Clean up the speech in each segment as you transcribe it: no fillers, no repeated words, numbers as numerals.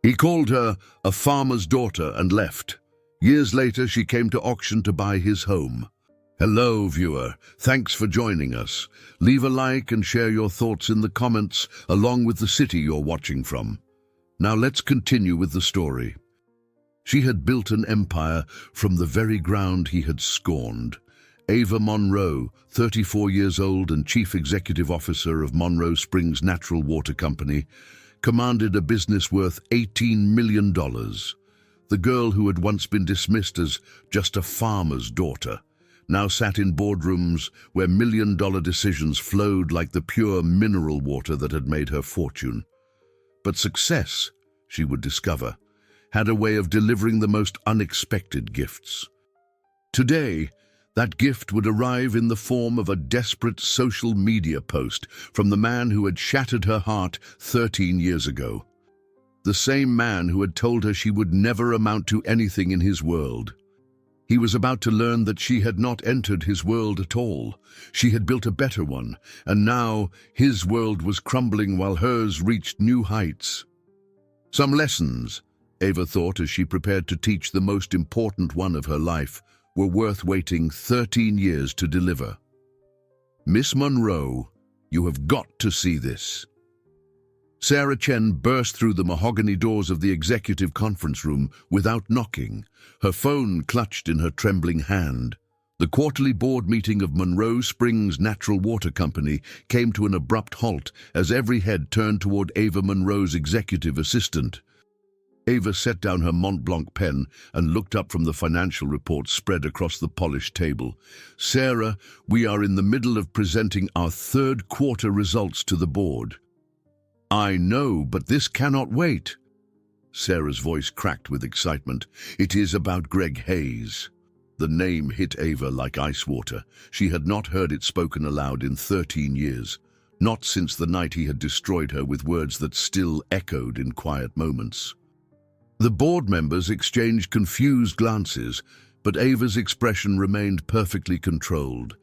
He called her a farmer's daughter and left. Years later, she came to auction to buy his home. Hello, viewer. Thanks for joining us. Leave a like and share your thoughts in the comments, along with the city you're watching from. Now let's continue with the story. She had built an empire from the very ground he had scorned. Ava Monroe, 34 years old and chief executive officer of Monroe Springs Natural Water Company, commanded a business worth $18 million. The girl who had once been dismissed as just a farmer's daughter now sat in boardrooms where million-dollar decisions flowed like the pure mineral water that had made her fortune. But success, she would discover, had a way of delivering the most unexpected gifts. Today, that gift would arrive in the form of a desperate social media post from the man who had shattered her heart 13 years ago. The same man who had told her she would never amount to anything in his world. He was about to learn that she had not entered his world at all. She had built a better one, and now his world was crumbling while hers reached new heights. Some lessons, Ava thought as she prepared to teach the most important one of her life, were worth waiting 13 years to deliver. Miss Monroe, you have got to see this. Sarah Chen burst through the mahogany doors of the executive conference room without knocking, her phone clutched in her trembling hand. The quarterly board meeting of Monroe Springs Natural Water Company came to an abrupt halt as every head turned toward Ava Monroe's executive assistant. Ava set down her Mont Blanc pen and looked up from the financial report spread across the polished table. Sarah, we are in the middle of presenting our third quarter results to the board. I know, but this cannot wait. Sarah's voice cracked with excitement. It is about Greg Hayes. The name hit Ava like ice water. She had not heard it spoken aloud in 13 years, not since the night he had destroyed her with words that still echoed in quiet moments. The board members exchanged confused glances, but Ava's expression remained perfectly controlled.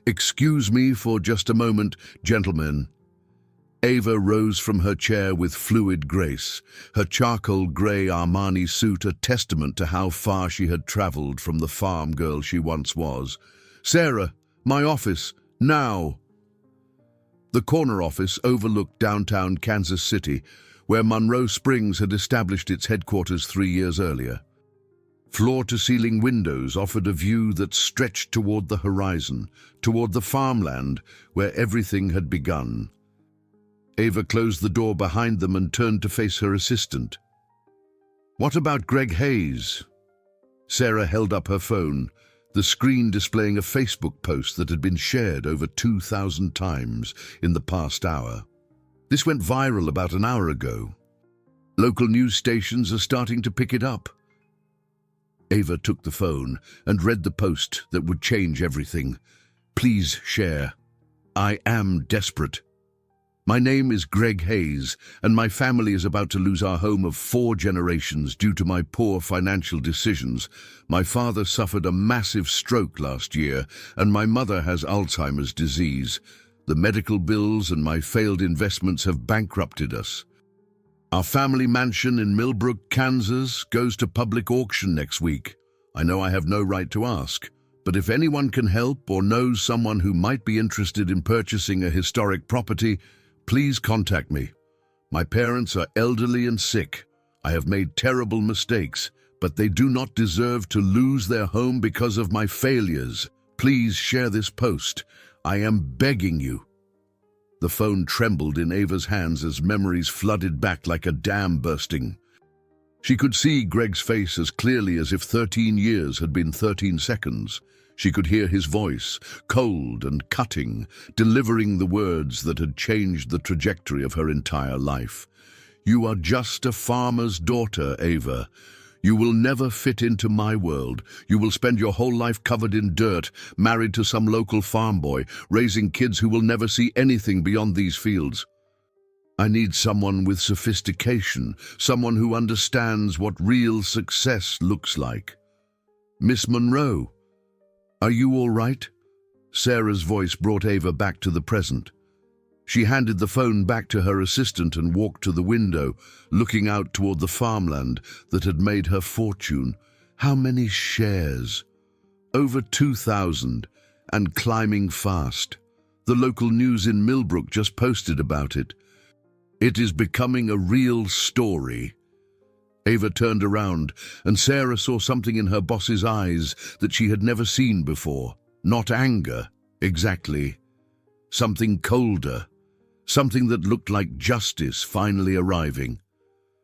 Excuse me for just a moment, gentlemen. Ava rose from her chair with fluid grace, her charcoal grey Armani suit a testament to how far she had traveled from the farm girl she once was. Sarah, my office, now! The corner office overlooked downtown Kansas City, where Monroe Springs had established its headquarters 3 years earlier. Floor-to-ceiling windows offered a view that stretched toward the horizon, toward the farmland where everything had begun. Ava closed the door behind them and turned to face her assistant. What about Greg Hayes? Sarah held up her phone, the screen displaying a Facebook post that had been shared over 2,000 times in the past hour. This went viral about an hour ago. Local news stations are starting to pick it up. Ava took the phone and read the post that would change everything. Please share. I am desperate. My name is Greg Hayes, and my family is about to lose our home of 4 generations due to my poor financial decisions. My father suffered a massive stroke last year, and my mother has Alzheimer's disease. The medical bills and my failed investments have bankrupted us. Our family mansion in Millbrook, Kansas, goes to public auction next week. I know I have no right to ask, but if anyone can help or knows someone who might be interested in purchasing a historic property, please contact me. My parents are elderly and sick. I have made terrible mistakes, but they do not deserve to lose their home because of my failures. Please share this post. I am begging you. The phone trembled in Ava's hands as memories flooded back like a dam bursting. She could see Greg's face as clearly as if 13 years had been 13 seconds. She could hear his voice, cold and cutting, delivering the words that had changed the trajectory of her entire life. You are just a farmer's daughter, Ava. You will never fit into my world. You will spend your whole life covered in dirt, married to some local farm boy, raising kids who will never see anything beyond these fields. I need someone with sophistication, someone who understands what real success looks like. Miss Monroe, are you all right? Sarah's voice brought Ava back to the present. She handed the phone back to her assistant and walked to the window, looking out toward the farmland that had made her fortune. How many shares? Over 2,000, and climbing fast. The local news in Millbrook just posted about it. It is becoming a real story. Ava turned around, and Sarah saw something in her boss's eyes that she had never seen before. Not anger, exactly. Something colder. Something that looked like justice finally arriving.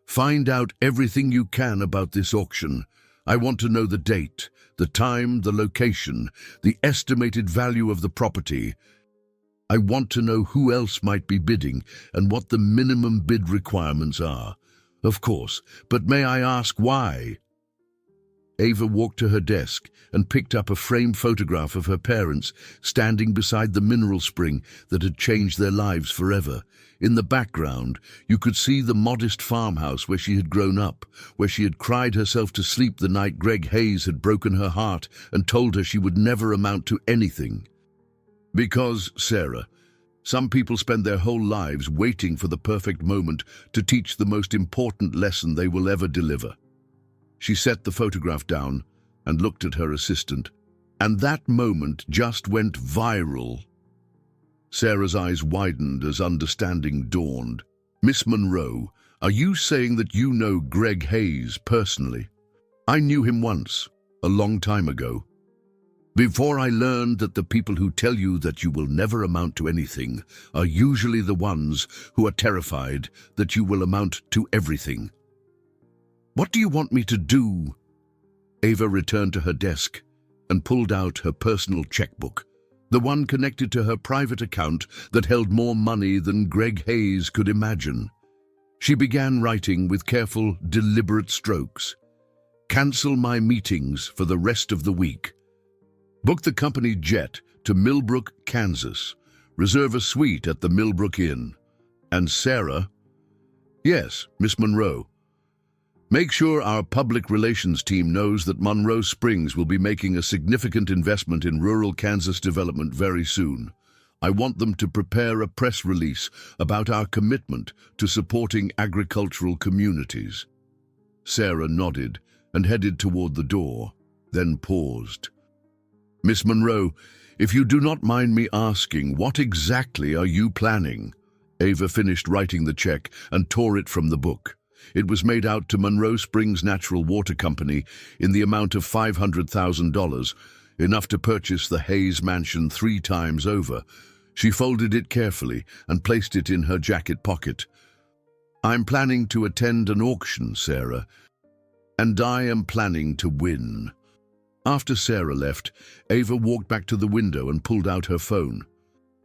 Find out everything you can about this auction. I want to know the date, the time, the location, the estimated value of the property. I want to know who else might be bidding and what the minimum bid requirements are. Of course, but may I ask why? Ava walked to her desk and picked up a framed photograph of her parents standing beside the mineral spring that had changed their lives forever. In the background, you could see the modest farmhouse where she had grown up, where she had cried herself to sleep the night Greg Hayes had broken her heart and told her she would never amount to anything. Because, Sarah, some people spend their whole lives waiting for the perfect moment to teach the most important lesson they will ever deliver. She set the photograph down and looked at her assistant, and that moment just went viral. Sarah's eyes widened as understanding dawned. Miss Monroe, are you saying that you know Greg Hayes personally? I knew him once, a long time ago. Before I learned that the people who tell you that you will never amount to anything are usually the ones who are terrified that you will amount to everything. What do you want me to do? Ava returned to her desk and pulled out her personal checkbook, the one connected to her private account that held more money than Greg Hayes could imagine. She began writing with careful, deliberate strokes. Cancel my meetings for the rest of the week. Book the company jet to Millbrook, Kansas. Reserve a suite at the Millbrook Inn. And Sarah? Yes, Miss Monroe. Make sure our public relations team knows that Monroe Springs will be making a significant investment in rural Kansas development very soon. I want them to prepare a press release about our commitment to supporting agricultural communities. Sarah nodded and headed toward the door, then paused. Miss Monroe, if you do not mind me asking, what exactly are you planning? Ava finished writing the check and tore it from the book. It was made out to Monroe Springs Natural Water Company in the amount of $500,000, enough to purchase the Hayes mansion 3 times over. She folded it carefully and placed it in her jacket pocket. I'm planning to attend an auction, Sarah, and I am planning to win. After Sarah left, Ava walked back to the window and pulled out her phone.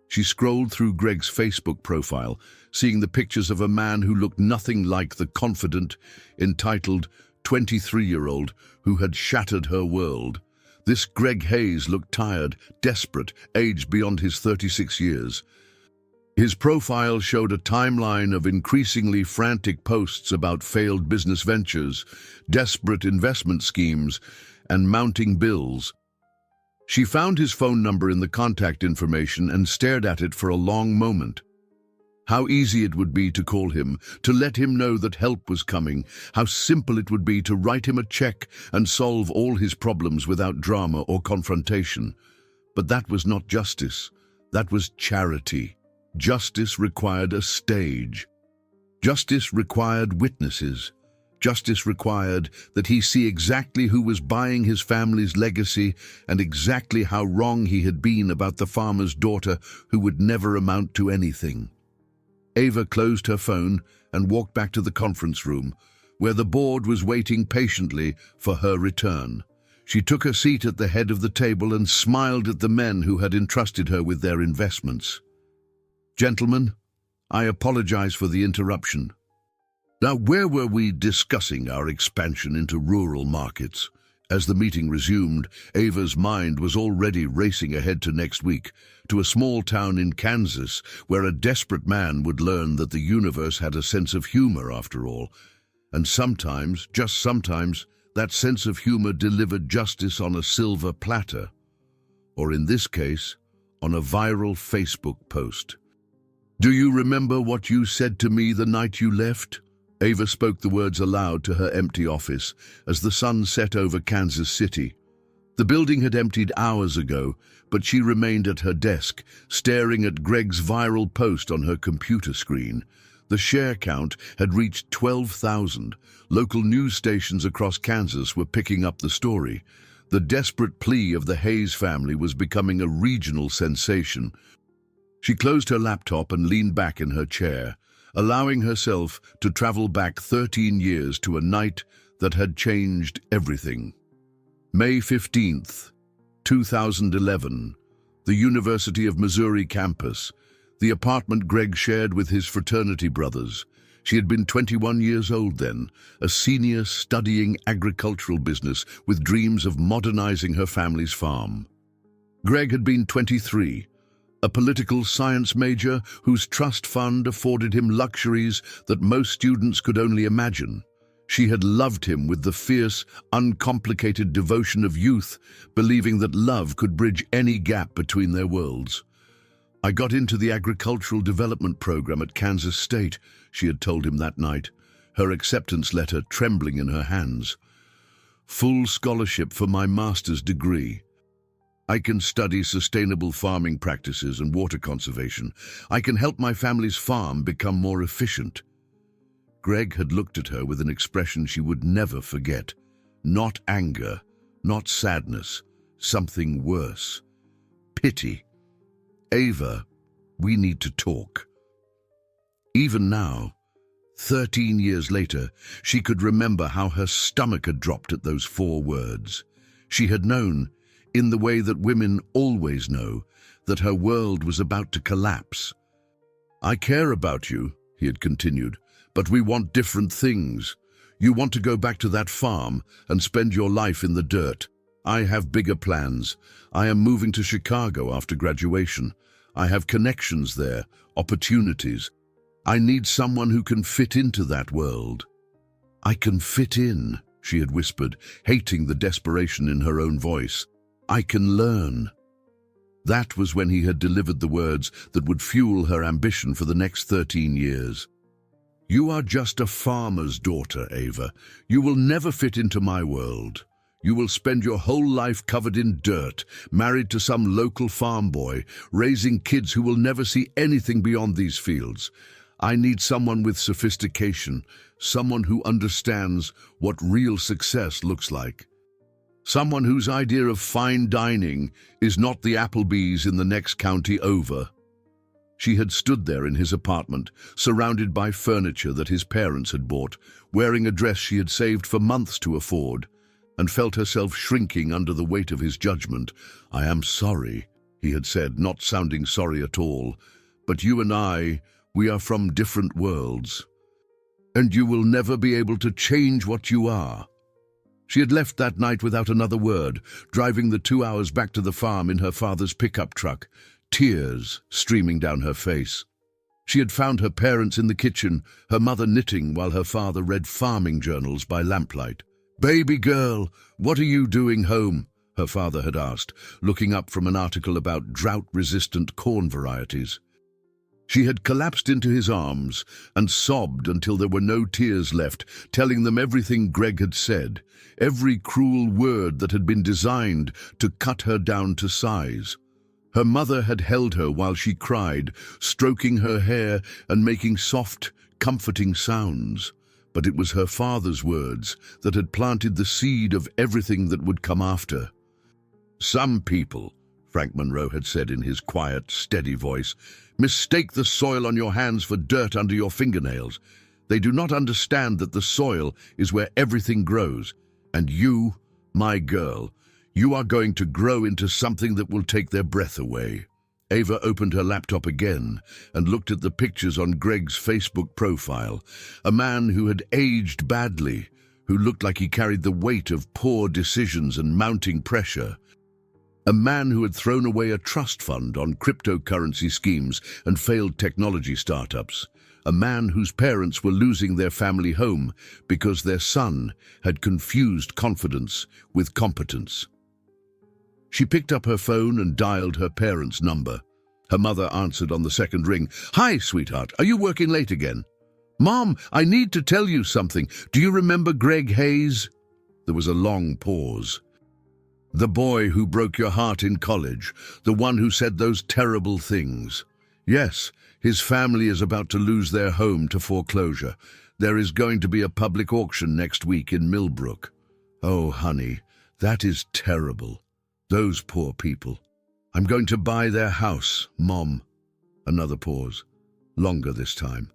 She scrolled through Greg's Facebook profile, seeing the pictures of a man who looked nothing like the confident, entitled 23-year-old who had shattered her world. This Greg Hayes looked tired, desperate, aged beyond his 36 years. His profile showed a timeline of increasingly frantic posts about failed business ventures, desperate investment schemes, and mounting bills. She found his phone number in the contact information and stared at it for a long moment. How easy it would be to call him, to let him know that help was coming. How simple it would be to write him a check and solve all his problems without drama or confrontation. But that was not justice. That was charity. Justice required a stage. Justice required witnesses. Justice required that he see exactly who was buying his family's legacy and exactly how wrong he had been about the farmer's daughter who would never amount to anything. Ava closed her phone and walked back to the conference room, where the board was waiting patiently for her return. She took her seat at the head of the table and smiled at the men who had entrusted her with their investments. Gentlemen, I apologize for the interruption. Now, where were we discussing our expansion into rural markets? As the meeting resumed, Ava's mind was already racing ahead to next week, to a small town in Kansas where a desperate man would learn that the universe had a sense of humor after all. And sometimes, just sometimes, that sense of humor delivered justice on a silver platter. Or in this case, on a viral Facebook post. Do you remember what you said to me the night you left? Ava spoke the words aloud to her empty office as the sun set over Kansas City. The building had emptied hours ago, but she remained at her desk, staring at Greg's viral post on her computer screen. The share count had reached 12,000. Local news stations across Kansas were picking up the story. The desperate plea of the Hayes family was becoming a regional sensation. She closed her laptop and leaned back in her chair, allowing herself to travel back 13 years to a night that had changed everything. May 15th, 2011, the University of Missouri campus, the apartment Greg shared with his fraternity brothers. She had been 21 years old then, a senior studying agricultural business with dreams of modernizing her family's farm. Greg had been 23, a political science major whose trust fund afforded him luxuries that most students could only imagine. She had loved him with the fierce, uncomplicated devotion of youth, believing that love could bridge any gap between their worlds. "I got into the agricultural development program at Kansas State," she had told him that night, her acceptance letter trembling in her hands. "Full scholarship for my master's degree. I can study sustainable farming practices and water conservation. I can help my family's farm become more efficient." Greg had looked at her with an expression she would never forget. Not anger, not sadness, something worse. Pity. "Ava, we need to talk." Even now, 13 years later, she could remember how her stomach had dropped at those 4 words. She had known, in the way that women always know, that her world was about to collapse. "I care about you," he had continued, "but we want different things. You want to go back to that farm and spend your life in the dirt. I have bigger plans. I am moving to Chicago after graduation. I have connections there, opportunities. I need someone who can fit into that world." "I can fit in," she had whispered, hating the desperation in her own voice. "I can learn." That was when he had delivered the words that would fuel her ambition for the next 13 years. "You are just a farmer's daughter, Ava. You will never fit into my world. You will spend your whole life covered in dirt, married to some local farm boy, raising kids who will never see anything beyond these fields. I need someone with sophistication, someone who understands what real success looks like. Someone whose idea of fine dining is not the Applebee's in the next county over." She had stood there in his apartment, surrounded by furniture that his parents had bought, wearing a dress she had saved for months to afford, and felt herself shrinking under the weight of his judgment. "I am sorry," he had said, not sounding sorry at all, "but you and I, we are from different worlds. And you will never be able to change what you are." She had left that night without another word, driving the 2 hours back to the farm in her father's pickup truck, tears streaming down her face. She had found her parents in the kitchen, her mother knitting while her father read farming journals by lamplight. "Baby girl, what are you doing home?" her father had asked, looking up from an article about drought-resistant corn varieties. She had collapsed into his arms and sobbed until there were no tears left, telling them everything Greg had said, every cruel word that had been designed to cut her down to size. Her mother had held her while she cried, stroking her hair and making soft, comforting sounds. But it was her father's words that had planted the seed of everything that would come after. "Some people," Frank Monroe had said in his quiet, steady voice, "mistake the soil on your hands for dirt under your fingernails. They do not understand that the soil is where everything grows. And you, my girl, you are going to grow into something that will take their breath away." Ava opened her laptop again and looked at the pictures on Greg's Facebook profile. A man who had aged badly, who looked like he carried the weight of poor decisions and mounting pressure. A man who had thrown away a trust fund on cryptocurrency schemes and failed technology startups. A man whose parents were losing their family home because their son had confused confidence with competence. She picked up her phone and dialed her parents' number. Her mother answered on the second ring. "Hi, sweetheart. Are you working late again?" "Mom, I need to tell you something. Do you remember Greg Hayes?" There was a long pause. "The boy who broke your heart in college, the one who said those terrible things. Yes, his family is about to lose their home to foreclosure. There is going to be a public auction next week in Millbrook. Oh, honey, that is terrible. Those poor people. I'm going to buy their house, Mom." Another pause. Longer this time.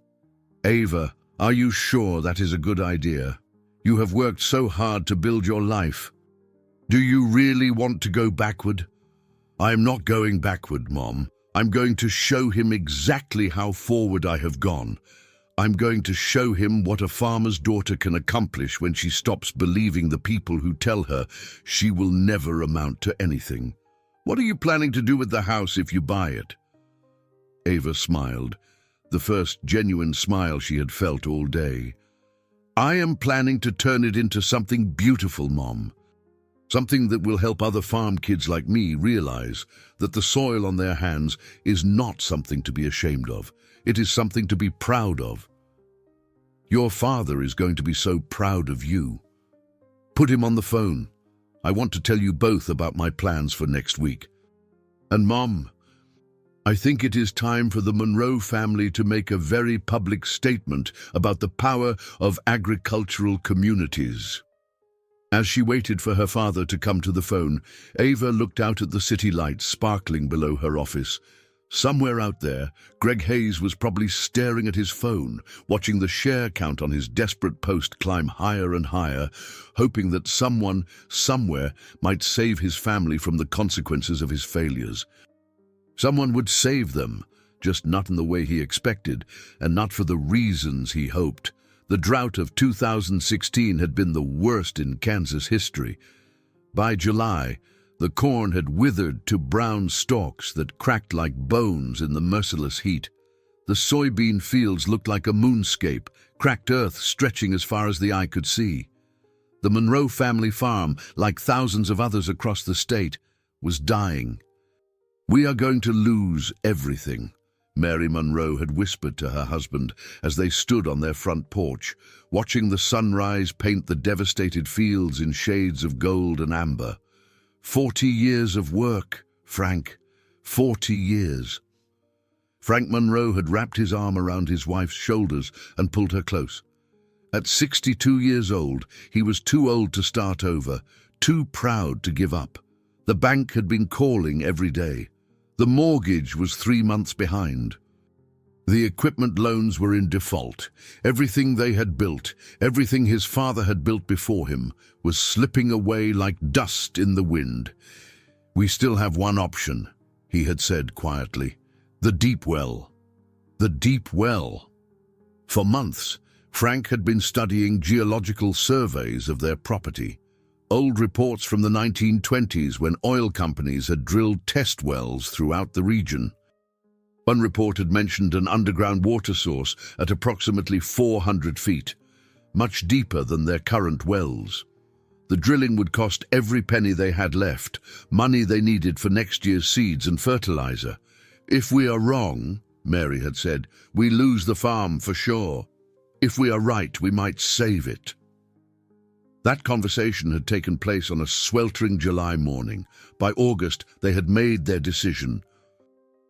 "Ava, are you sure that is a good idea? You have worked so hard to build your life. Do you really want to go backward?" "I am not going backward, Mom. I'm going to show him exactly how forward I have gone. I'm going to show him what a farmer's daughter can accomplish when she stops believing the people who tell her she will never amount to anything. What are you planning to do with the house if you buy it?" Ava smiled, the first genuine smile she had felt all day. "I am planning to turn it into something beautiful, Mom. Something that will help other farm kids like me realize that the soil on their hands is not something to be ashamed of. It is something to be proud of. Your father is going to be so proud of you. Put him on the phone. I want to tell you both about my plans for next week. And Mom, I think it is time for the Monroe family to make a very public statement about the power of agricultural communities." As she waited for her father to come to the phone, Ava looked out at the city lights sparkling below her office. Somewhere out there, Greg Hayes was probably staring at his phone, watching the share count on his desperate post climb higher and higher, hoping that someone, somewhere, might save his family from the consequences of his failures. Someone would save them, just not in the way he expected, and not for the reasons he hoped. The drought of 2016 had been the worst in Kansas history. By July, the corn had withered to brown stalks that cracked like bones in the merciless heat. The soybean fields looked like a moonscape, cracked earth stretching as far as the eye could see. The Monroe family farm, like thousands of others across the state, was dying. "We are going to lose everything," Mary Monroe had whispered to her husband as they stood on their front porch, watching the sunrise paint the devastated fields in shades of gold and amber. 40 years of work, Frank. 40 years. Frank Monroe had wrapped his arm around his wife's shoulders and pulled her close. At 62 years old, he was too old to start over, too proud to give up. The bank had been calling every day. The mortgage was 3 months behind. The equipment loans were in default. Everything they had built, everything his father had built before him, was slipping away like dust in the wind. "We still have one option," he had said quietly. "The deep well." The deep well. For months, Frank had been studying geological surveys of their property. Old reports from the 1920s when oil companies had drilled test wells throughout the region. One report had mentioned an underground water source at approximately 400 feet, much deeper than their current wells. The drilling would cost every penny they had left, money they needed for next year's seeds and fertilizer. "If we are wrong," Mary had said, "we lose the farm for sure. If we are right, we might save it." That conversation had taken place on a sweltering July morning. By August, they had made their decision.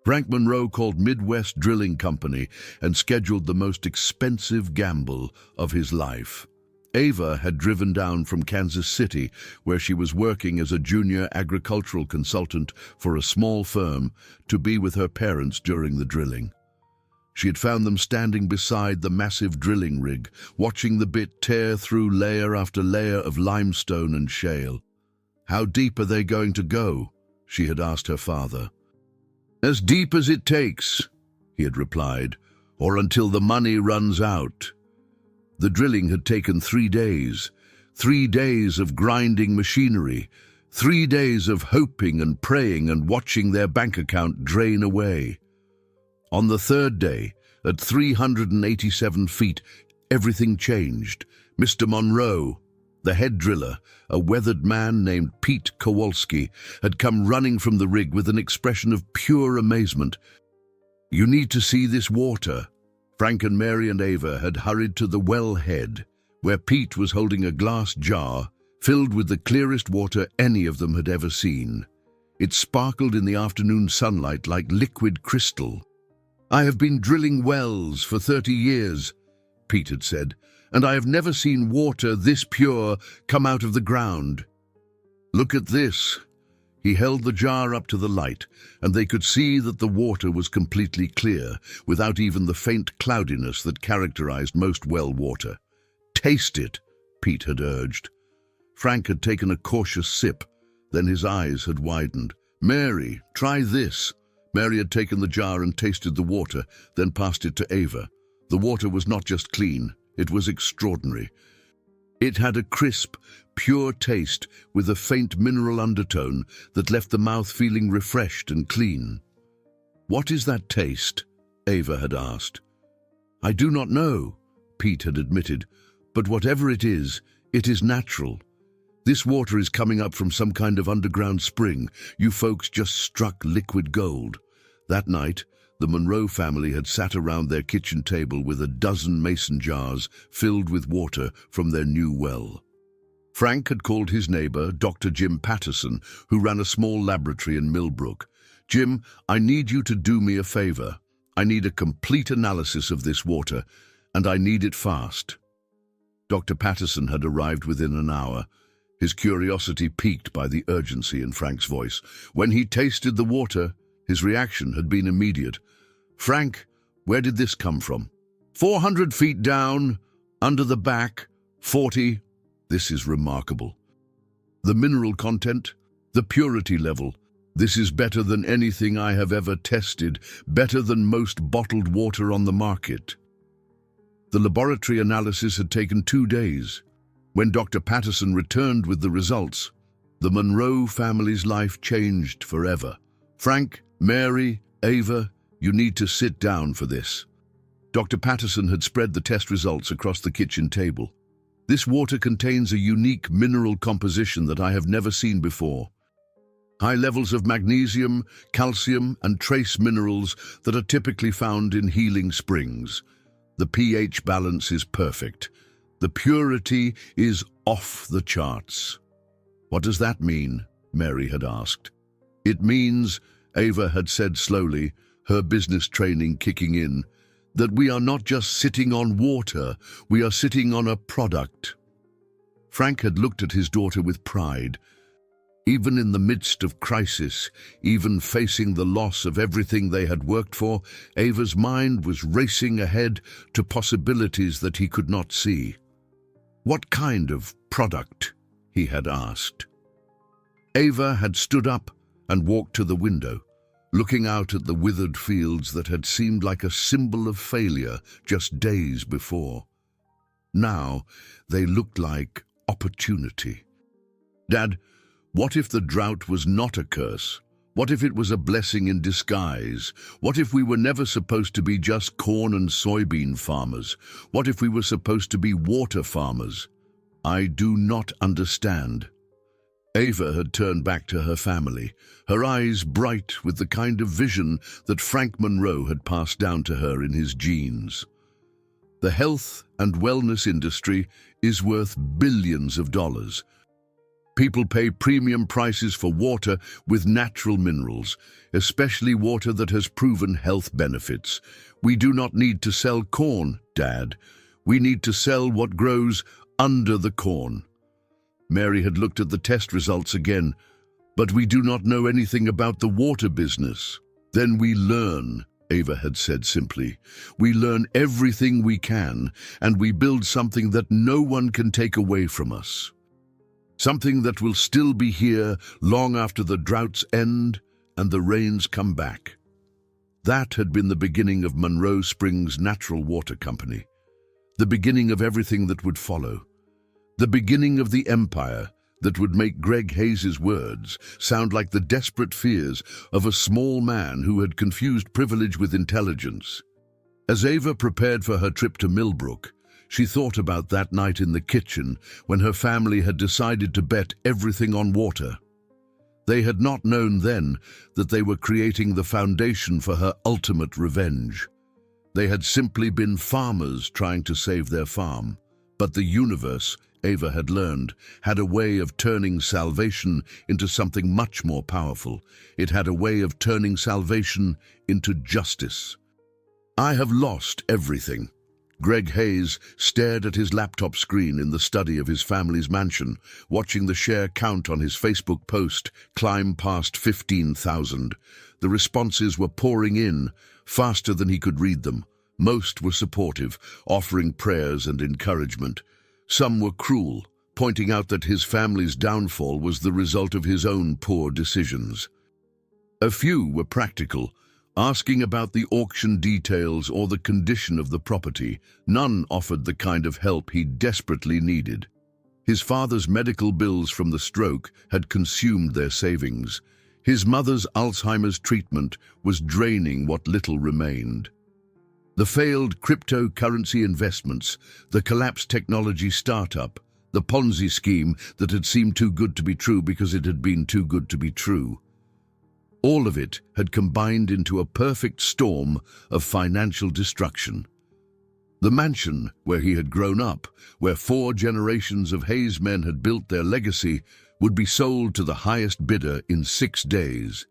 Frank Monroe called Midwest Drilling Company and scheduled the most expensive gamble of his life. Ava had driven down from Kansas City, where she was working as a junior agricultural consultant for a small firm, to be with her parents during the drilling. She had found them standing beside the massive drilling rig, watching the bit tear through layer after layer of limestone and shale. "How deep are they going to go?" she had asked her father. "As deep as it takes," he had replied, "or until the money runs out." The drilling had taken 3 days, 3 days of grinding machinery, 3 days of hoping and praying and watching their bank account drain away. On the 3rd day, at 387 feet, everything changed. Mr. Monroe, The head driller, a weathered man named Pete Kowalski, had come running from the rig with an expression of pure amazement. "You need to see this water." Frank and Mary and Ava had hurried to the well head, where Pete was holding a glass jar filled with the clearest water any of them had ever seen. It sparkled in the afternoon sunlight like liquid crystal. "I have been drilling wells for 30 years, Pete had said, "and I have never seen water this pure come out of the ground. Look at this." He held the jar up to the light, and they could see that the water was completely clear, without even the faint cloudiness that characterized most well water. "Taste it," Pete had urged. Frank had taken a cautious sip, then his eyes had widened. "Mary, try this." Mary had taken the jar and tasted the water, then passed it to Ava. The water was not just clean, it was extraordinary. It had a crisp, pure taste with a faint mineral undertone that left the mouth feeling refreshed and clean. "What is that taste?" Ava had asked. "I do not know," Pete had admitted, "but whatever it is natural. This water is coming up from some kind of underground spring. You folks just struck liquid gold." That night, the Monroe family had sat around their kitchen table with a dozen mason jars filled with water from their new well. Frank had called his neighbor, Dr. Jim Patterson, who ran a small laboratory in Millbrook. "Jim, I need you to do me a favor. I need a complete analysis of this water, and I need it fast." Dr. Patterson had arrived within an hour, his curiosity piqued by the urgency in Frank's voice. When he tasted the water, his reaction had been immediate. "Frank, where did this come from?" 400 feet down, under the back, 40. "This is remarkable. The mineral content, the purity level. This is better than anything I have ever tested, better than most bottled water on the market." The laboratory analysis had taken 2 days. When Dr. Patterson returned with the results, the Monroe family's life changed forever. "Frank, Mary, Ava, you need to sit down for this." Dr. Patterson had spread the test results across the kitchen table. "This water contains a unique mineral composition that I have never seen before. High levels of magnesium, calcium, and trace minerals that are typically found in healing springs. The pH balance is perfect. The purity is off the charts." "What does that mean?" Mary had asked. "It means," Ava had said slowly, her business training kicking in, "that we are not just sitting on water, we are sitting on a product." Frank had looked at his daughter with pride. Even in the midst of crisis, even facing the loss of everything they had worked for, Ava's mind was racing ahead to possibilities that he could not see. "What kind of product?" he had asked. Ava had stood up and walked to the window, looking out at the withered fields that had seemed like a symbol of failure just days before. Now they looked like opportunity. "Dad, what if the drought was not a curse? What if it was a blessing in disguise? What if we were never supposed to be just corn and soybean farmers? What if we were supposed to be water farmers?" "I do not understand." Ava had turned back to her family, her eyes bright with the kind of vision that Frank Monroe had passed down to her in his genes. "The health and wellness industry is worth billions of dollars. People pay premium prices for water with natural minerals, especially water that has proven health benefits. We do not need to sell corn, Dad. We need to sell what grows under the corn." Mary had looked at the test results again. "But we do not know anything about the water business." "Then we learn," Ava had said simply. "We learn everything we can, and we build something that no one can take away from us. Something that will still be here long after the droughts end and the rains come back." That had been the beginning of Monroe Springs Natural Water Company, the beginning of everything that would follow, the beginning of the empire that would make Greg Hayes's words sound like the desperate fears of a small man who had confused privilege with intelligence. As Ava prepared for her trip to Millbrook, She thought about that night in the kitchen when her family had decided to bet everything on water. They had not known then that they were creating the foundation for her ultimate revenge. They had simply been farmers trying to save their farm. But the universe, Ava had learned, had a way of turning salvation into something much more powerful. It had a way of turning salvation into justice. I have lost everything. Greg Hayes stared at his laptop screen in the study of his family's mansion, watching the share count on his Facebook post climb past 15,000. The responses were pouring in, faster than he could read them. Most were supportive, offering prayers and encouragement. Some were cruel, pointing out that his family's downfall was the result of his own poor decisions. A few were practical, asking about the auction details or the condition of the property. None offered the kind of help he desperately needed. His father's medical bills from the stroke had consumed their savings. His mother's Alzheimer's treatment was draining what little remained. The failed cryptocurrency investments, the collapsed technology startup, the Ponzi scheme that had seemed too good to be true because it had been too good to be true. All of it had combined into a perfect storm of financial destruction. The mansion where he had grown up, where 4 generations of Hayes men had built their legacy, would be sold to the highest bidder in 6 days.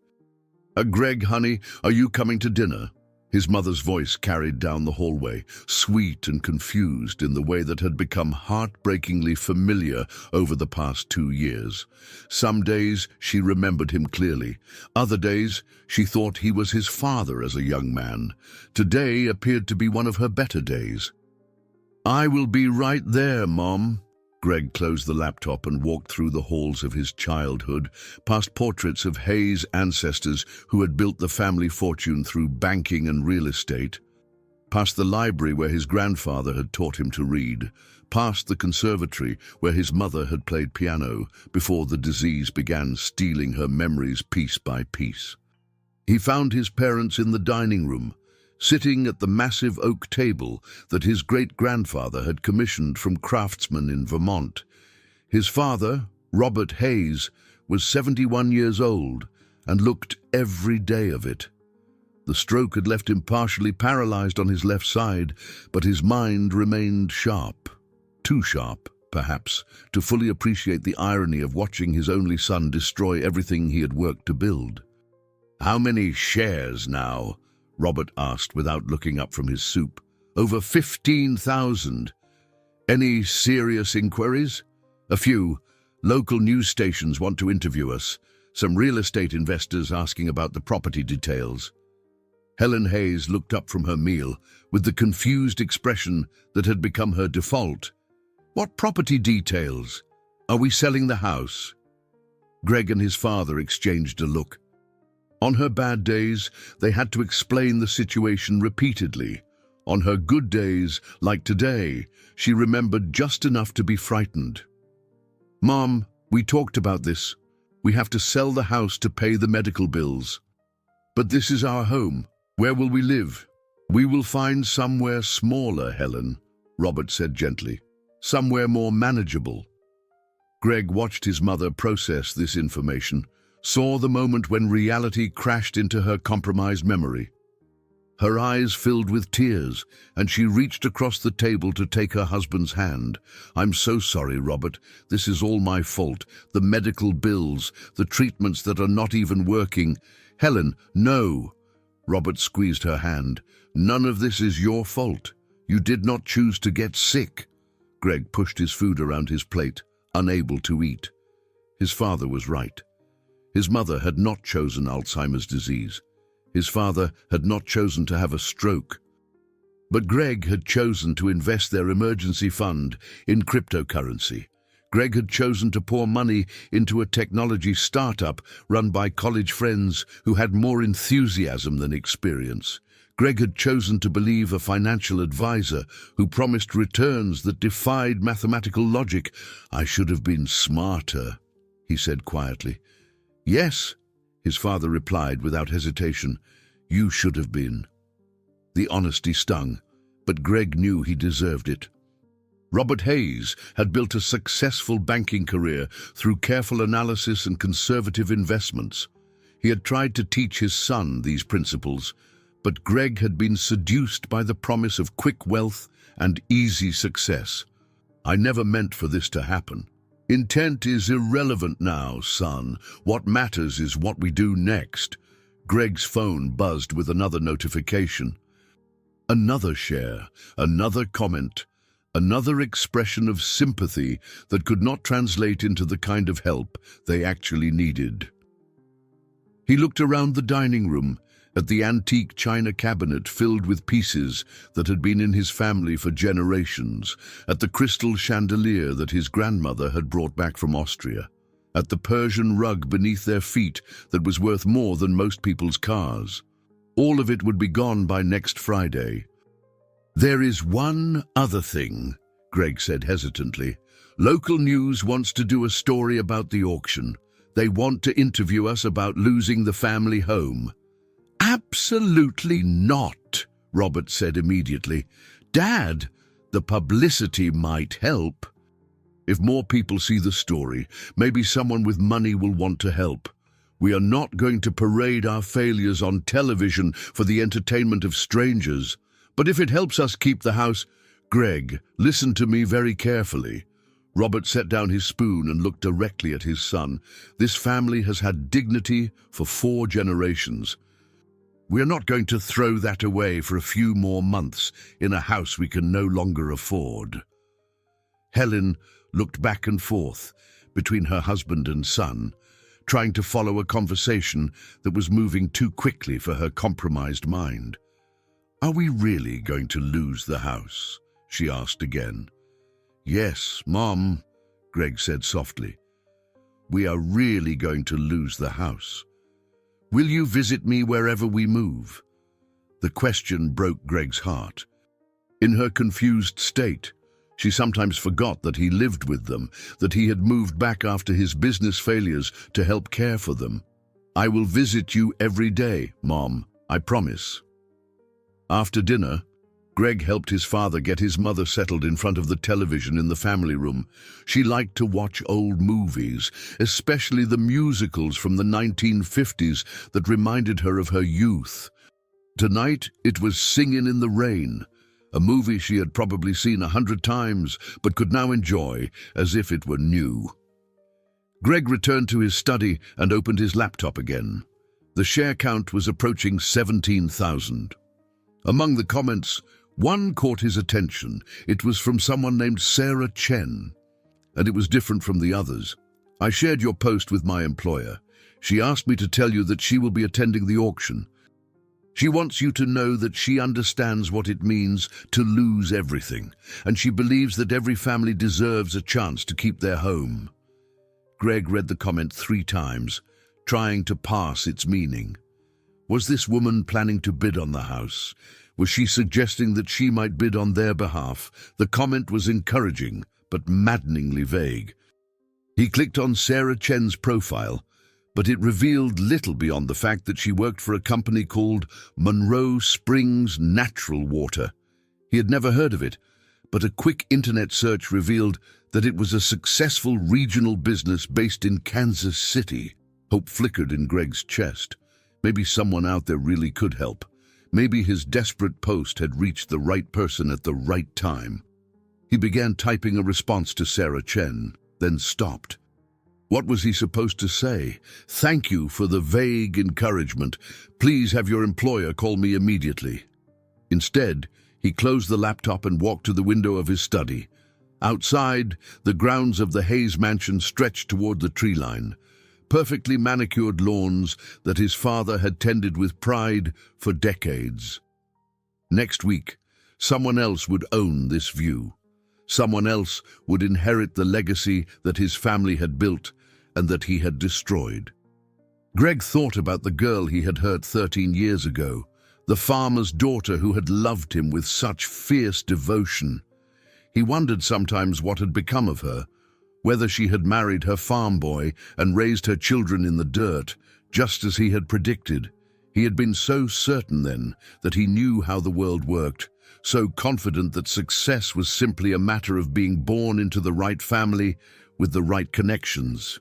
Greg, honey, are you coming to dinner?" His mother's voice carried down the hallway, sweet and confused in the way that had become heartbreakingly familiar over the past 2 years. Some days she remembered him clearly. Other days she thought he was his father as a young man. Today appeared to be one of her better days. "I will be right there, Mom." Greg closed the laptop and walked through the halls of his childhood, past portraits of Hayes' ancestors who had built the family fortune through banking and real estate, past the library where his grandfather had taught him to read, past the conservatory where his mother had played piano before the disease began stealing her memories piece by piece. He found his parents in the dining room, sitting at the massive oak table that his great-grandfather had commissioned from craftsmen in Vermont. His father, Robert Hayes, was 71 years old and looked every day of it. The stroke had left him partially paralyzed on his left side, but his mind remained sharp. Too sharp, perhaps, to fully appreciate the irony of watching his only son destroy everything he had worked to build. "How many shares now?" Robert asked without looking up from his soup. "Over 15,000. Any serious inquiries?" "A few. Local news stations want to interview us. Some real estate investors asking about the property details." Helen Hayes looked up from her meal with the confused expression that had become her default. "What property details? Are we selling the house?" Greg and his father exchanged a look. On her bad days, they had to explain the situation repeatedly. On her good days, like today, she remembered just enough to be frightened. "Mom, we talked about this. We have to sell the house to pay the medical bills. But this is our home. Where will we live?" "We will find somewhere smaller, Helen," Robert said gently. "Somewhere more manageable." Greg watched his mother process this information, saw the moment when reality crashed into her compromised memory. Her eyes filled with tears, and she reached across the table to take her husband's hand. "I'm so sorry, Robert. This is all my fault. The medical bills, the treatments that are not even working." "Helen, no." Robert squeezed her hand. "None of this is your fault. You did not choose to get sick." Greg pushed his food around his plate, unable to eat. His father was right. His mother had not chosen Alzheimer's disease. His father had not chosen to have a stroke. But Greg had chosen to invest their emergency fund in cryptocurrency. Greg had chosen to pour money into a technology startup run by college friends who had more enthusiasm than experience. Greg had chosen to believe a financial advisor who promised returns that defied mathematical logic. "I should have been smarter," he said quietly. "Yes," his father replied without hesitation. "You should have been." The honesty stung, but Greg knew he deserved it. Robert Hayes had built a successful banking career through careful analysis and conservative investments. He had tried to teach his son these principles, but Greg had been seduced by the promise of quick wealth and easy success. "I never meant for this to happen. Intent is irrelevant now, son. What matters is what we do next." Greg's phone buzzed with another notification. Another share, another comment, another expression of sympathy that could not translate into the kind of help they actually needed. He looked around the dining room, at the antique china cabinet filled with pieces that had been in his family for generations, at the crystal chandelier that his grandmother had brought back from Austria, at the Persian rug beneath their feet that was worth more than most people's cars. All of it would be gone by next Friday. "There is one other thing," Greg said hesitantly. "Local news wants to do a story about the auction. They want to interview us about losing the family home." "Absolutely not," Robert said immediately. "Dad, the publicity might help. If more people see the story, maybe someone with money will want to help. We are not going to parade our failures on television for the entertainment of strangers. But if it helps us keep the house—" "Greg, listen to me very carefully." Robert set down his spoon and looked directly at his son. "This family has had dignity for 4 generations. We are not going to throw that away for a few more months in a house we can no longer afford." Helen looked back and forth between her husband and son, trying to follow a conversation that was moving too quickly for her compromised mind. "Are we really going to lose the house?" she asked again. "Yes, Mom," Greg said softly. "We are really going to lose the house. Will you visit me wherever we move?" The question broke Greg's heart. In her confused state, she sometimes forgot that he lived with them, that he had moved back after his business failures to help care for them. "I will visit you every day, Mom, I promise." After dinner, Greg helped his father get his mother settled in front of the television in the family room. She liked to watch old movies, especially the musicals from the 1950s that reminded her of her youth. Tonight, it was Singin' in the Rain, a movie she had probably seen 100 times but could now enjoy as if it were new. Greg returned to his study and opened his laptop again. The share count was approaching 17,000. Among the comments, one caught his attention. It was from someone named Sarah Chen, and it was different from the others. "I shared your post with my employer. She asked me to tell you that she will be attending the auction. She wants you to know that she understands what it means to lose everything, and she believes that every family deserves a chance to keep their home." Greg read the comment 3 times, trying to parse its meaning. Was this woman planning to bid on the house? Was she suggesting that she might bid on their behalf? The comment was encouraging, but maddeningly vague. He clicked on Sarah Chen's profile, but it revealed little beyond the fact that she worked for a company called Monroe Springs Natural Water. He had never heard of it, but a quick internet search revealed that it was a successful regional business based in Kansas City. Hope flickered in Greg's chest. Maybe someone out there really could help. Maybe his desperate post had reached the right person at the right time. He began typing a response to Sarah Chen, then stopped. What was he supposed to say? "Thank you for the vague encouragement. Please have your employer call me immediately." Instead, he closed the laptop and walked to the window of his study. Outside, the grounds of the Hayes mansion stretched toward the tree line. Perfectly manicured lawns that his father had tended with pride for decades. Next week, someone else would own this view. Someone else would inherit the legacy that his family had built and that he had destroyed. Greg thought about the girl he had hurt 13 years ago, the farmer's daughter who had loved him with such fierce devotion. He wondered sometimes what had become of her, whether she had married her farm boy and raised her children in the dirt, just as he had predicted. He had been so certain then that he knew how the world worked, so confident that success was simply a matter of being born into the right family with the right connections.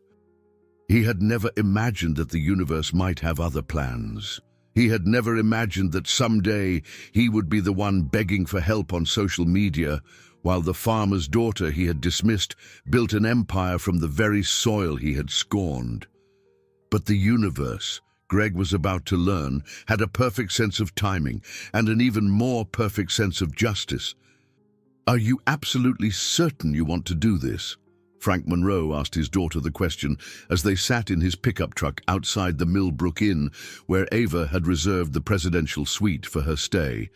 He had never imagined that the universe might have other plans. He had never imagined that someday he would be the one begging for help on social media, while the farmer's daughter he had dismissed built an empire from the very soil he had scorned. But the universe, Greg was about to learn, had a perfect sense of timing and an even more perfect sense of justice. "Are you absolutely certain you want to do this?" Frank Monroe asked his daughter the question as they sat in his pickup truck outside the Millbrook Inn, where Ava had reserved the presidential suite for her stay.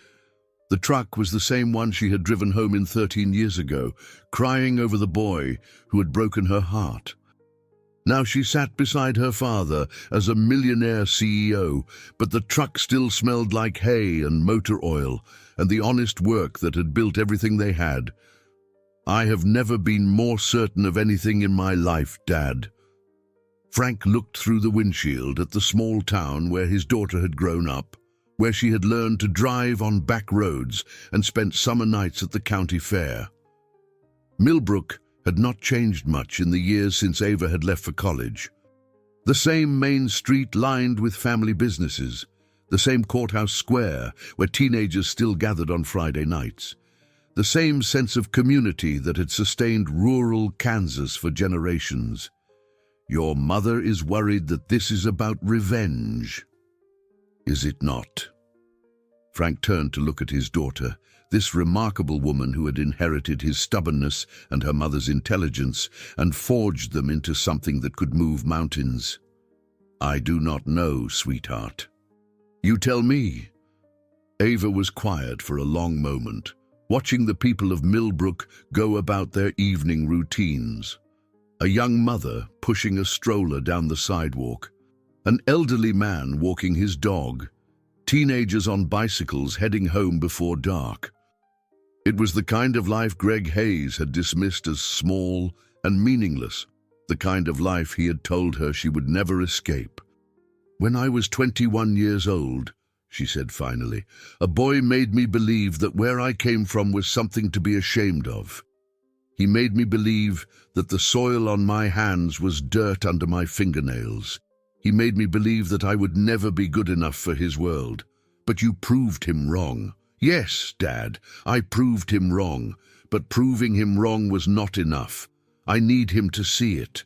The truck was the same one she had driven home in 13 years ago, crying over the boy who had broken her heart. Now she sat beside her father as a millionaire CEO, but the truck still smelled like hay and motor oil and the honest work that had built everything they had. "I have never been more certain of anything in my life, Dad." Frank looked through the windshield at the small town where his daughter had grown up, where she had learned to drive on back roads and spent summer nights at the county fair. Millbrook had not changed much in the years since Ava had left for college. The same main street lined with family businesses, the same courthouse square where teenagers still gathered on Friday nights, the same sense of community that had sustained rural Kansas for generations. "Your mother is worried that this is about revenge, is it not?" Frank turned to look at his daughter, this remarkable woman who had inherited his stubbornness and her mother's intelligence and forged them into something that could move mountains. "I do not know, sweetheart." "You tell me." Ava was quiet for a long moment, watching the people of Millbrook go about their evening routines. A young mother pushing a stroller down the sidewalk, an elderly man walking his dog, teenagers on bicycles heading home before dark. It was the kind of life Greg Hayes had dismissed as small and meaningless, the kind of life he had told her she would never escape. "When I was 21 years old," she said finally, "a boy made me believe that where I came from was something to be ashamed of. He made me believe that the soil on my hands was dirt under my fingernails. He made me believe that I would never be good enough for his world. But you proved him wrong." "Yes, Dad, I proved him wrong, but proving him wrong was not enough. I need him to see it.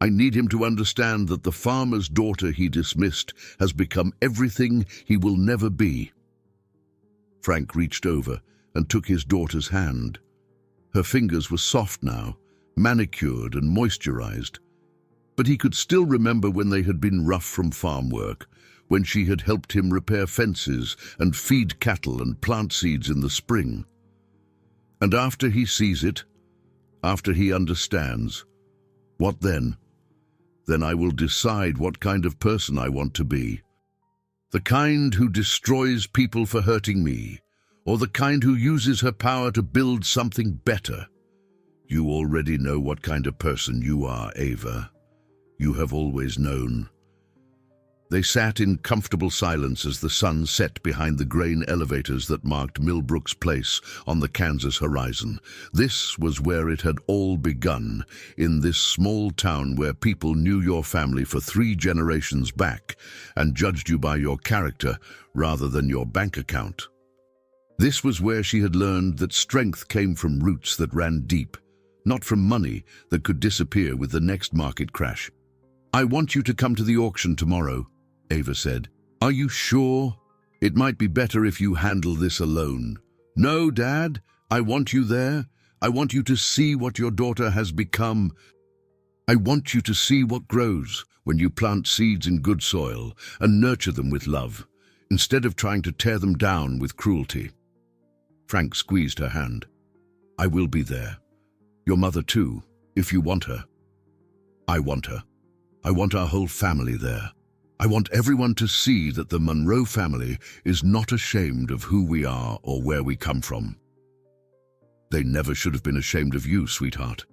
I need him to understand that the farmer's daughter he dismissed has become everything he will never be." Frank reached over and took his daughter's hand. Her fingers were soft now, manicured and moisturized, but he could still remember when they had been rough from farm work, when she had helped him repair fences and feed cattle and plant seeds in the spring. And after he sees it, after he understands, what then? Then I will decide what kind of person I want to be. The kind who destroys people for hurting me, or the kind who uses her power to build something better. You already know what kind of person you are, Ava. You have always known. They sat in comfortable silence as the sun set behind the grain elevators that marked Millbrook's place on the Kansas horizon. This was where it had all begun, in this small town where people knew your family for 3 generations back and judged you by your character rather than your bank account. This was where she had learned that strength came from roots that ran deep, not from money that could disappear with the next market crash. "I want you to come to the auction tomorrow," Ava said. "Are you sure? It might be better if you handle this alone." "No, Dad, I want you there. I want you to see what your daughter has become. I want you to see what grows when you plant seeds in good soil and nurture them with love, instead of trying to tear them down with cruelty." Frank squeezed her hand. "I will be there. Your mother too, if you want her." "I want her. I want our whole family there. I want everyone to see that the Monroe family is not ashamed of who we are or where we come from." "They never should have been ashamed of you, sweetheart.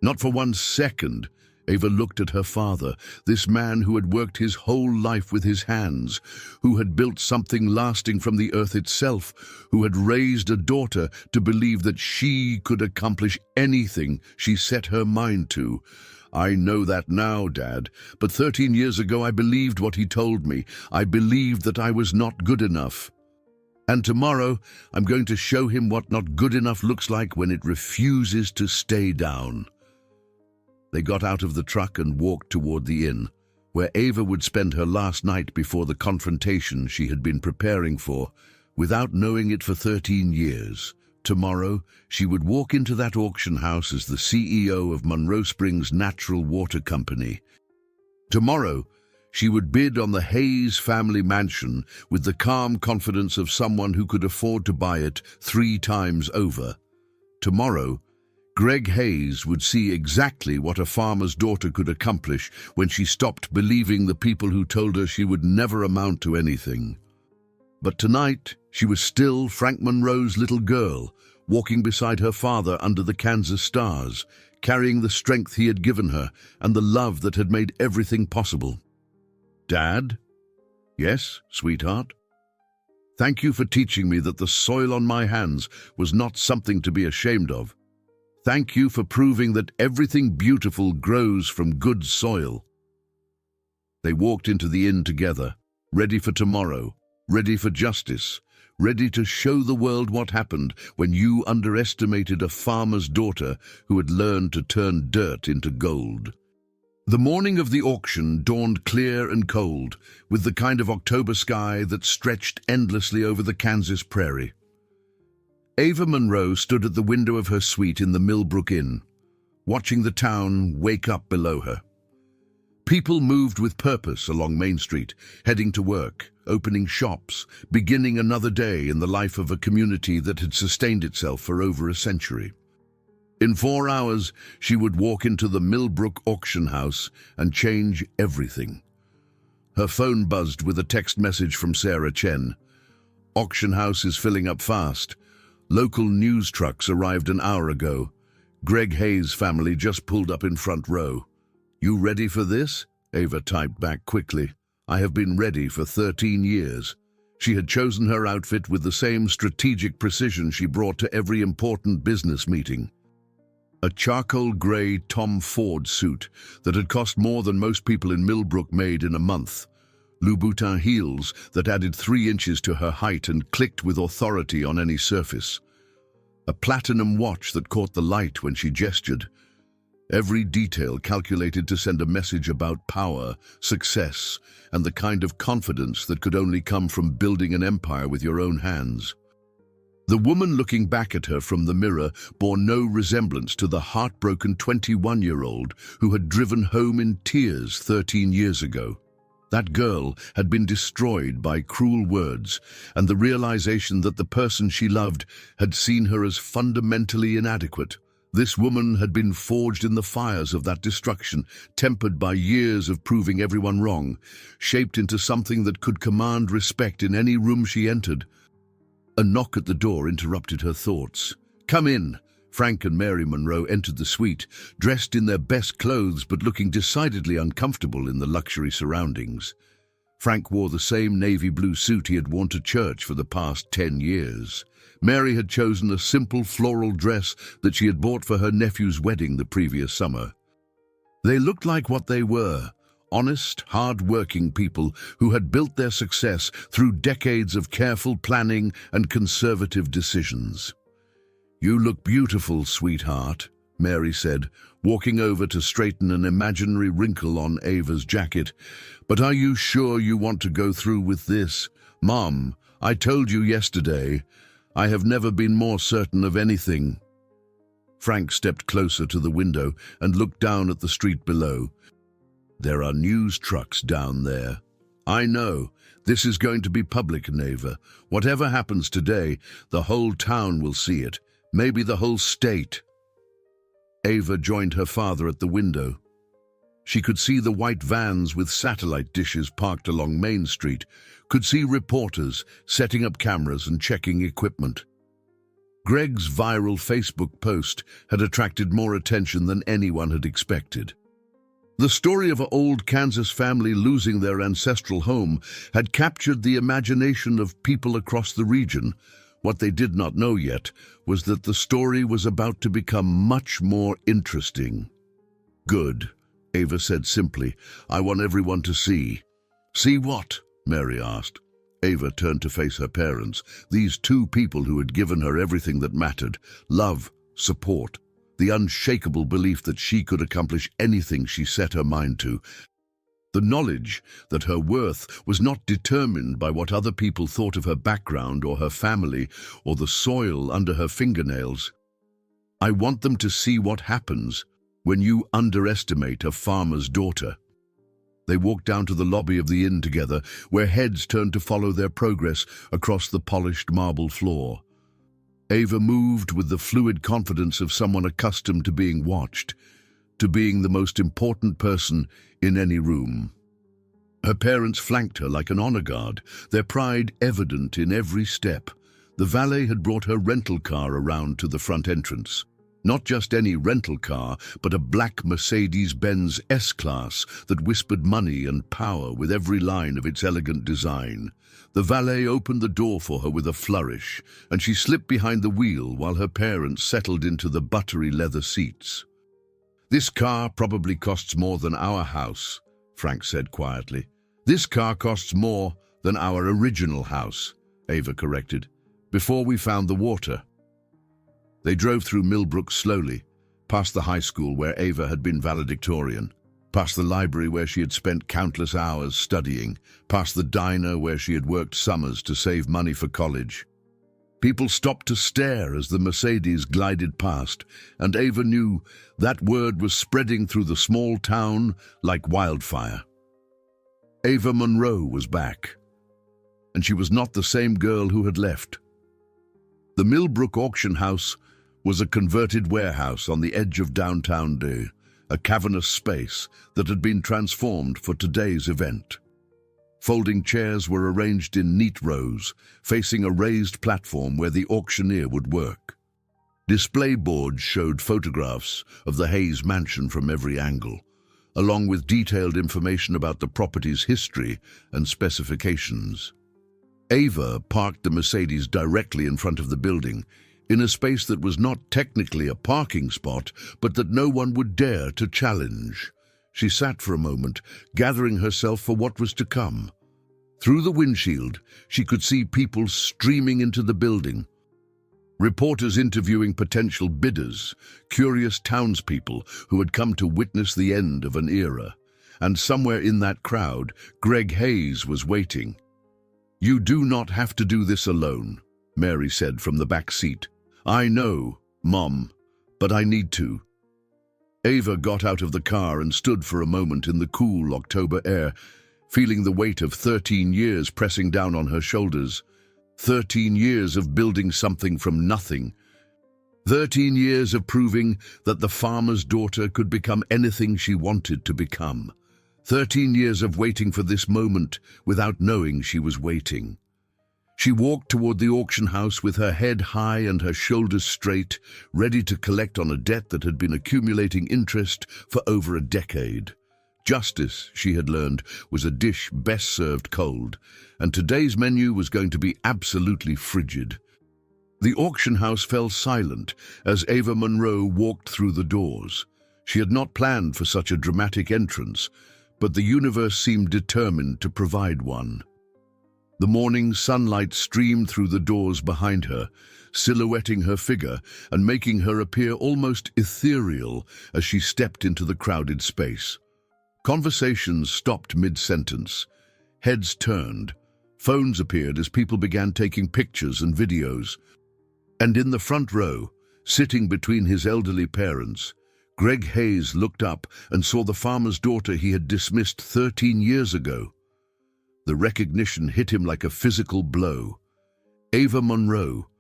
Not for 1 second. Ava looked at her father, this man who had worked his whole life with his hands, who had built something lasting from the earth itself, who had raised a daughter to believe that she could accomplish anything she set her mind to. I know that now, Dad, but 13 years ago I believed what he told me. I believed that I was not good enough. And tomorrow I'm going to show him what not good enough looks like when it refuses to stay down. They got out of the truck and walked toward the inn, where Ava would spend her last night before the confrontation she had been preparing for, without knowing it for 13 years. Tomorrow, she would walk into that auction house as the CEO of Monroe Springs Natural Water Company. Tomorrow, she would bid on the Hayes family mansion with the calm confidence of someone who could afford to buy it 3 times over. Tomorrow, Greg Hayes would see exactly what a farmer's daughter could accomplish when she stopped believing the people who told her she would never amount to anything. But tonight, she was still Frank Monroe's little girl, walking beside her father under the Kansas stars, carrying the strength he had given her and the love that had made everything possible. Dad? Yes, sweetheart? Thank you for teaching me that the soil on my hands was not something to be ashamed of. Thank you for proving that everything beautiful grows from good soil. They walked into the inn together, ready for tomorrow, ready for justice, ready to show the world what happened when you underestimated a farmer's daughter who had learned to turn dirt into gold. The morning of the auction dawned clear and cold, with the kind of October sky that stretched endlessly over the Kansas prairie. Ava Monroe stood at the window of her suite in the Millbrook Inn, watching the town wake up below her. People moved with purpose along Main Street, heading to work, opening shops, beginning another day in the life of a community that had sustained itself for over a century. In 4 hours, she would walk into the Millbrook auction house and change everything. Her phone buzzed with a text message from Sarah Chen. Auction house is filling up fast. Local news trucks arrived an hour ago. Greg Hayes' family just pulled up in front row. You ready for this? Ava typed back quickly. I have been ready for 13 years. She had chosen her outfit with the same strategic precision she brought to every important business meeting. A charcoal grey Tom Ford suit that had cost more than most people in Millbrook made in a month. Louboutin heels that added 3 inches to her height and clicked with authority on any surface. A platinum watch that caught the light when she gestured. Every detail calculated to send a message about power, success, and the kind of confidence that could only come from building an empire with your own hands. The woman looking back at her from the mirror bore no resemblance to the heartbroken 21-year-old who had driven home in tears 13 years ago. That girl had been destroyed by cruel words and the realization that the person she loved had seen her as fundamentally inadequate. This woman had been forged in the fires of that destruction, tempered by years of proving everyone wrong, shaped into something that could command respect in any room she entered. A knock at the door interrupted her thoughts. "Come in." Frank and Mary Monroe entered the suite, dressed in their best clothes but looking decidedly uncomfortable in the luxury surroundings. Frank wore the same navy blue suit he had worn to church for the past 10 years. Mary had chosen a simple floral dress that she had bought for her nephew's wedding the previous summer. They looked like what they were, honest, hard-working people who had built their success through decades of careful planning and conservative decisions. "You look beautiful, sweetheart," Mary said, walking over to straighten an imaginary wrinkle on Ava's jacket. "But are you sure you want to go through with this? Mom, I told you yesterday. I have never been more certain of anything." Frank stepped closer to the window and looked down at the street below. "There are news trucks down there. I know. This is going to be public, Ava. Whatever happens today, the whole town will see it. Maybe the whole state." Ava joined her father at the window. She could see the white vans with satellite dishes parked along Main Street, could see reporters setting up cameras and checking equipment. Greg's viral Facebook post had attracted more attention than anyone had expected. The story of an old Kansas family losing their ancestral home had captured the imagination of people across the region. What they did not know yet was that the story was about to become much more interesting. "Good," Ava said simply. "I want everyone to see." "See what?" Mary asked. Ava turned to face her parents, these two people who had given her everything that mattered: love, support, the unshakable belief that she could accomplish anything she set her mind to. The knowledge that her worth was not determined by what other people thought of her background or her family or the soil under her fingernails. "I want them to see what happens when you underestimate a farmer's daughter." They walked down to the lobby of the inn together, where heads turned to follow their progress across the polished marble floor. Ava moved with the fluid confidence of someone accustomed to being watched, to being the most important person in any room. Her parents flanked her like an honor guard, their pride evident in every step. The valet had brought her rental car around to the front entrance. Not just any rental car, but a black Mercedes-Benz S-Class that whispered money and power with every line of its elegant design. The valet opened the door for her with a flourish, and she slipped behind the wheel while her parents settled into the buttery leather seats. "This car probably costs more than our house," Frank said quietly. "This car costs more than our original house," Ava corrected, "before we found the water." They drove through Millbrook slowly, past the high school where Ava had been valedictorian, past the library where she had spent countless hours studying, past the diner where she had worked summers to save money for college. People stopped to stare as the Mercedes glided past, and Ava knew that word was spreading through the small town like wildfire. Ava Monroe was back, and she was not the same girl who had left. The Millbrook auction house was a converted warehouse on the edge of downtown Day, a cavernous space that had been transformed for today's event. Folding chairs were arranged in neat rows, facing a raised platform where the auctioneer would work. Display boards showed photographs of the Hayes mansion from every angle, along with detailed information about the property's history and specifications. Ava parked the Mercedes directly in front of the building, in a space that was not technically a parking spot, but that no one would dare to challenge. She sat for a moment, gathering herself for what was to come. Through the windshield, she could see people streaming into the building. Reporters interviewing potential bidders, curious townspeople who had come to witness the end of an era. And somewhere in that crowd, Greg Hayes was waiting. "You do not have to do this alone," Mary said from the back seat. "I know, Mom, but I need to." Ava got out of the car and stood for a moment in the cool October air, feeling the weight of 13 years pressing down on her shoulders. 13 years of building something from nothing. 13 years of proving that the farmer's daughter could become anything she wanted to become. 13 years of waiting for this moment without knowing she was waiting. She walked toward the auction house with her head high and her shoulders straight, ready to collect on a debt that had been accumulating interest for over a decade. Justice, she had learned, was a dish best served cold, and today's menu was going to be absolutely frigid. The auction house fell silent as Ava Monroe walked through the doors. She had not planned for such a dramatic entrance, but the universe seemed determined to provide one. The morning sunlight streamed through the doors behind her, silhouetting her figure and making her appear almost ethereal as she stepped into the crowded space. Conversations stopped mid-sentence. Heads turned. Phones appeared as people began taking pictures and videos. And in the front row, sitting between his elderly parents, Greg Hayes looked up and saw the farmer's daughter he had dismissed 13 years ago. The recognition hit him like a physical blow. Ava Monroe,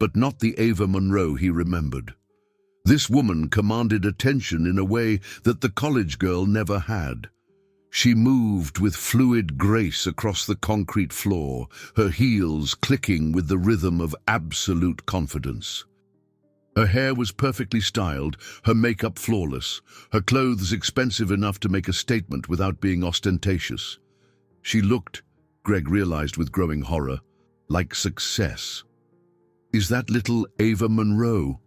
but not the Ava Monroe he remembered. This woman commanded attention in a way that the college girl never had. She moved with fluid grace across the concrete floor, her heels clicking with the rhythm of absolute confidence. Her hair was perfectly styled, her makeup flawless, her clothes expensive enough to make a statement without being ostentatious. She looked, Greg realized with growing horror, like success. "Is that little Ava Monroe?"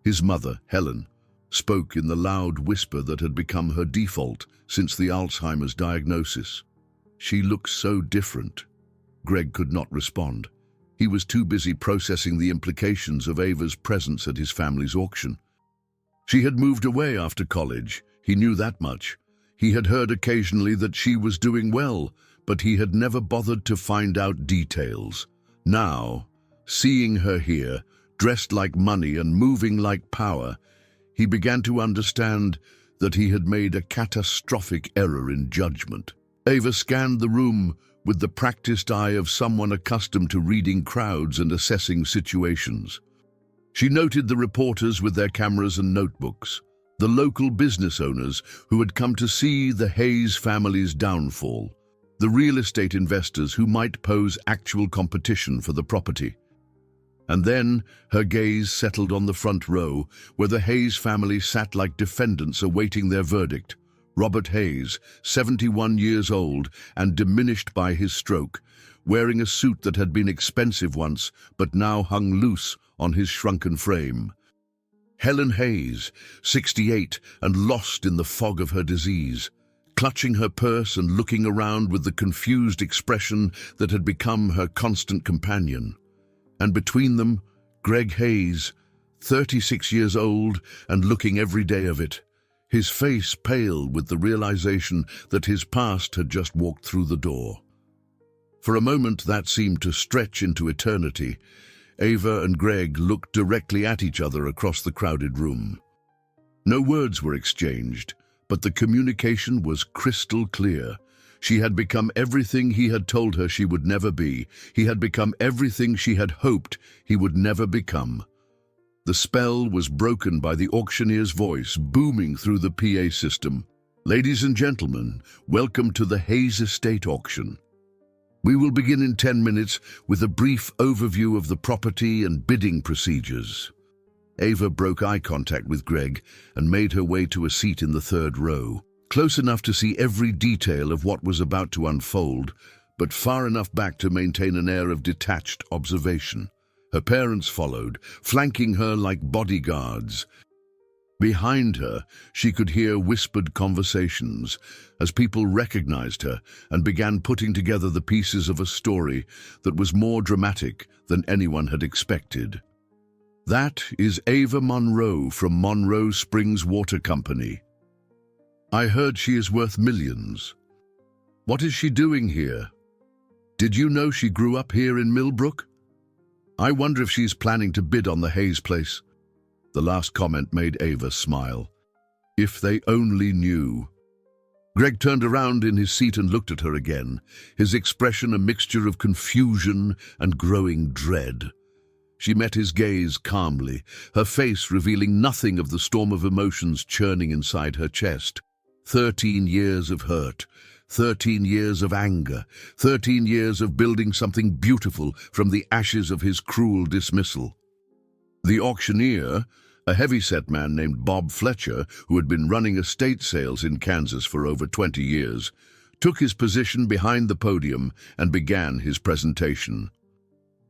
His mother, Helen, spoke in the loud whisper that had become her default since the Alzheimer's diagnosis. She looks so different. Greg could not respond. He was too busy processing the implications of Ava's presence at his family's auction. She had moved away after college, he knew that much. He had heard occasionally that she was doing well, but he had never bothered to find out details. Now, seeing her here, dressed like money and moving like power, he began to understand that he had made a catastrophic error in judgment. Ava scanned the room with the practiced eye of someone accustomed to reading crowds and assessing situations. She noted the reporters with their cameras and notebooks, the local business owners who had come to see the Hayes family's downfall, the real estate investors who might pose actual competition for the property. And then her gaze settled on the front row, where the Hayes family sat like defendants awaiting their verdict. Robert Hayes, 71 years old and diminished by his stroke, wearing a suit that had been expensive once but now hung loose on his shrunken frame. Helen Hayes, 68 and lost in the fog of her disease, clutching her purse and looking around with the confused expression that had become her constant companion. And between them, Greg Hayes, 36 years old and looking every day of it, his face pale with the realization that his past had just walked through the door. For a moment that seemed to stretch into eternity. Ava and Greg looked directly at each other across the crowded room. No words were exchanged, but the communication was crystal clear. She had become everything he had told her she would never be. He had become everything she had hoped he would never become. The spell was broken by the auctioneer's voice booming through the PA system. "Ladies and gentlemen, welcome to the Hayes Estate auction. We will begin in 10 minutes with a brief overview of the property and bidding procedures." Ava broke eye contact with Greg and made her way to a seat in the third row, close enough to see every detail of what was about to unfold, but far enough back to maintain an air of detached observation. Her parents followed, flanking her like bodyguards. Behind her, she could hear whispered conversations as people recognized her and began putting together the pieces of a story that was more dramatic than anyone had expected. "That is Ava Monroe from Monroe Springs Water Company. I heard she is worth millions. What is she doing here? Did you know she grew up here in Millbrook? I wonder if she's planning to bid on the Hayes place." The last comment made Ava smile. If they only knew. Greg turned around in his seat and looked at her again, his expression a mixture of confusion and growing dread. She met his gaze calmly, her face revealing nothing of the storm of emotions churning inside her chest. 13 years of hurt, 13 years of anger, 13 years of building something beautiful from the ashes of his cruel dismissal. The auctioneer, a heavy-set man named Bob Fletcher, who had been running estate sales in Kansas for over 20 years, took his position behind the podium and began his presentation.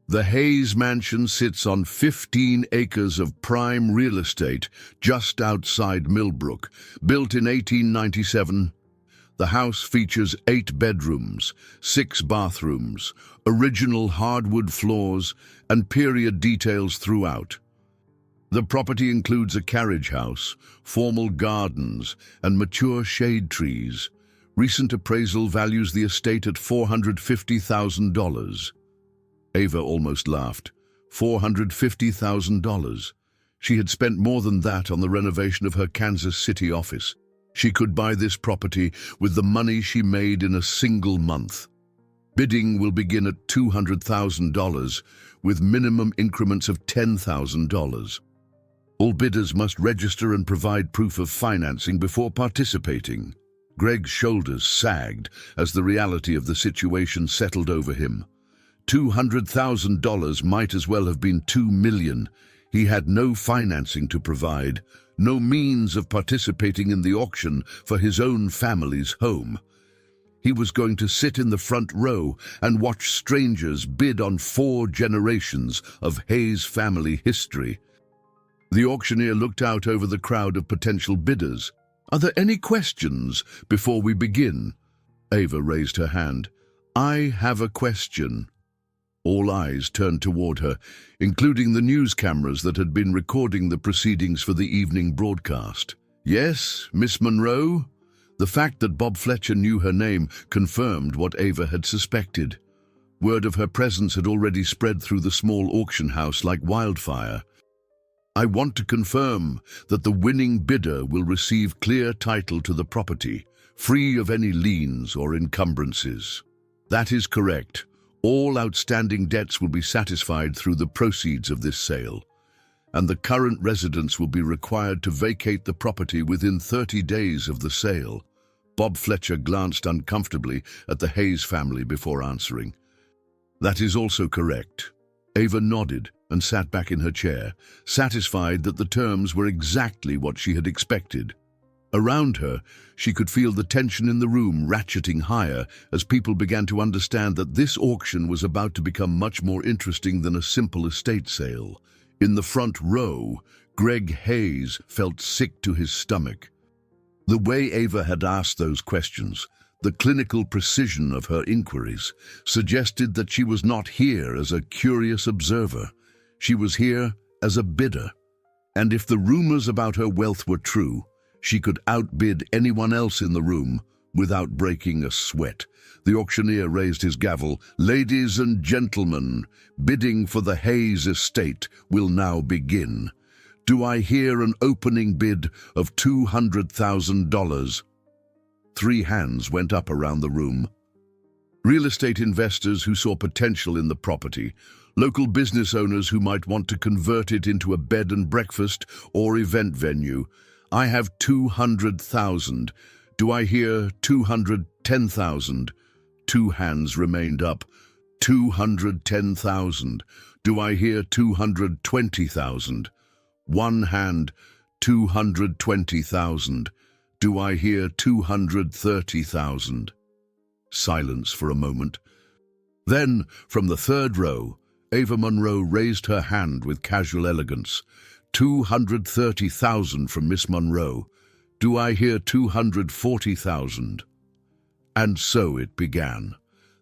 The Hayes Mansion sits on 15 acres of prime real estate just outside Millbrook, built in 1897. The house features 8 bedrooms, 6 bathrooms, original hardwood floors, and period details throughout. The property includes a carriage house, formal gardens, and mature shade trees. Recent appraisal values the estate at $450,000. Ava almost laughed. $450,000. She had spent more than that on the renovation of her Kansas City office. She could buy this property with the money she made in a single month. Bidding will begin at $200,000, with minimum increments of $10,000. All bidders must register and provide proof of financing before participating. Greg's shoulders sagged as the reality of the situation settled over him. $200,000 might as well have been $2 million. He had no financing to provide, no means of participating in the auction for his own family's home. He was going to sit in the front row and watch strangers bid on 4 generations of Hayes family history. The auctioneer looked out over the crowd of potential bidders. "Are there any questions before we begin?" Ava raised her hand. "I have a question." All eyes turned toward her, including the news cameras that had been recording the proceedings for the evening broadcast. "Yes, Miss Monroe?" The fact that Bob Fletcher knew her name confirmed what Ava had suspected. Word of her presence had already spread through the small auction house like wildfire. "I want to confirm that the winning bidder will receive clear title to the property, free of any liens or encumbrances." "That is correct. All outstanding debts will be satisfied through the proceeds of this sale, and the current residents will be required to vacate the property within 30 days of the sale." Bob Fletcher glanced uncomfortably at the Hayes family before answering. "That is also correct." Ava nodded and sat back in her chair, satisfied that the terms were exactly what she had expected. Around her, she could feel the tension in the room ratcheting higher as people began to understand that this auction was about to become much more interesting than a simple estate sale. In the front row, Greg Hayes felt sick to his stomach. The way Ava had asked those questions, the clinical precision of her inquiries, suggested that she was not here as a curious observer. She was here as a bidder. And if the rumors about her wealth were true, she could outbid anyone else in the room without breaking a sweat. The auctioneer raised his gavel. "Ladies and gentlemen, bidding for the Hayes estate will now begin. Do I hear an opening bid of $200,000? 3 hands went up around the room. Real estate investors who saw potential in the property, local business owners who might want to convert it into a bed and breakfast or event venue. "I have 200,000. Do I hear 210,000? 2 hands remained up. 210,000. Do I hear 220,000? 1 hand. 220,000. Do I hear 230,000? Silence for a moment. Then, from the third row, Ava Monroe raised her hand with casual elegance. 230,000 from Miss Monroe. Do I hear 240,000? And so it began.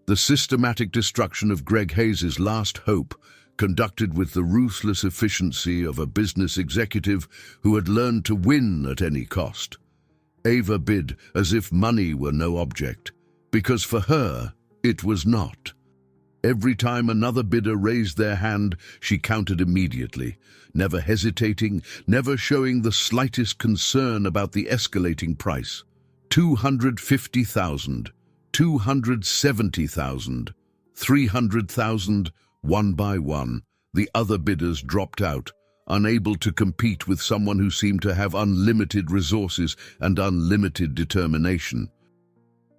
The systematic destruction of Greg Hayes's last hope, conducted with the ruthless efficiency of a business executive who had learned to win at any cost. Ava bid as if money were no object, because for her, it was not. Every time another bidder raised their hand, she counted immediately, never hesitating, never showing the slightest concern about the escalating price. 250,000, 270,000, 300,000, one by one, the other bidders dropped out, unable to compete with someone who seemed to have unlimited resources and unlimited determination.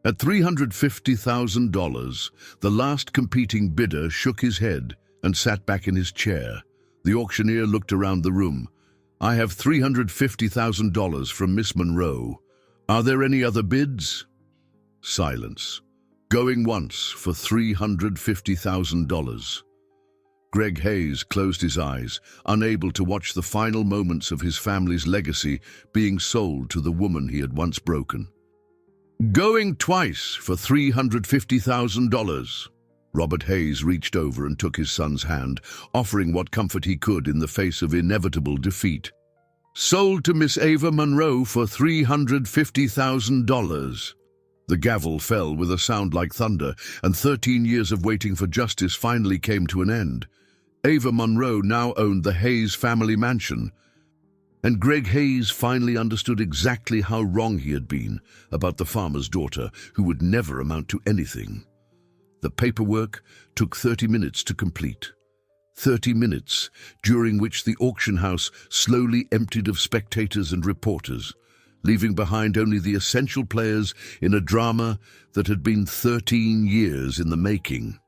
At $350,000, the last competing bidder shook his head and sat back in his chair. The auctioneer looked around the room. "I have $350,000 from Miss Monroe. Are there any other bids?" Silence. "Going once for $350,000. Greg Hayes closed his eyes, unable to watch the final moments of his family's legacy being sold to the woman he had once broken. "Going twice for $350,000. Robert Hayes reached over and took his son's hand, offering what comfort he could in the face of inevitable defeat. "Sold to Miss Ava Monroe for $350,000. The gavel fell with a sound like thunder, and 13 years of waiting for justice finally came to an end. Ava Monroe now owned the Hayes family mansion, and Greg Hayes finally understood exactly how wrong he had been about the farmer's daughter, who would never amount to anything. The paperwork took 30 minutes to complete. 30 minutes, during which the auction house slowly emptied of spectators and reporters, leaving behind only the essential players in a drama that had been 13 years in the making.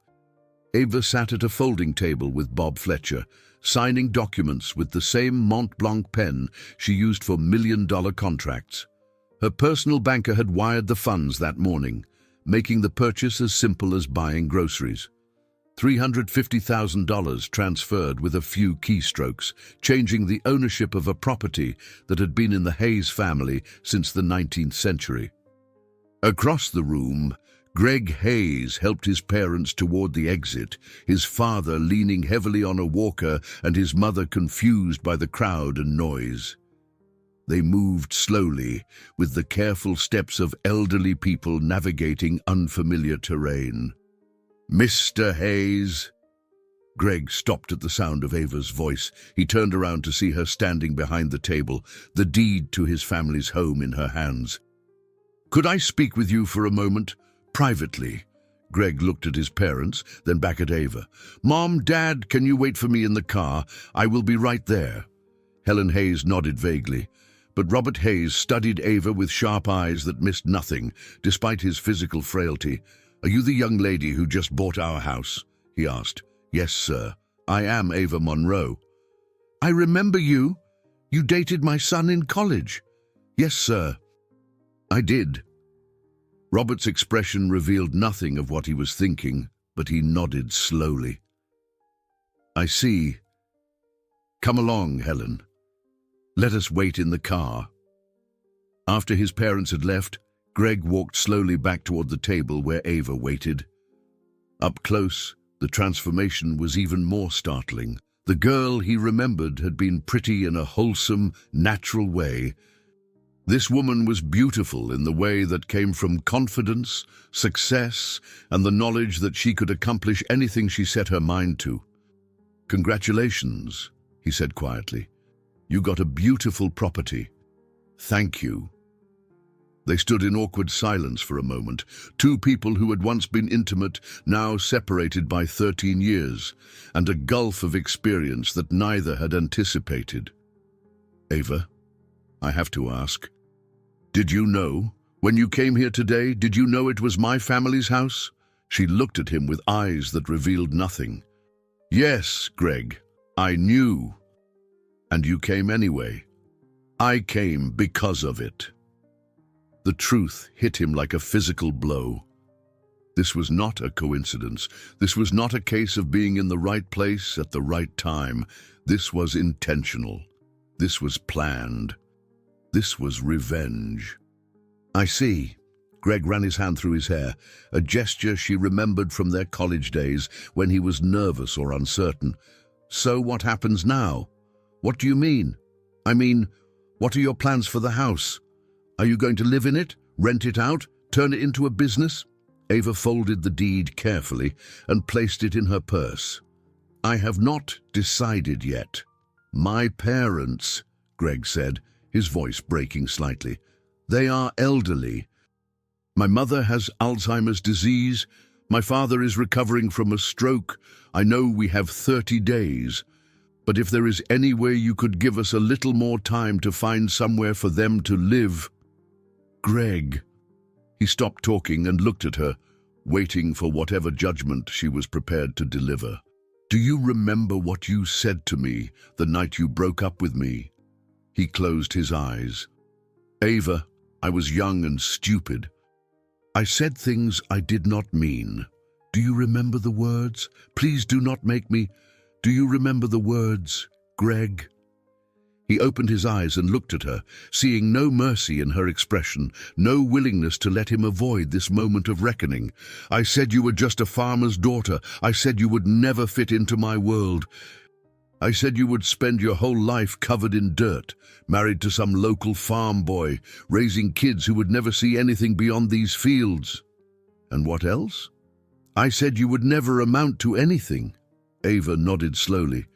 Ava sat at a folding table with Bob Fletcher, signing documents with the same Mont Blanc pen she used for million-dollar contracts. Her personal banker had wired the funds that morning, making the purchase as simple as buying groceries. $350,000 transferred with a few keystrokes, changing the ownership of a property that had been in the Hayes family since the 19th century. Across the room, Greg Hayes helped his parents toward the exit, his father leaning heavily on a walker and his mother confused by the crowd and noise. They moved slowly, with the careful steps of elderly people navigating unfamiliar terrain. "Mr. Hayes." Greg stopped at the sound of Ava's voice. He turned around to see her standing behind the table, the deed to his family's home in her hands. "Could I speak with you for a moment? Privately." Greg looked at his parents, then back at Ava. "Mom, Dad, can you wait for me in the car? I will be right there." Helen Hayes nodded vaguely, but Robert Hayes studied Ava with sharp eyes that missed nothing, despite his physical frailty. "Are you the young lady who just bought our house?" he asked. "Yes, sir. I am Ava Monroe." "I remember you. You dated my son in college." "Yes, sir." "I did." Robert's expression revealed nothing of what he was thinking, but he nodded slowly. "I see. Come along, Helen. Let us wait in the car." After his parents had left, Greg walked slowly back toward the table where Ava waited. Up close, the transformation was even more startling. The girl he remembered had been pretty in a wholesome, natural way. This woman was beautiful in the way that came from confidence, success, and the knowledge that she could accomplish anything she set her mind to. "Congratulations," he said quietly. "You got a beautiful property. Thank you." They stood in awkward silence for a moment, two people who had once been intimate, now separated by 13 years, and a gulf of experience that neither had anticipated. "Ava, I have to ask, did you know? When you came here today, did you know it was my family's house?" She looked at him with eyes that revealed nothing. "Yes, Greg, I knew. And you came anyway." "I came because of it." The truth hit him like a physical blow. This was not a coincidence. This was not a case of being in the right place at the right time. This was intentional. This was planned. This was revenge. "I see." Greg ran his hand through his hair, a gesture she remembered from their college days when he was nervous or uncertain. "So what happens now? What do you mean? I mean, what are your plans for the house? Are you going to live in it, rent it out, turn it into a business?" Ava folded the deed carefully and placed it in her purse. "I have not decided yet. My parents," Greg said, his voice breaking slightly, "they are elderly. My mother has Alzheimer's disease. My father is recovering from a stroke. I know we have 30 days. But if there is any way you could give us a little more time to find somewhere for them to live..." "Greg." He stopped talking and looked at her, waiting for whatever judgment she was prepared to deliver. "Do you remember what you said to me the night you broke up with me?" He closed his eyes. "Ava, I was young and stupid. I said things I did not mean. Do you remember the words? Please do not make me. Do you remember the words, Greg?" He opened his eyes and looked at her, seeing no mercy in her expression, no willingness to let him avoid this moment of reckoning. "I said you were just a farmer's daughter. I said you would never fit into my world. I said you would spend your whole life covered in dirt, married to some local farm boy, raising kids who would never see anything beyond these fields. And what else? I said you would never amount to anything." Ava nodded slowly.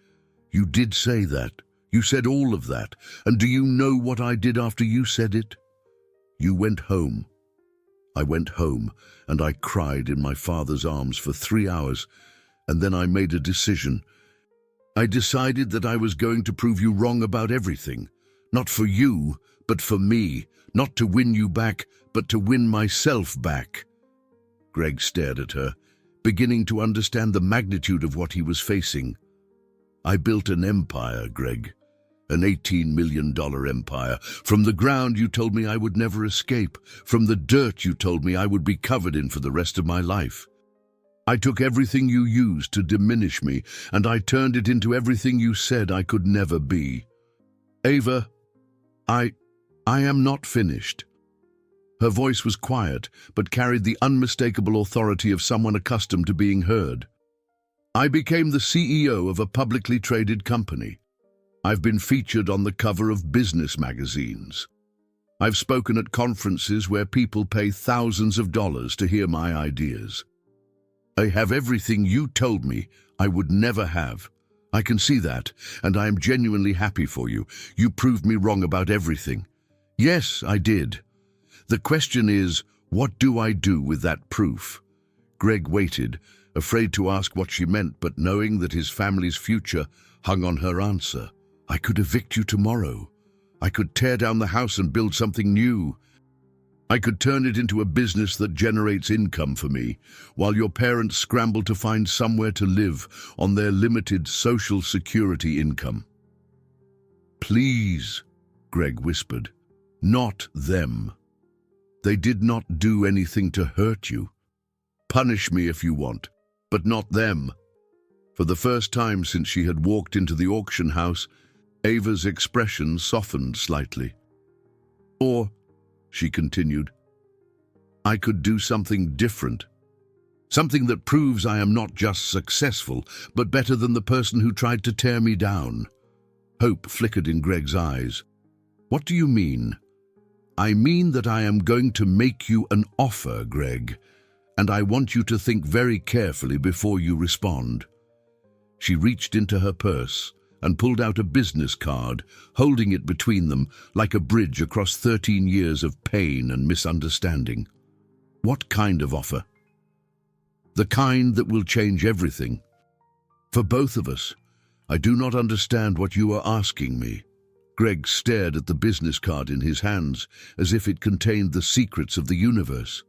"You did say that. You said all of that. And do you know what I did after you said it? You went home. I went home, and I cried in my father's arms for 3 hours, and then I made a decision. I decided that I was going to prove you wrong about everything. Not for you, but for me. Not to win you back, but to win myself back." Greg stared at her, beginning to understand the magnitude of what he was facing. I built an empire, Greg. An $18 million empire. From the ground you told me I would never escape. From the dirt you told me I would be covered in for the rest of my life. I took everything you used to diminish me, and I turned it into everything you said I could never be. Ava, I am not finished. Her voice was quiet, but carried the unmistakable authority of someone accustomed to being heard. I became the CEO of a publicly traded company. I've been featured on the cover of business magazines. I've spoken at conferences where people pay thousands of dollars to hear my ideas. I have everything you told me I would never have. I can see that, and I am genuinely happy for you. You proved me wrong about everything. Yes, I did. The question is, what do I do with that proof? Greg waited, afraid to ask what she meant, but knowing that his family's future hung on her answer. I could evict you tomorrow. I could tear down the house and build something new. I could turn it into a business that generates income for me, while your parents scramble to find somewhere to live on their limited social security income. Please, Greg whispered, not them. They did not do anything to hurt you. Punish me if you want, but not them. For the first time since she had walked into the auction house, Ava's expression softened slightly. Or, she continued, I could do something different. Something that proves I am not just successful, but better than the person who tried to tear me down. Hope flickered in Greg's eyes. What do you mean? I mean that I am going to make you an offer, Greg, and I want you to think very carefully before you respond. She reached into her purse and pulled out a business card, holding it between them like a bridge across 13 years of pain and misunderstanding. What kind of offer? The kind that will change everything. For both of us. I do not understand what you are asking me. Greg stared at the business card in his hands as if it contained the secrets of the universe.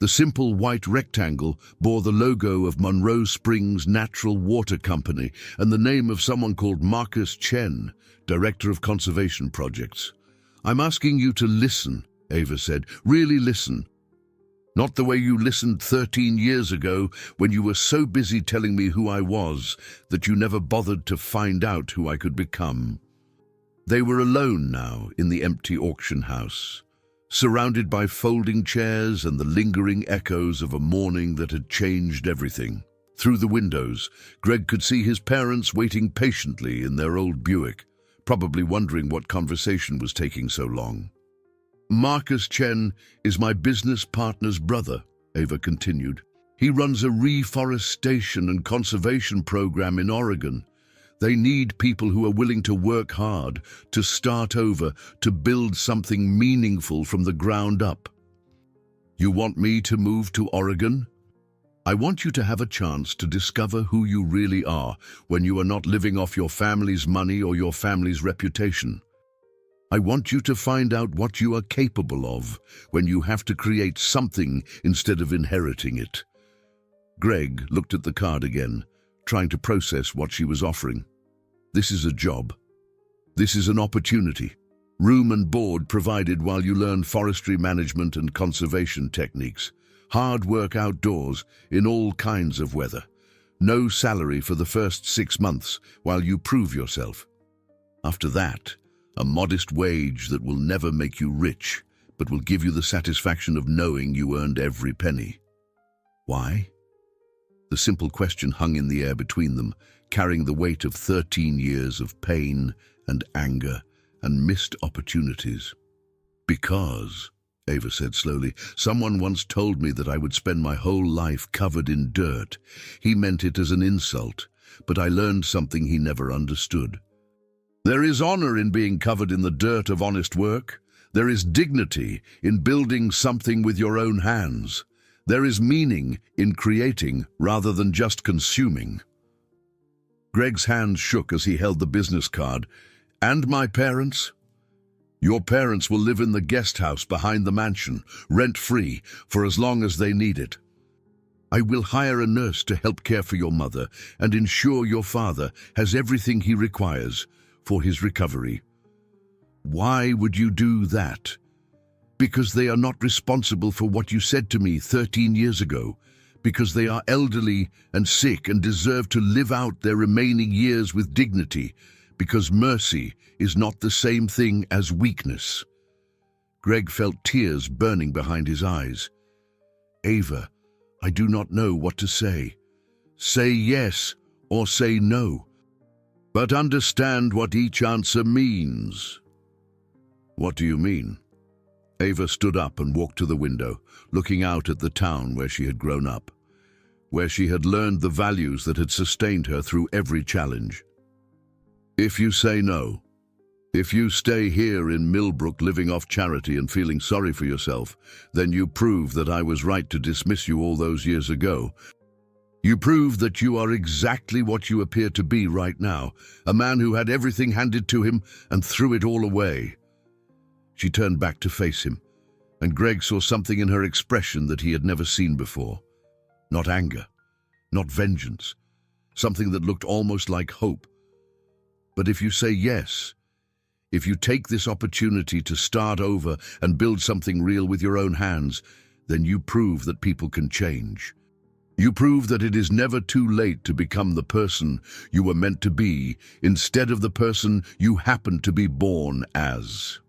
The simple white rectangle bore the logo of Monroe Springs Natural Water Company and the name of someone called Marcus Chen, Director of Conservation Projects. I'm asking you to listen, Ava said. Really listen. Not the way you listened 13 years ago when you were so busy telling me who I was that you never bothered to find out who I could become. They were alone now in the empty auction house, surrounded by folding chairs and the lingering echoes of a morning that had changed everything. Through the windows, Greg could see his parents waiting patiently in their old Buick, probably wondering what conversation was taking so long. Marcus Chen is my business partner's brother, Ava continued. He runs a reforestation and conservation program in Oregon. They need people who are willing to work hard, to start over, to build something meaningful from the ground up. You want me to move to Oregon? I want you to have a chance to discover who you really are when you are not living off your family's money or your family's reputation. I want you to find out what you are capable of when you have to create something instead of inheriting it. Greg looked at the card again, trying to process what she was offering. This is a job. This is an opportunity. Room and board provided while you learn forestry management and conservation techniques. Hard work outdoors in all kinds of weather. No salary for the first 6 months while you prove yourself. After that, a modest wage that will never make you rich, but will give you the satisfaction of knowing you earned every penny. Why? The simple question hung in the air between them, carrying the weight of 13 years of pain and anger and missed opportunities. Because, Ava said slowly, someone once told me that I would spend my whole life covered in dirt. He meant it as an insult, but I learned something he never understood. There is honor in being covered in the dirt of honest work. There is dignity in building something with your own hands. There is meaning in creating rather than just consuming. Greg's hands shook as he held the business card. And my parents? Your parents will live in the guest house behind the mansion, rent-free, for as long as they need it. I will hire a nurse to help care for your mother and ensure your father has everything he requires for his recovery. Why would you do that? Because they are not responsible for what you said to me 13 years ago. Because they are elderly and sick and deserve to live out their remaining years with dignity. Because mercy is not the same thing as weakness. Greg felt tears burning behind his eyes. Ava, I do not know what to say. Say yes or say no. But understand what each answer means. What do you mean? Ava stood up and walked to the window, looking out at the town where she had grown up, where she had learned the values that had sustained her through every challenge. If you say no, if you stay here in Millbrook living off charity and feeling sorry for yourself, then you prove that I was right to dismiss you all those years ago. You prove that you are exactly what you appear to be right now, a man who had everything handed to him and threw it all away. She turned back to face him, and Greg saw something in her expression that he had never seen before. Not anger, not vengeance, something that looked almost like hope. But if you say yes, if you take this opportunity to start over and build something real with your own hands, then you prove that people can change. You prove that it is never too late to become the person you were meant to be instead of the person you happened to be born as.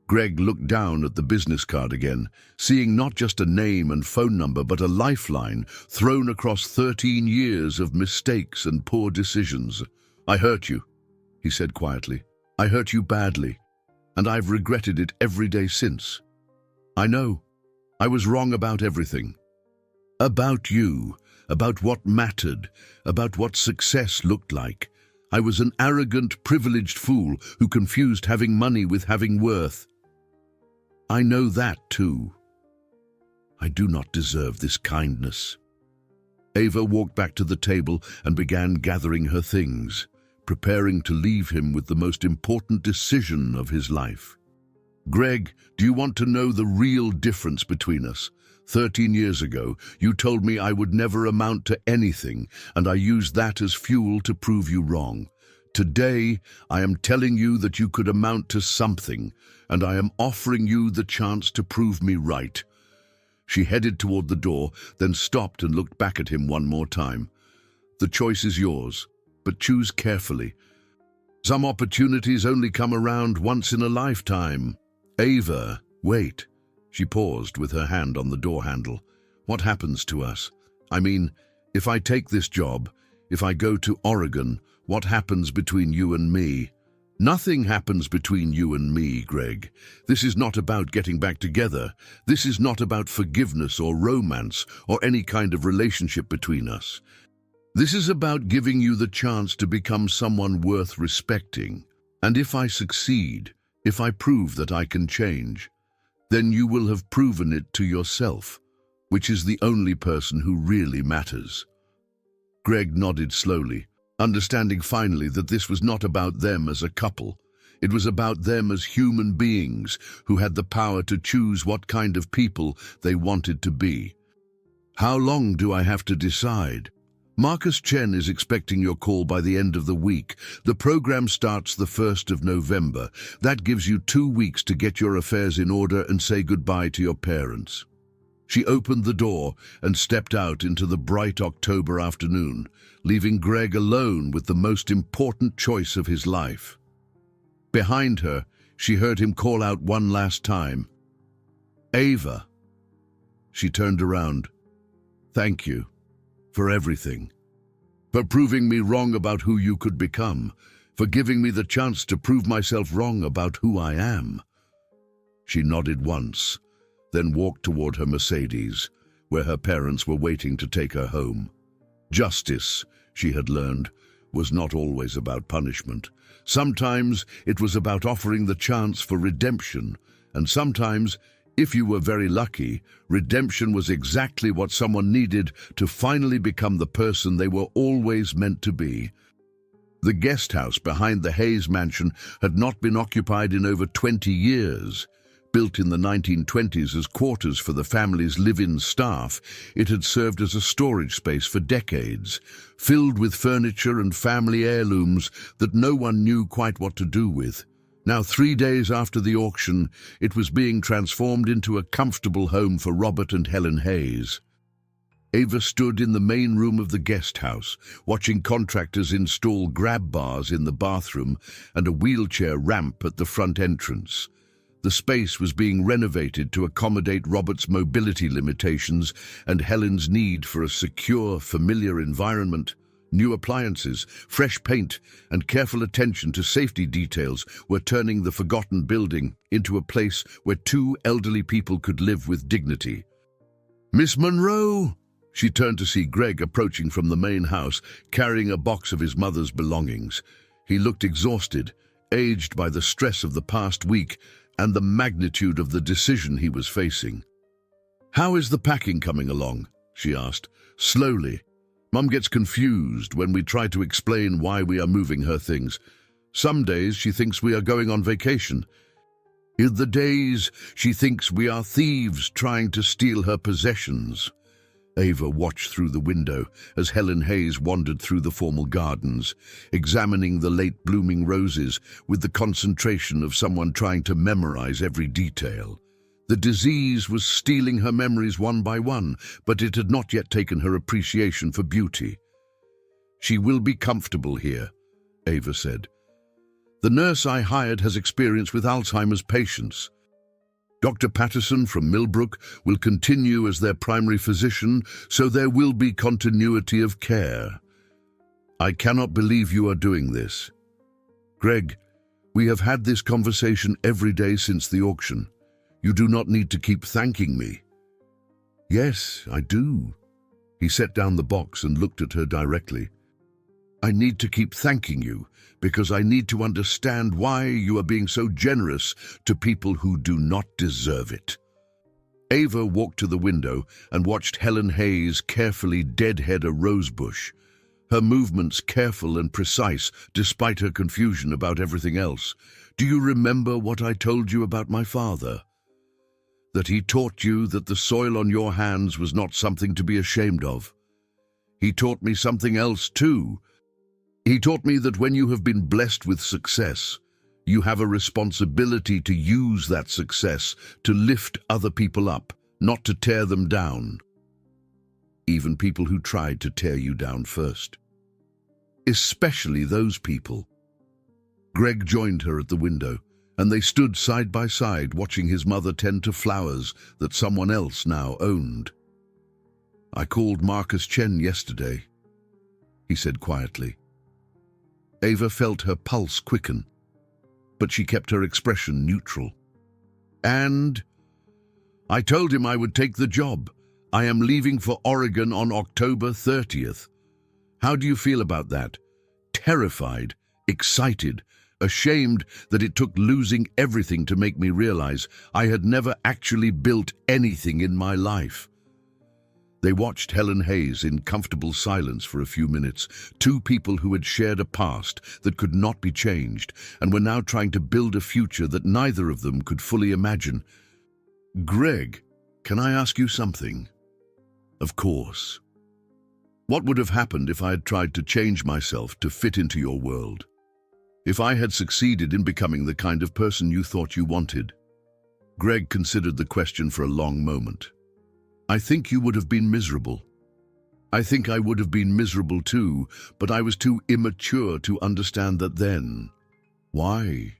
Greg looked down at the business card again, seeing not just a name and phone number, but a lifeline thrown across 13 years of mistakes and poor decisions. I hurt you, he said quietly. I hurt you badly, and I've regretted it every day since. I know. I was wrong about everything. About you, about what mattered, about what success looked like. I was an arrogant, privileged fool who confused having money with having worth. I know that too. I do not deserve this kindness. Ava walked back to the table and began gathering her things, preparing to leave him with the most important decision of his life. Greg, do you want to know the real difference between us? 13 years ago, you told me I would never amount to anything, and I used that as fuel to prove you wrong. Today, I am telling you that you could amount to something, and I am offering you the chance to prove me right. She headed toward the door, then stopped and looked back at him one more time. The choice is yours, but choose carefully. Some opportunities only come around once in a lifetime. Ava, wait. She paused with her hand on the door handle. What happens to us? I mean, if I take this job, if I go to Oregon, what happens between you and me? Nothing happens between you and me, Greg. This is not about getting back together. This is not about forgiveness or romance or any kind of relationship between us. This is about giving you the chance to become someone worth respecting. And if I succeed, if I prove that I can change, then you will have proven it to yourself, which is the only person who really matters. Greg nodded slowly, understanding finally that this was not about them as a couple. It was about them as human beings who had the power to choose what kind of people they wanted to be. How long do I have to decide? Marcus Chen is expecting your call by the end of the week. The program starts the 1st of November. That gives you 2 weeks to get your affairs in order and say goodbye to your parents. She opened the door and stepped out into the bright October afternoon, leaving Greg alone with the most important choice of his life. Behind her, she heard him call out one last time, "Ava." She turned around. "Thank you for everything, for proving me wrong about who you could become, for giving me the chance to prove myself wrong about who I am." She nodded once, then walked toward her Mercedes, where her parents were waiting to take her home. Justice, she had learned, was not always about punishment. Sometimes it was about offering the chance for redemption, and sometimes, if you were very lucky, redemption was exactly what someone needed to finally become the person they were always meant to be. The guest house behind the Hayes mansion had not been occupied in over 20 years. Built in the 1920s as quarters for the family's live-in staff, it had served as a storage space for decades, filled with furniture and family heirlooms that no one knew quite what to do with. Now, 3 days after the auction, it was being transformed into a comfortable home for Robert and Helen Hayes. Ava stood in the main room of the guest house, watching contractors install grab bars in the bathroom and a wheelchair ramp at the front entrance. The space was being renovated to accommodate Robert's mobility limitations and Helen's need for a secure, familiar environment. New appliances, fresh paint, and careful attention to safety details were turning the forgotten building into a place where two elderly people could live with dignity. "Miss Monroe!" She turned to see Greg approaching from the main house, carrying a box of his mother's belongings. He looked exhausted, aged by the stress of the past week and the magnitude of the decision he was facing. "How is the packing coming along?" she asked, slowly. "Mum gets confused when we try to explain why we are moving her things. Some days she thinks we are going on vacation. In the days she thinks we are thieves trying to steal her possessions." Ava watched through the window as Helen Hayes wandered through the formal gardens, examining the late-blooming roses with the concentration of someone trying to memorize every detail. The disease was stealing her memories one by one, but it had not yet taken her appreciation for beauty. "She will be comfortable here," Ava said. "The nurse I hired has experience with Alzheimer's patients. Dr. Patterson from Millbrook will continue as their primary physician, so there will be continuity of care. I cannot believe you are doing this. Greg, we have had this conversation every day since the auction. You do not need to keep thanking me." "Yes, I do." He set down the box and looked at her directly. "I need to keep thanking you because I need to understand why you are being so generous to people who do not deserve it." Ava walked to the window and watched Helen Hayes carefully deadhead a rosebush, her movements careful and precise despite her confusion about everything else. "Do you remember what I told you about my father? That he taught you that the soil on your hands was not something to be ashamed of. He taught me something else too. He taught me that when you have been blessed with success, you have a responsibility to use that success to lift other people up, not to tear them down. Even people who tried to tear you down first. Especially those people." Greg joined her at the window, and they stood side by side watching his mother tend to flowers that someone else now owned. "I called Marcus Chen yesterday," he said quietly. Ava felt her pulse quicken, but she kept her expression neutral. "And I told him I would take the job. I am leaving for Oregon on October 30th. How do you feel about that?" Terrified, excited, ashamed that it took losing everything to make me realize I had never actually built anything in my life. They watched Helen Hayes in comfortable silence for a few minutes, two people who had shared a past that could not be changed and were now trying to build a future that neither of them could fully imagine. "Greg, can I ask you something?" "Of course." "What would have happened if I had tried to change myself to fit into your world? If I had succeeded in becoming the kind of person you thought you wanted?" Greg considered the question for a long moment. "I think you would have been miserable. I think I would have been miserable too, but I was too immature to understand that then." "Why?"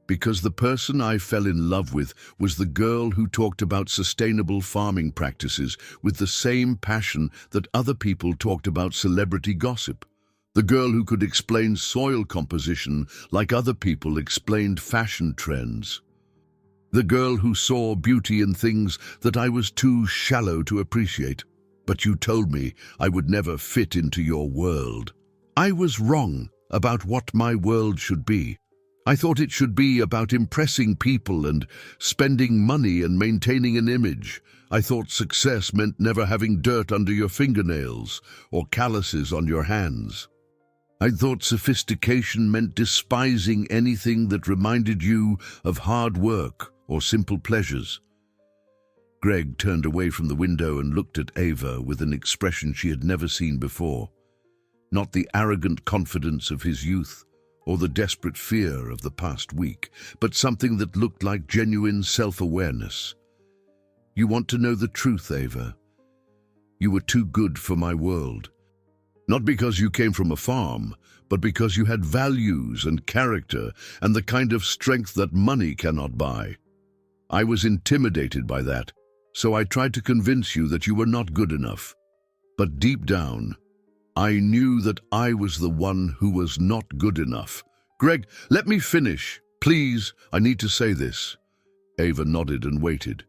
"Because the person I fell in love with was the girl who talked about sustainable farming practices with the same passion that other people talked about celebrity gossip. The girl who could explain soil composition like other people explained fashion trends. The girl who saw beauty in things that I was too shallow to appreciate. But you told me I would never fit into your world. I was wrong about what my world should be. I thought it should be about impressing people and spending money and maintaining an image. I thought success meant never having dirt under your fingernails or calluses on your hands. I thought sophistication meant despising anything that reminded you of hard work or simple pleasures. Greg turned away from the window and looked at Ava with an expression she had never seen before. Not the arrogant confidence of his youth or the desperate fear of the past week, but something that looked like genuine self-awareness. "You want to know the truth, Ava? You were too good for my world. Not because you came from a farm, but because you had values and character and the kind of strength that money cannot buy. I was intimidated by that, so I tried to convince you that you were not good enough. But deep down, I knew that I was the one who was not good enough." "Greg, let me finish. Please, I need to say this." Ava nodded and waited.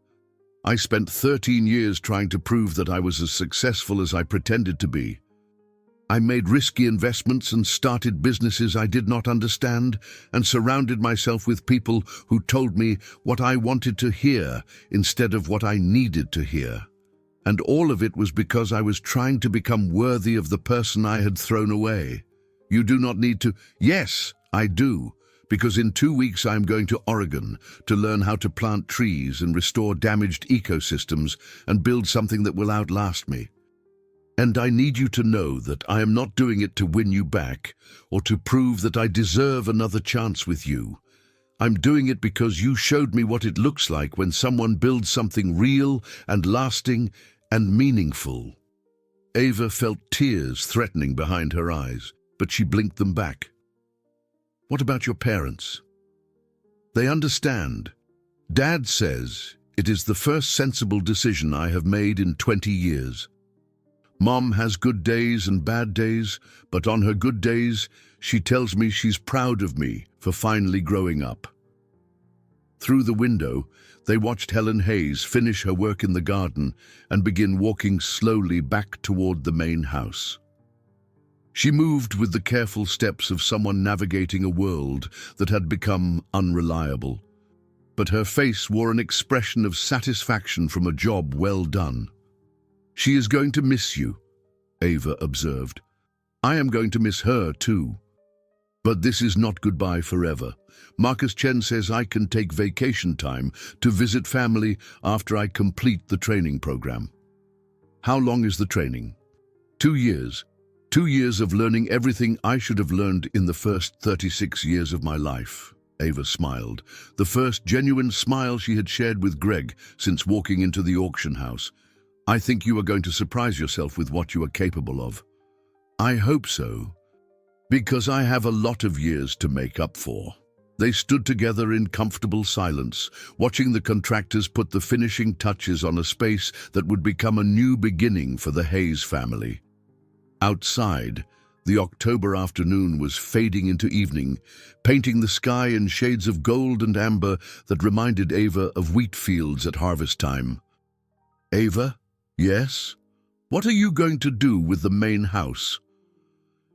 "I spent 13 years trying to prove that I was as successful as I pretended to be. I made risky investments and started businesses I did not understand and surrounded myself with people who told me what I wanted to hear instead of what I needed to hear. And all of it was because I was trying to become worthy of the person I had thrown away. You do not need to—" "Yes, I do, because in 2 weeks I am going to Oregon to learn how to plant trees and restore damaged ecosystems and build something that will outlast me. And I need you to know that I am not doing it to win you back or to prove that I deserve another chance with you. I'm doing it because you showed me what it looks like when someone builds something real and lasting and meaningful." Ava felt tears threatening behind her eyes, but she blinked them back. "What about your parents?" "They understand. Dad says it is the first sensible decision I have made in 20 years. Mom has good days and bad days, but on her good days, she tells me she's proud of me for finally growing up." Through the window, they watched Helen Hayes finish her work in the garden and begin walking slowly back toward the main house. She moved with the careful steps of someone navigating a world that had become unreliable, but her face wore an expression of satisfaction from a job well done. "She is going to miss you," Ava observed. "I am going to miss her too. But this is not goodbye forever. Marcus Chen says I can take vacation time to visit family after I complete the training program." "How long is the training?" 2 years. 2 years of learning everything I should have learned in the first 36 years of my life." Ava smiled, the first genuine smile she had shared with Greg since walking into the auction house. "I think you are going to surprise yourself with what you are capable of." "I hope so, because I have a lot of years to make up for." They stood together in comfortable silence, watching the contractors put the finishing touches on a space that would become a new beginning for the Hayes family. Outside, the October afternoon was fading into evening, painting the sky in shades of gold and amber that reminded Ava of wheat fields at harvest time. "Ava? Yes? What are you going to do with the main house?"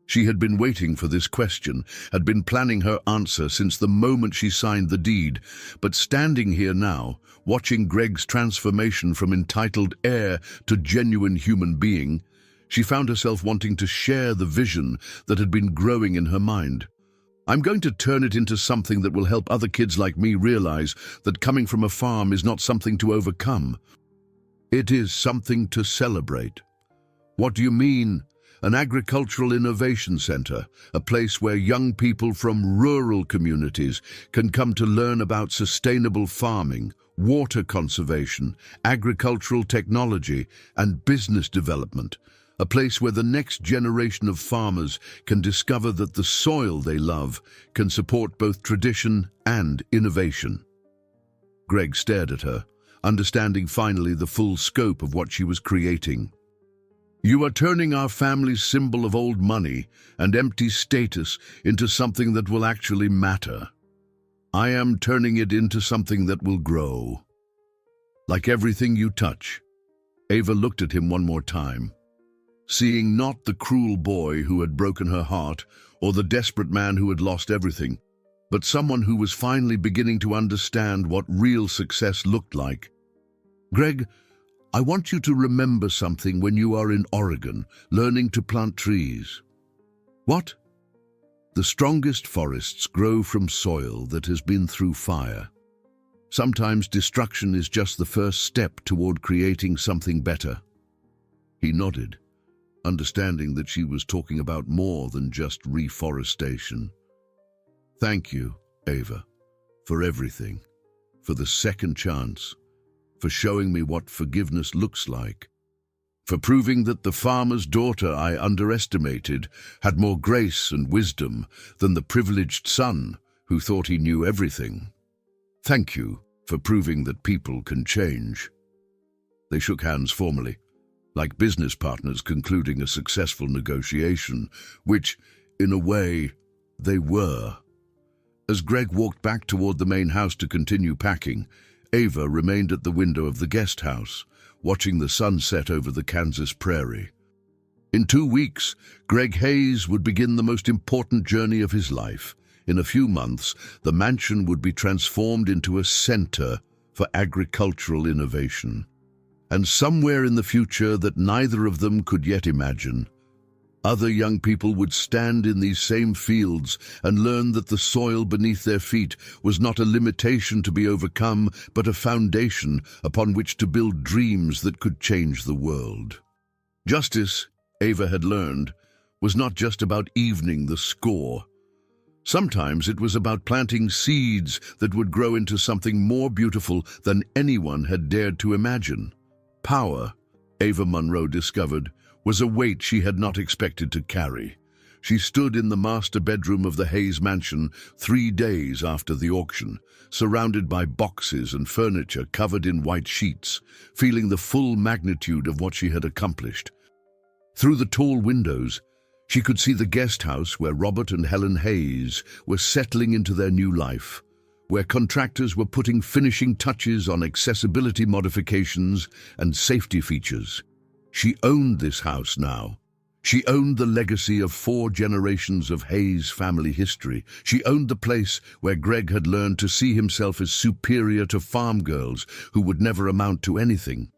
She had been waiting for this question, had been planning her answer since the moment she signed the deed, but standing here now, watching Greg's transformation from entitled heir to genuine human being, she found herself wanting to share the vision that had been growing in her mind. "I'm going to turn it into something that will help other kids like me realize that coming from a farm is not something to overcome. It is something to celebrate." "What do you mean?" "An agricultural innovation center, a place where young people from rural communities can come to learn about sustainable farming, water conservation, agricultural technology, and business development. A place where the next generation of farmers can discover that the soil they love can support both tradition and innovation." Greg stared at her, understanding finally the full scope of what she was creating. "You are turning our family's symbol of old money and empty status into something that will actually matter. I am turning it into something that will grow. Like everything you touch." Ava looked at him one more time, seeing not the cruel boy who had broken her heart or the desperate man who had lost everything, but someone who was finally beginning to understand what real success looked like. "Greg, I want you to remember something when you are in Oregon, learning to plant trees." "What?" "The strongest forests grow from soil that has been through fire. Sometimes destruction is just the first step toward creating something better. He nodded, understanding that she was talking about more than just reforestation. Thank you, Ava, for everything, for the second chance, for showing me what forgiveness looks like, for proving that the farmer's daughter I underestimated had more grace and wisdom than the privileged son who thought he knew everything. Thank you for proving that people can change. They shook hands formally, like business partners concluding a successful negotiation, which, in a way, they were. As Greg walked back toward the main house to continue packing, Ava remained at the window of the guest house, watching the sun set over the Kansas prairie. In 2 weeks, Greg Hayes would begin the most important journey of his life. In a few months, the mansion would be transformed into a center for agricultural innovation. And somewhere in the future that neither of them could yet imagine, other young people would stand in these same fields and learn that the soil beneath their feet was not a limitation to be overcome, but a foundation upon which to build dreams that could change the world. Justice, Ava had learned, was not just about evening the score. Sometimes it was about planting seeds that would grow into something more beautiful than anyone had dared to imagine. Power, Ava Monroe discovered, was a weight she had not expected to carry. She stood in the master bedroom of the Hayes mansion 3 days after the auction, surrounded by boxes and furniture covered in white sheets, feeling the full magnitude of what she had accomplished. Through the tall windows, she could see the guest house where Robert and Helen Hayes were settling into their new life, where contractors were putting finishing touches on accessibility modifications and safety features. She owned this house now. She owned the legacy of 4 generations of Hayes family history. She owned the place where Greg had learned to see himself as superior to farm girls who would never amount to anything.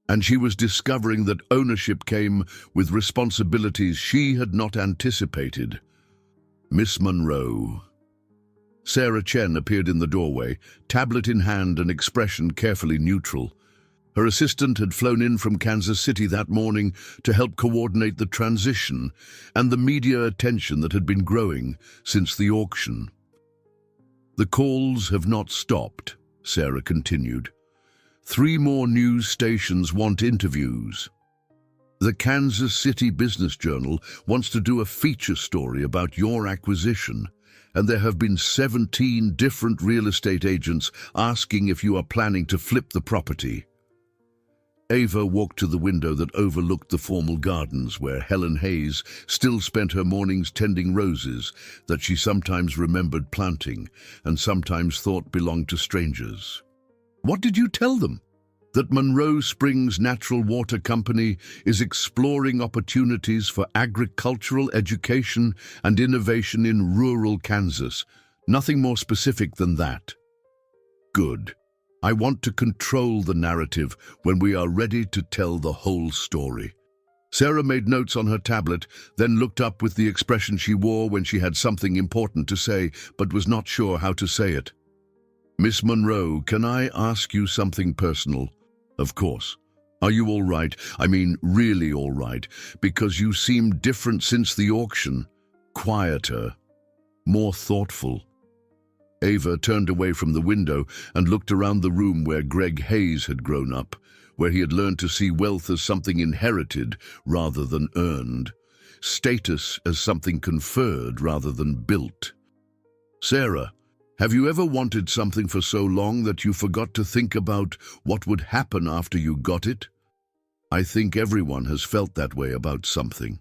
And she was discovering that ownership came with responsibilities she had not anticipated. Miss Monroe. Sarah Chen appeared in the doorway, tablet in hand and expression carefully neutral. Her assistant had flown in from Kansas City that morning to help coordinate the transition and the media attention that had been growing since the auction. The calls have not stopped, Sarah continued. 3 more news stations want interviews. The Kansas City Business Journal wants to do a feature story about your acquisition, and there have been 17 different real estate agents asking if you are planning to flip the property. Ava walked to the window that overlooked the formal gardens where Helen Hayes still spent her mornings tending roses that she sometimes remembered planting and sometimes thought belonged to strangers. What did you tell them? That Monroe Springs Natural Water Company is exploring opportunities for agricultural education and innovation in rural Kansas. Nothing more specific than that. Good. I want to control the narrative when we are ready to tell the whole story. Sarah made notes on her tablet, then looked up with the expression she wore when she had something important to say but was not sure how to say it. Miss Monroe, can I ask you something personal? Of course. Are you all right? I mean, really all right, because you seem different since the auction. Quieter, more thoughtful. Ava turned away from the window and looked around the room where Greg Hayes had grown up, where he had learned to see wealth as something inherited rather than earned, status as something conferred rather than built. Sarah, have you ever wanted something for so long that you forgot to think about what would happen after you got it? I think everyone has felt that way about something.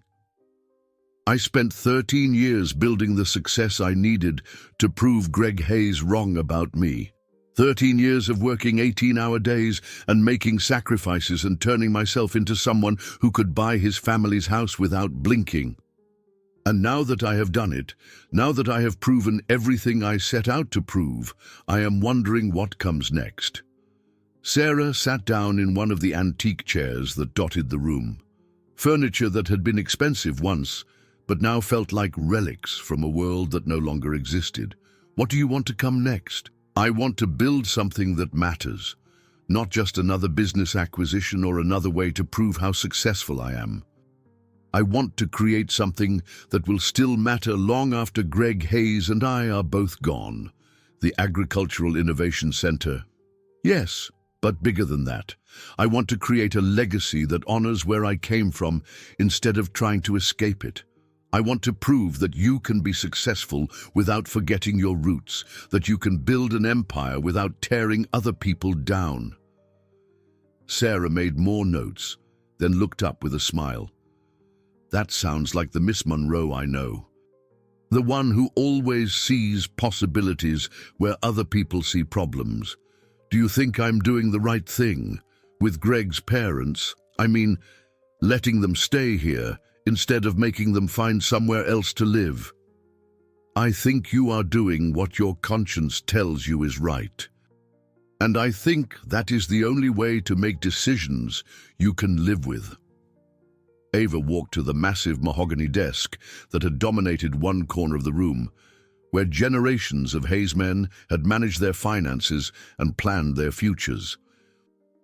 I spent 13 years building the success I needed to prove Greg Hayes wrong about me. 13 years of working 18-hour days and making sacrifices and turning myself into someone who could buy his family's house without blinking. And now that I have done it, now that I have proven everything I set out to prove, I am wondering what comes next. Sarah sat down in one of the antique chairs that dotted the room. Furniture that had been expensive once, but now felt like relics from a world that no longer existed. What do you want to come next? I want to build something that matters, not just another business acquisition or another way to prove how successful I am. I want to create something that will still matter long after Greg Hayes and I are both gone. The Agricultural Innovation Center. Yes, but bigger than that. I want to create a legacy that honors where I came from instead of trying to escape it. I want to prove that you can be successful without forgetting your roots, that you can build an empire without tearing other people down. Sarah made more notes, then looked up with a smile. That sounds like the Miss Monroe I know. The one who always sees possibilities where other people see problems. Do you think I'm doing the right thing? With Greg's parents, I mean, letting them stay here instead of making them find somewhere else to live. I think you are doing what your conscience tells you is right. And I think that is the only way to make decisions you can live with. Ava walked to the massive mahogany desk that had dominated one corner of the room, where generations of Hayes men had managed their finances and planned their futures.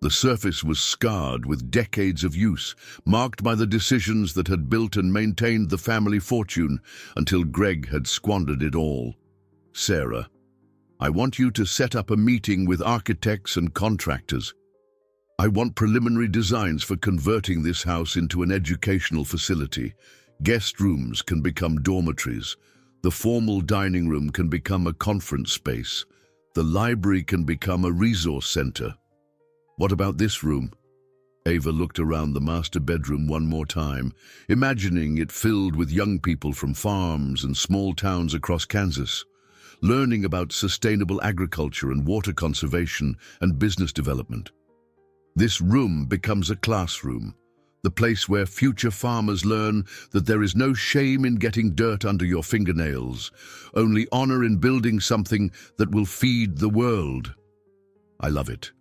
The surface was scarred with decades of use, marked by the decisions that had built and maintained the family fortune until Greg had squandered it all. Sarah, I want you to set up a meeting with architects and contractors. I want preliminary designs for converting this house into an educational facility. Guest rooms can become dormitories. The formal dining room can become a conference space. The library can become a resource center. What about this room? Ava looked around the master bedroom one more time, imagining it filled with young people from farms and small towns across Kansas, learning about sustainable agriculture and water conservation and business development. This room becomes a classroom, the place where future farmers learn that there is no shame in getting dirt under your fingernails, only honor in building something that will feed the world. I love it.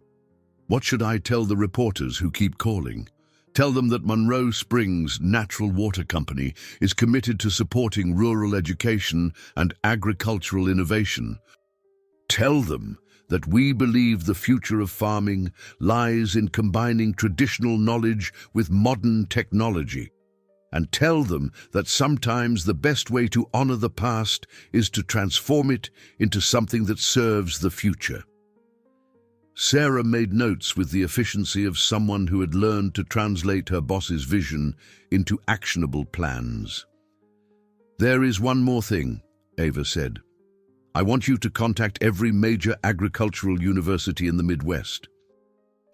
What should I tell the reporters who keep calling? Tell them that Monroe Springs Natural Water Company is committed to supporting rural education and agricultural innovation. Tell them that we believe the future of farming lies in combining traditional knowledge with modern technology. And tell them that sometimes the best way to honor the past is to transform it into something that serves the future. Sarah made notes with the efficiency of someone who had learned to translate her boss's vision into actionable plans. There is one more thing, Ava said. I want you to contact every major agricultural university in the Midwest.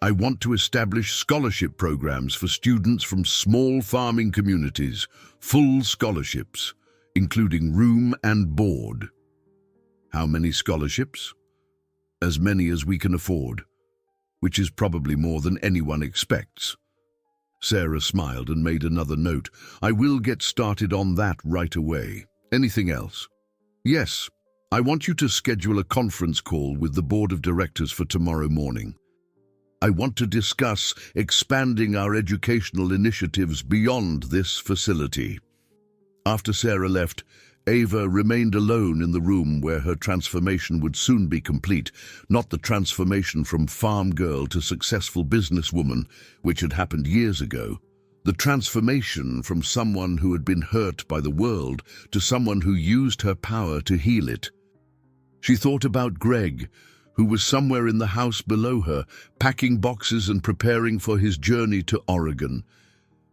I want to establish scholarship programs for students from small farming communities, full scholarships, including room and board. How many scholarships? As many as we can afford, which is probably more than anyone expects. Sarah smiled and made another note. I will get started on that right away. Anything else? Yes. I want you to schedule a conference call with the board of directors for tomorrow morning. I want to discuss expanding our educational initiatives beyond this facility. After Sarah left, Ava remained alone in the room where her transformation would soon be complete, not the transformation from farm girl to successful businesswoman, which had happened years ago. The transformation from someone who had been hurt by the world to someone who used her power to heal it. She thought about Greg, who was somewhere in the house below her, packing boxes and preparing for his journey to Oregon.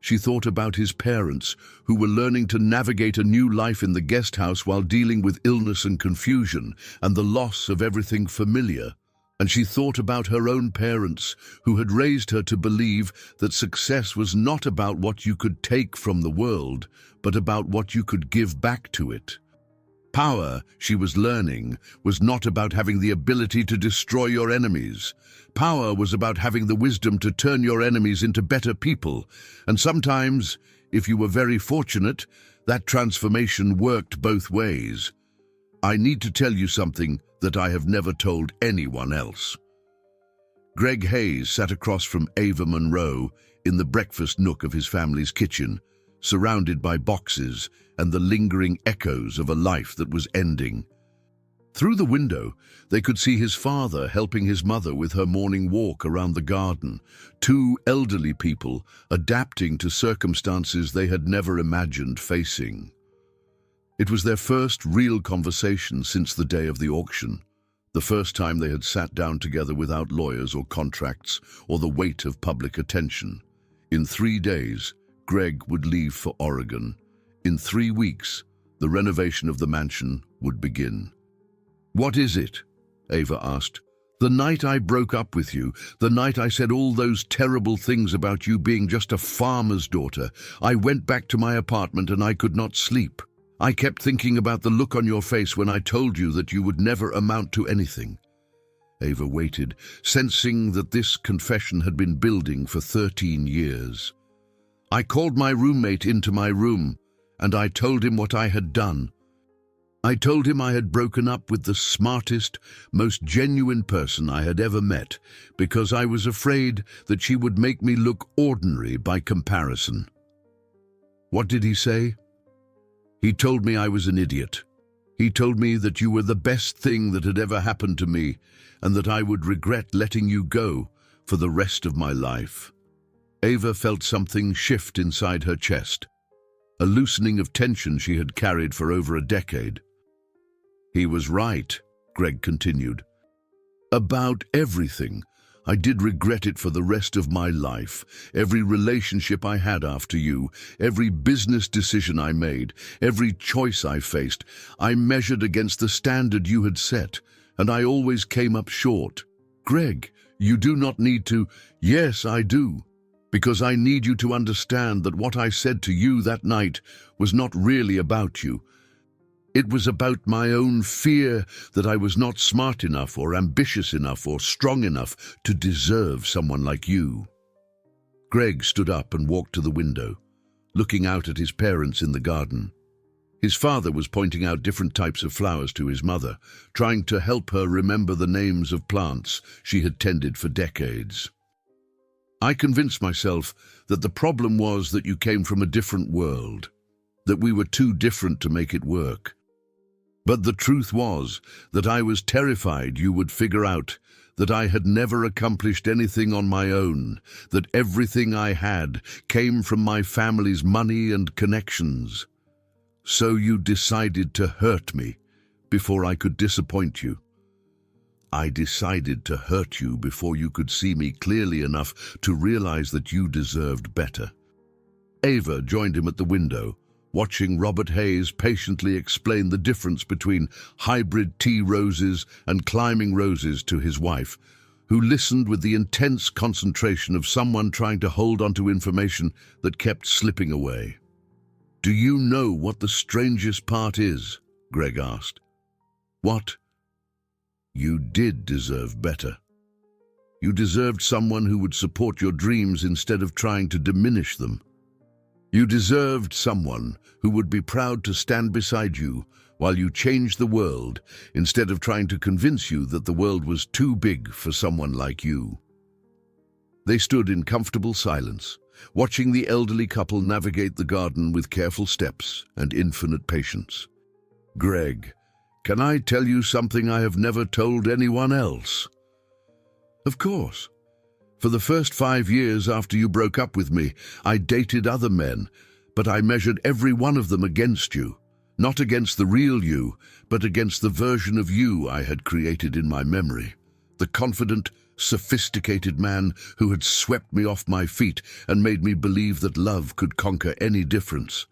She thought about his parents, who were learning to navigate a new life in the guest house while dealing with illness and confusion and the loss of everything familiar. And she thought about her own parents, who had raised her to believe that success was not about what you could take from the world, but about what you could give back to it. Power, she was learning, was not about having the ability to destroy your enemies. Power was about having the wisdom to turn your enemies into better people. And sometimes, if you were very fortunate, that transformation worked both ways. I need to tell you something that I have never told anyone else. Greg Hayes sat across from Ava Monroe in the breakfast nook of his family's kitchen, surrounded by boxes and the lingering echoes of a life that was ending. Through the window, they could see his father helping his mother with her morning walk around the garden, two elderly people adapting to circumstances they had never imagined facing. It was their first real conversation since the day of the auction, the first time they had sat down together without lawyers or contracts or the weight of public attention. In 3 days, Greg would leave for Oregon. In 3 weeks, the renovation of the mansion would begin. "What is it?" Ava asked. "The night I broke up with you, the night I said all those terrible things about you being just a farmer's daughter, I went back to my apartment and I could not sleep. I kept thinking about the look on your face when I told you that you would never amount to anything." Ava waited, sensing that this confession had been building for 13 years. "I called my roommate into my room, and I told him what I had done. I told him I had broken up with the smartest, most genuine person I had ever met because I was afraid that she would make me look ordinary by comparison." "What did he say?" "He told me I was an idiot. He told me that you were the best thing that had ever happened to me and that I would regret letting you go for the rest of my life." Ava felt something shift inside her chest, a loosening of tension she had carried for over a decade. "He was right," Greg continued. "About everything. I did regret it for the rest of my life. Every relationship I had after you, every business decision I made, every choice I faced, I measured against the standard you had set, and I always came up short. Greg, you do not need to—" "Yes, I do. Because I need you to understand that what I said to you that night was not really about you. It was about my own fear that I was not smart enough or ambitious enough or strong enough to deserve someone like you." Greg stood up and walked to the window, looking out at his parents in the garden. His father was pointing out different types of flowers to his mother, trying to help her remember the names of plants she had tended for decades. "I convinced myself that the problem was that you came from a different world, that we were too different to make it work. But the truth was that I was terrified you would figure out that I had never accomplished anything on my own, that everything I had came from my family's money and connections. So you decided to hurt me before I could disappoint you. I decided to hurt you before you could see me clearly enough to realize that you deserved better." Ava joined him at the window, watching Robert Hayes patiently explain the difference between hybrid tea roses and climbing roses to his wife, who listened with the intense concentration of someone trying to hold onto information that kept slipping away. "Do you know what the strangest part is?" Greg asked. "What?" "You did deserve better. You deserved someone who would support your dreams instead of trying to diminish them. You deserved someone who would be proud to stand beside you while you changed the world instead of trying to convince you that the world was too big for someone like you." They stood in comfortable silence, watching the elderly couple navigate the garden with careful steps and infinite patience. "Greg, can I tell you something I have never told anyone else?" "Of course. For the first 5 years after you broke up with me, I dated other men, but I measured every one of them against you. Not against the real you, but against the version of you I had created in my memory. The confident, sophisticated man who had swept me off my feet and made me believe that love could conquer any difference.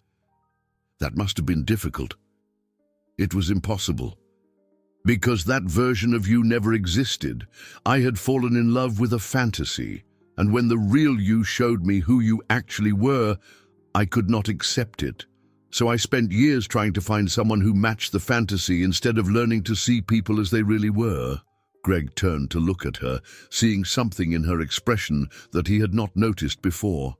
That must have been difficult. It was impossible. Because that version of you never existed. I had fallen in love with a fantasy, and when the real you showed me who you actually were, I could not accept it. So I spent years trying to find someone who matched the fantasy instead of learning to see people as they really were." Greg turned to look at her, seeing something in her expression that he had not noticed before.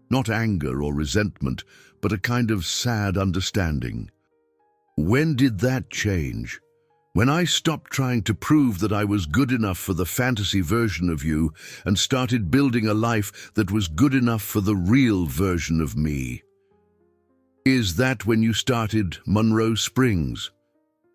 Not anger or resentment, but a kind of sad understanding. "When did that change? When I stopped trying to prove that I was good enough for the fantasy version of you and started building a life that was good enough for the real version of me." "Is that when you started Monroe Springs?"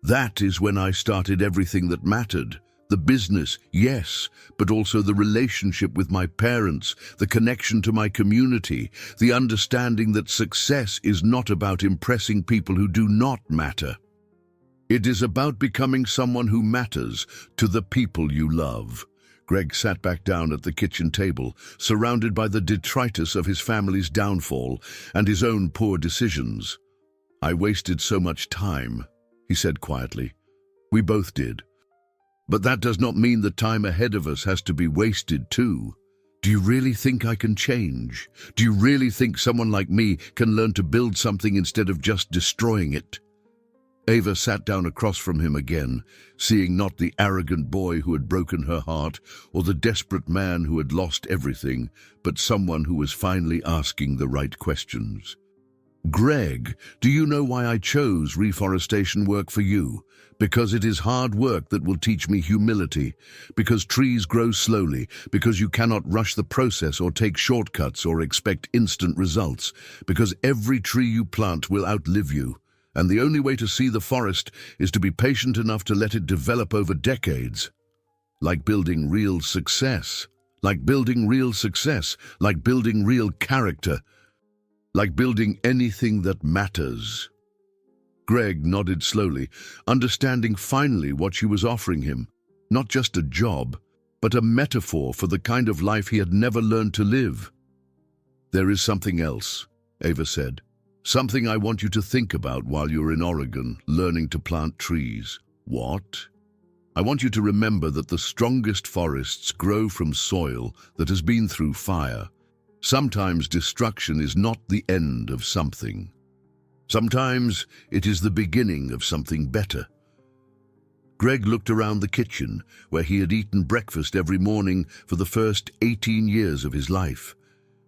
That is when I started everything that mattered. The business, yes, but also the relationship with my parents, the connection to my community, the understanding that success is not about impressing people who do not matter. It is about becoming someone who matters to the people you love. Greg sat back down at the kitchen table, surrounded by the detritus of his family's downfall and his own poor decisions. I wasted so much time, he said quietly. We both did. But that does not mean the time ahead of us has to be wasted too. Do you really think I can change? Do you really think someone like me can learn to build something instead of just destroying it? Ava sat down across from him again, seeing not the arrogant boy who had broken her heart or the desperate man who had lost everything, but someone who was finally asking the right questions. Greg, do you know why I chose reforestation work for you? Because it is hard work that will teach me humility, because trees grow slowly, because you cannot rush the process or take shortcuts or expect instant results, because every tree you plant will outlive you, and the only way to see the forest is to be patient enough to let it develop over decades. Like building real success, like building real success, like building real character, like building anything that matters. Greg nodded slowly, understanding finally what she was offering him. Not just a job, but a metaphor for the kind of life he had never learned to live. There is something else, Ava said. Something I want you to think about while you're in Oregon, learning to plant trees. What? I want you to remember that the strongest forests grow from soil that has been through fire. Sometimes destruction is not the end of something. Sometimes it is the beginning of something better. Greg looked around the kitchen, where he had eaten breakfast every morning for the first 18 years of his life,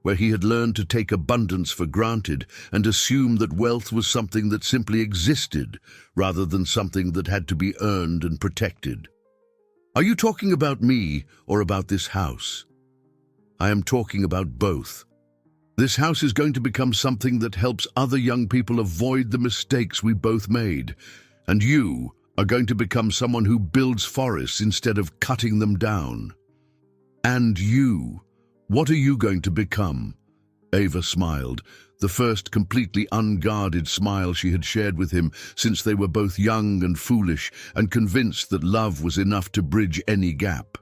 where he had learned to take abundance for granted and assume that wealth was something that simply existed, rather than something that had to be earned and protected. Are you talking about me or about this house? I am talking about both. This house is going to become something that helps other young people avoid the mistakes we both made. And you are going to become someone who builds forests instead of cutting them down. And you, what are you going to become? Ava smiled, the first completely unguarded smile she had shared with him since they were both young and foolish and convinced that love was enough to bridge any gap.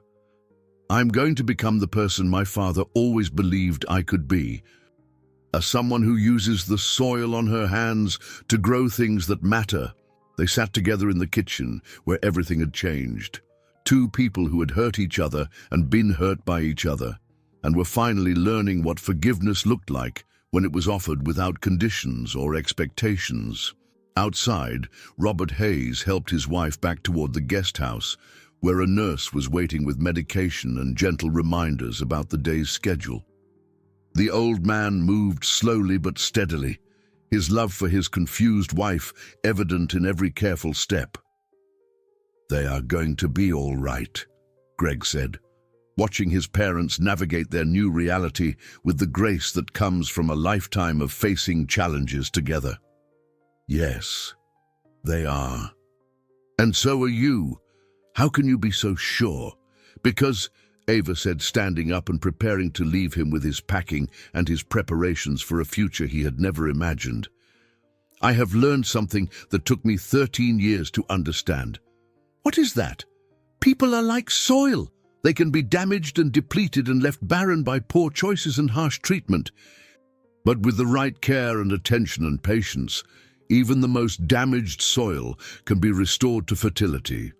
I'm going to become the person my father always believed I could be. Someone who uses the soil on her hands to grow things that matter. They sat together in the kitchen, where everything had changed. Two people who had hurt each other and been hurt by each other, and were finally learning what forgiveness looked like when it was offered without conditions or expectations. Outside, Robert Hayes helped his wife back toward the guest house, where a nurse was waiting with medication and gentle reminders about the day's schedule. The old man moved slowly but steadily, his love for his confused wife evident in every careful step. They are going to be all right, Greg said, watching his parents navigate their new reality with the grace that comes from a lifetime of facing challenges together. Yes, they are. And so are you. How can you be so sure? Because, Ava said, standing up and preparing to leave him with his packing and his preparations for a future he had never imagined. I have learned something that took me 13 years to understand. What is that? People are like soil. They can be damaged and depleted and left barren by poor choices and harsh treatment. But with the right care and attention and patience, even the most damaged soil can be restored to fertility.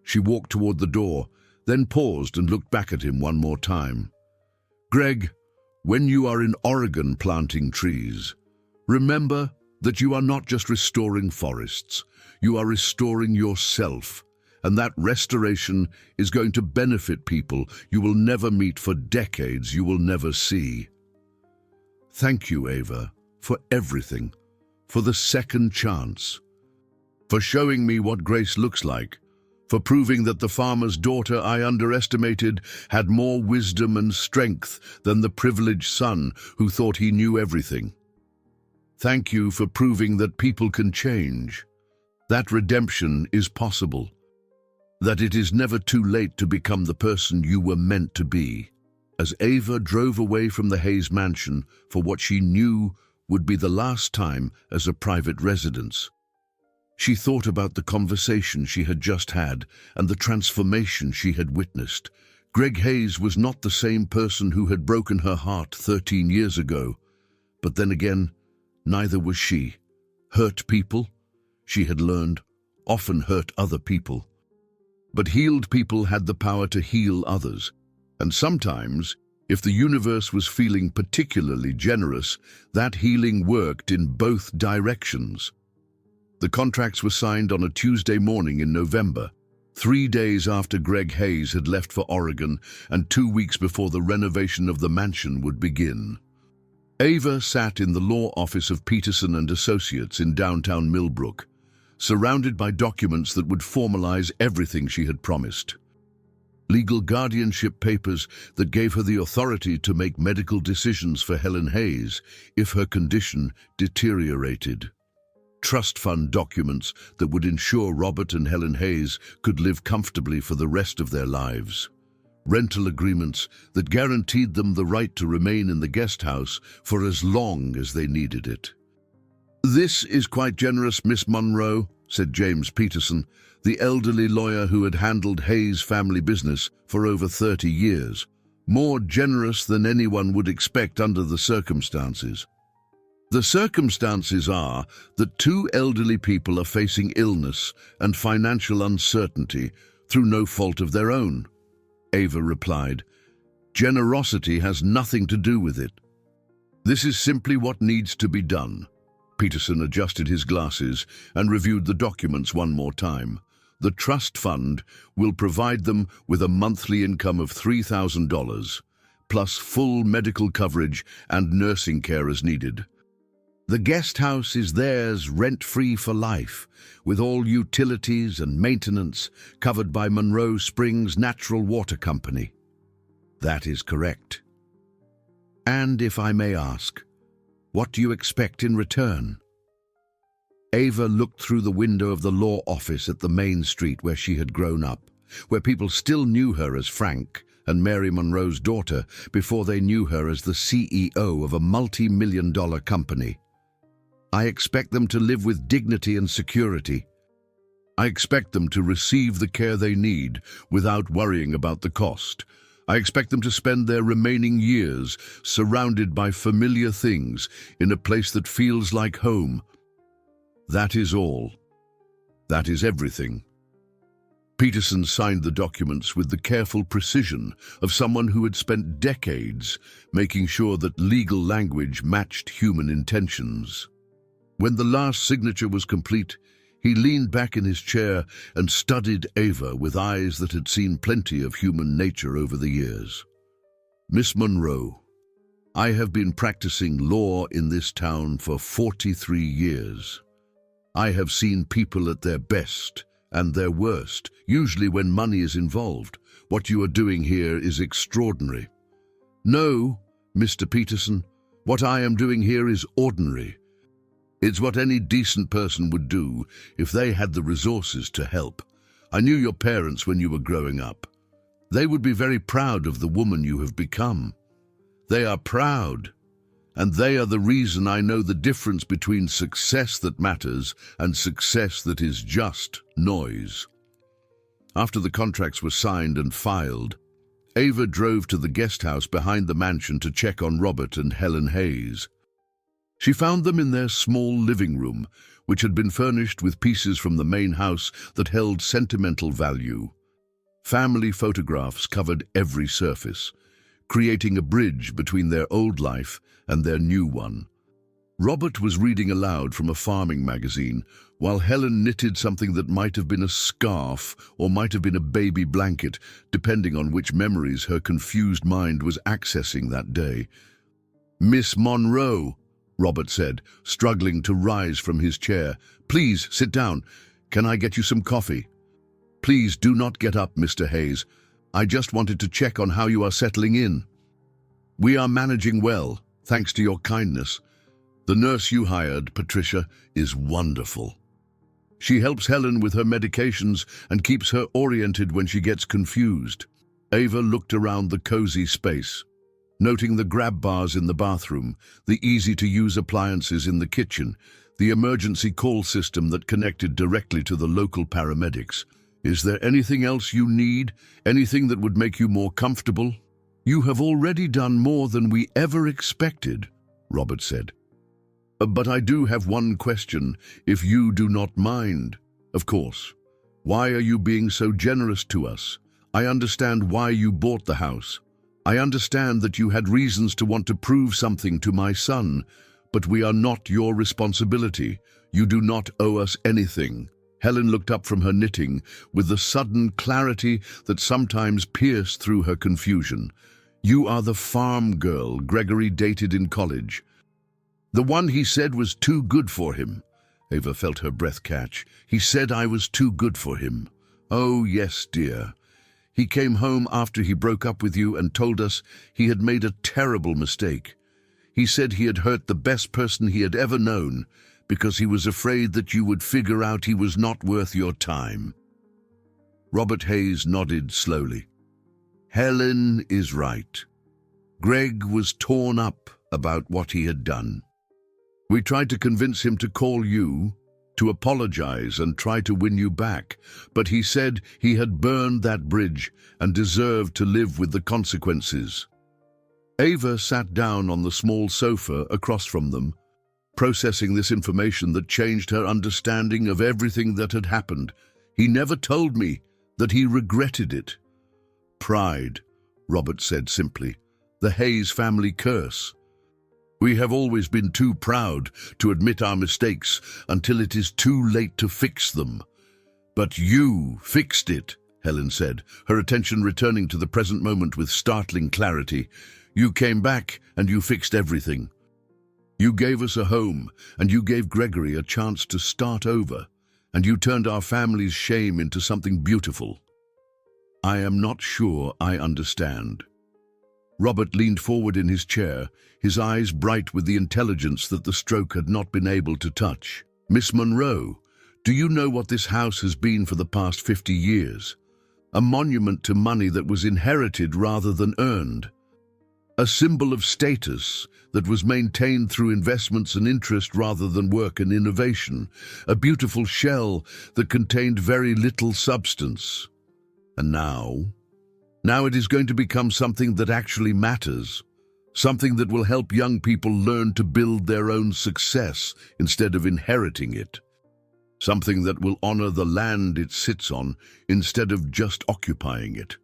She walked toward the door, then paused and looked back at him one more time. Greg, when you are in Oregon planting trees, remember that you are not just restoring forests, you are restoring yourself, and that restoration is going to benefit people you will never meet for decades you will never see. Thank you, Ava, for everything, for the second chance, for showing me what grace looks like, for proving that the farmer's daughter I underestimated had more wisdom and strength than the privileged son who thought he knew everything. Thank you for proving that people can change, That redemption is possible, that it is never too late to become the person you were meant to be. As Ava drove away from the Hayes mansion for what she knew would be the last time as a private residence, she thought about the conversation she had just had and the transformation she had witnessed. Greg Hayes was not the same person who had broken her heart 13 years ago, but then again, neither was she. Hurt people, she had learned, often hurt other people. But healed people had the power to heal others, and sometimes, if the universe was feeling particularly generous, that healing worked in both directions. The contracts were signed on a Tuesday morning in November, 3 days after Greg Hayes had left for Oregon and 2 weeks before the renovation of the mansion would begin. Ava sat in the law office of Peterson and Associates in downtown Millbrook, surrounded by documents that would formalize everything she had promised. Legal guardianship papers that gave her the authority to make medical decisions for Helen Hayes if her condition deteriorated. Trust fund documents that would ensure Robert and Helen Hayes could live comfortably for the rest of their lives. Rental agreements that guaranteed them the right to remain in the guest house for as long as they needed it. "This is quite generous, Miss Monroe," said James Peterson, the elderly lawyer who had handled Hayes' family business for over 30 years. "More generous than anyone would expect under the circumstances." "The circumstances are that 2 elderly people are facing illness and financial uncertainty through no fault of their own," Ava replied. "Generosity has nothing to do with it. This is simply what needs to be done." Peterson adjusted his glasses and reviewed the documents one more time. "The trust fund will provide them with a monthly income of $3,000, plus full medical coverage and nursing care as needed. The guest house is theirs rent-free for life, with all utilities and maintenance covered by Monroe Springs Natural Water Company." "That is correct." "And if I may ask, what do you expect in return?" Ava looked through the window of the law office at the main street where she had grown up, where people still knew her as Frank and Mary Monroe's daughter before they knew her as the CEO of a multi-million-dollar company. "I expect them to live with dignity and security. I expect them to receive the care they need without worrying about the cost. I expect them to spend their remaining years surrounded by familiar things in a place that feels like home. That is all. That is everything." Peterson signed the documents with the careful precision of someone who had spent decades making sure that legal language matched human intentions. When the last signature was complete, he leaned back in his chair and studied Ava with eyes that had seen plenty of human nature over the years. "Miss Monroe, I have been practicing law in this town for 43 years. I have seen people at their best and their worst, usually when money is involved. What you are doing here is extraordinary." "No, Mr. Peterson, what I am doing here is ordinary. It's what any decent person would do if they had the resources to help. I knew your parents when you were growing up. They would be very proud of the woman you have become. They are proud, and they are the reason I know the difference between success that matters and success that is just noise." After the contracts were signed and filed, Ava drove to the guest house behind the mansion to check on Robert and Helen Hayes. She found them in their small living room, which had been furnished with pieces from the main house that held sentimental value. Family photographs covered every surface, creating a bridge between their old life and their new one. Robert was reading aloud from a farming magazine, while Helen knitted something that might have been a scarf or might have been a baby blanket, depending on which memories her confused mind was accessing that day. "Miss Monroe," Robert said, struggling to rise from his chair. "Please sit down. Can I get you some coffee?" "Please do not get up, Mr. Hayes. I just wanted to check on how you are settling in." "We are managing well, thanks to your kindness. The nurse you hired, Patricia, is wonderful." She helps Helen with her medications and keeps her oriented when she gets confused. Ava looked around the cozy space, noting the grab bars in the bathroom, the easy-to-use appliances in the kitchen, the emergency call system that connected directly to the local paramedics. Is there anything else you need? Anything that would make you more comfortable? You have already done more than we ever expected, Robert said. But I do have one question, if you do not mind. Of course. Why are you being so generous to us? I understand why you bought the house. I understand that you had reasons to want to prove something to my son, but we are not your responsibility. You do not owe us anything. Helen looked up from her knitting with the sudden clarity that sometimes pierced through her confusion. You are the farm girl Gregory dated in college. The one he said was too good for him. Ava felt her breath catch. He said I was too good for him. Oh, yes, dear. He came home after he broke up with you and told us he had made a terrible mistake. He said he had hurt the best person he had ever known because he was afraid that you would figure out he was not worth your time. Robert Hayes nodded slowly. Helen is right. Greg was torn up about what he had done. We tried to convince him to call you, to apologize and try to win you back, but he said he had burned that bridge and deserved to live with the consequences. Ava sat down on the small sofa across from them, processing this information that changed her understanding of everything that had happened. He never told me that he regretted it. Pride, Robert said simply. The Hayes family curse. We have always been too proud to admit our mistakes until it is too late to fix them. But you fixed it, Helen said, her attention returning to the present moment with startling clarity. You came back and you fixed everything. You gave us a home, and you gave Gregory a chance to start over, and you turned our family's shame into something beautiful. I am not sure I understand. Robert leaned forward in his chair, his eyes bright with the intelligence that the stroke had not been able to touch. Miss Monroe, do you know what this house has been for the past 50 years? A monument to money that was inherited rather than earned. A symbol of status that was maintained through investments and interest rather than work and innovation. A beautiful shell that contained very little substance. And now it is going to become something that actually matters. Something that will help young people learn to build their own success instead of inheriting it. Something that will honor the land it sits on instead of just occupying it.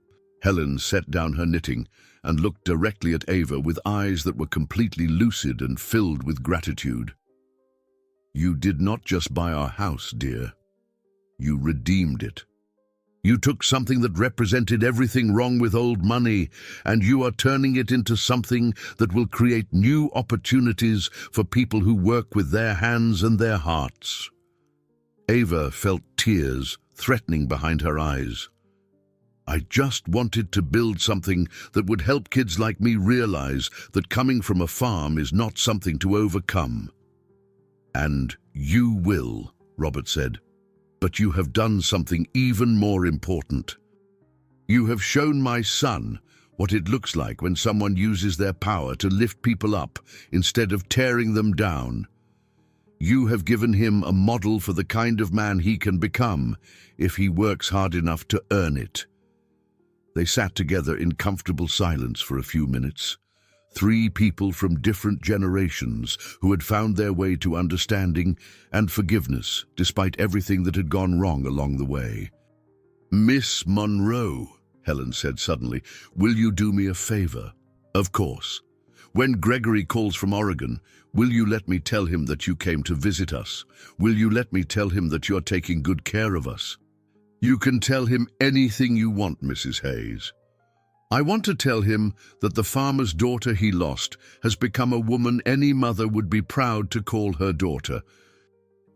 Helen set down her knitting and looked directly at Ava with eyes that were completely lucid and filled with gratitude. You did not just buy our house, dear. You redeemed it. You took something that represented everything wrong with old money, and you are turning it into something that will create new opportunities for people who work with their hands and their hearts. Ava felt tears threatening behind her eyes. I just wanted to build something that would help kids like me realize that coming from a farm is not something to overcome. And you will, Robert said. But you have done something even more important. You have shown my son what it looks like when someone uses their power to lift people up instead of tearing them down. You have given him a model for the kind of man he can become if he works hard enough to earn it. They sat together in comfortable silence for a few minutes. Three people from different generations who had found their way to understanding and forgiveness despite everything that had gone wrong along the way. Miss Monroe, Helen said suddenly, will you do me a favor? Of course. When Gregory calls from Oregon, will you let me tell him that you came to visit us? Will you let me tell him that you're taking good care of us? You can tell him anything you want, Mrs. Hayes. I want to tell him that the farmer's daughter he lost has become a woman any mother would be proud to call her daughter.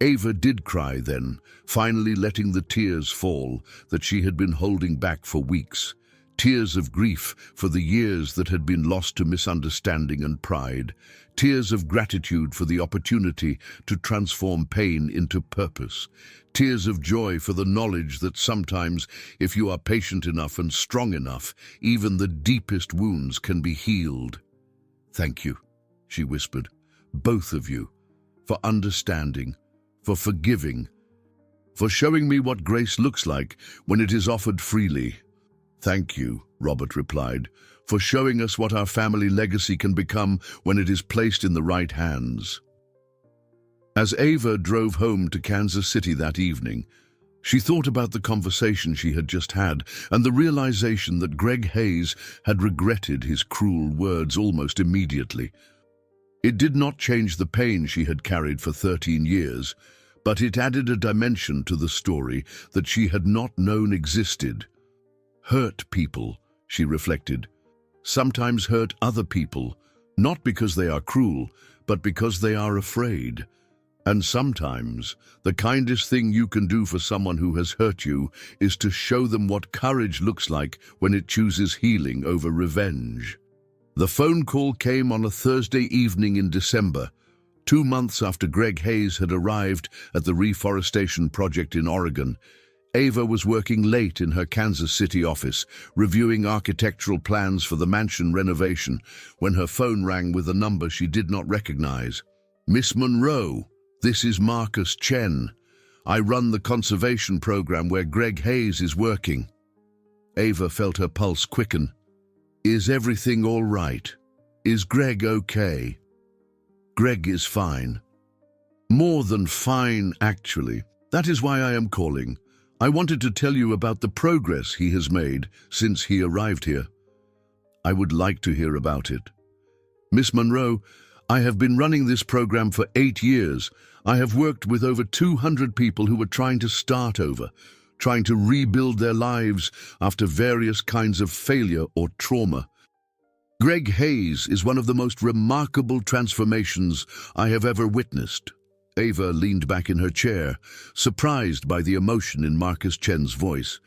Ava did cry then, finally letting the tears fall that she had been holding back for weeks. Tears of grief for the years that had been lost to misunderstanding and pride. Tears of gratitude for the opportunity to transform pain into purpose. Tears of joy for the knowledge that sometimes, if you are patient enough and strong enough, even the deepest wounds can be healed. "Thank you," she whispered, "both of you, for understanding, for forgiving, for showing me what grace looks like when it is offered freely." "Thank you," Robert replied, "for showing us what our family legacy can become when it is placed in the right hands." As Ava drove home to Kansas City that evening, she thought about the conversation she had just had and the realization that Greg Hayes had regretted his cruel words almost immediately. It did not change the pain she had carried for 13 years, but it added a dimension to the story that she had not known existed. Hurt people, she reflected, sometimes hurt other people, not because they are cruel, but because they are afraid. And sometimes, the kindest thing you can do for someone who has hurt you is to show them what courage looks like when it chooses healing over revenge. The phone call came on a Thursday evening in December, 2 months after Greg Hayes had arrived at the reforestation project in Oregon. Ava was working late in her Kansas City office, reviewing architectural plans for the mansion renovation, when her phone rang with a number she did not recognize. "Miss Monroe, this is Marcus Chen. I run the conservation program where Greg Hayes is working." Ava felt her pulse quicken. "Is everything all right? Is Greg okay?" "Greg is fine. More than fine, actually. That is why I am calling. I wanted to tell you about the progress he has made since he arrived here." "I would like to hear about it." "Miss Monroe, I have been running this program for 8 years. I have worked with over 200 people who were trying to start over, trying to rebuild their lives after various kinds of failure or trauma. Greg Hayes is one of the most remarkable transformations I have ever witnessed." Ava leaned back in her chair, surprised by the emotion in Marcus Chen's voice.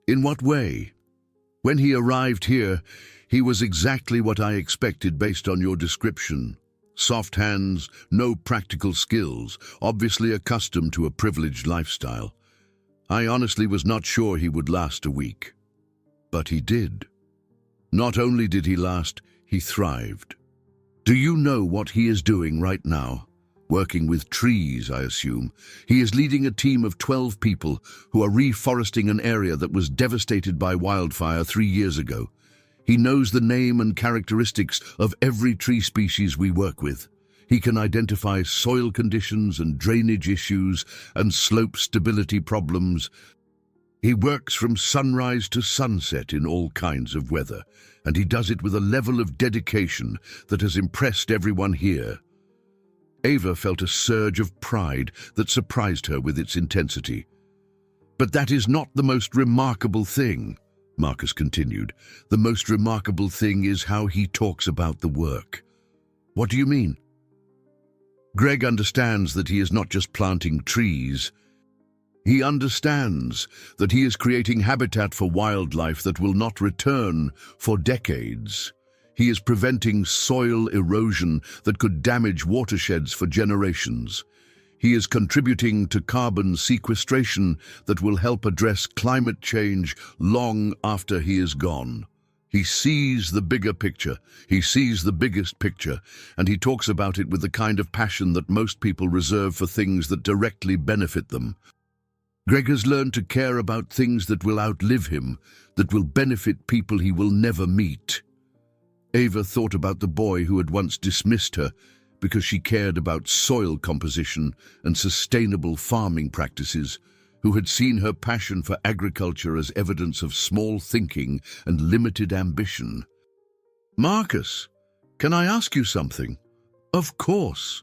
"In what way?" "When he arrived here, he was exactly what I expected based on your description. Soft hands, no practical skills, obviously accustomed to a privileged lifestyle. I honestly was not sure he would last a week. But he did. Not only did he last, he thrived. Do you know what he is doing right now? Working with trees, I assume. He is leading a team of 12 people who are reforesting an area that was devastated by wildfire 3 years ago. He knows the name and characteristics of every tree species we work with. He can identify soil conditions and drainage issues and slope stability problems. He works from sunrise to sunset in all kinds of weather, and he does it with a level of dedication that has impressed everyone here. Ava felt a surge of pride that surprised her with its intensity. "But that is not the most remarkable thing," Marcus continued. "The most remarkable thing is how he talks about the work." "What do you mean?" "Greg understands that he is not just planting trees. He understands that he is creating habitat for wildlife that will not return for decades. He is preventing soil erosion that could damage watersheds for generations. He is contributing to carbon sequestration that will help address climate change long after he is gone. He sees the bigger picture, he sees the biggest picture, and he talks about it with the kind of passion that most people reserve for things that directly benefit them. Greg has learned to care about things that will outlive him, that will benefit people he will never meet." Ava thought about the boy who had once dismissed her because she cared about soil composition and sustainable farming practices, who had seen her passion for agriculture as evidence of small thinking and limited ambition. "Marcus, can I ask you something?" "Of course."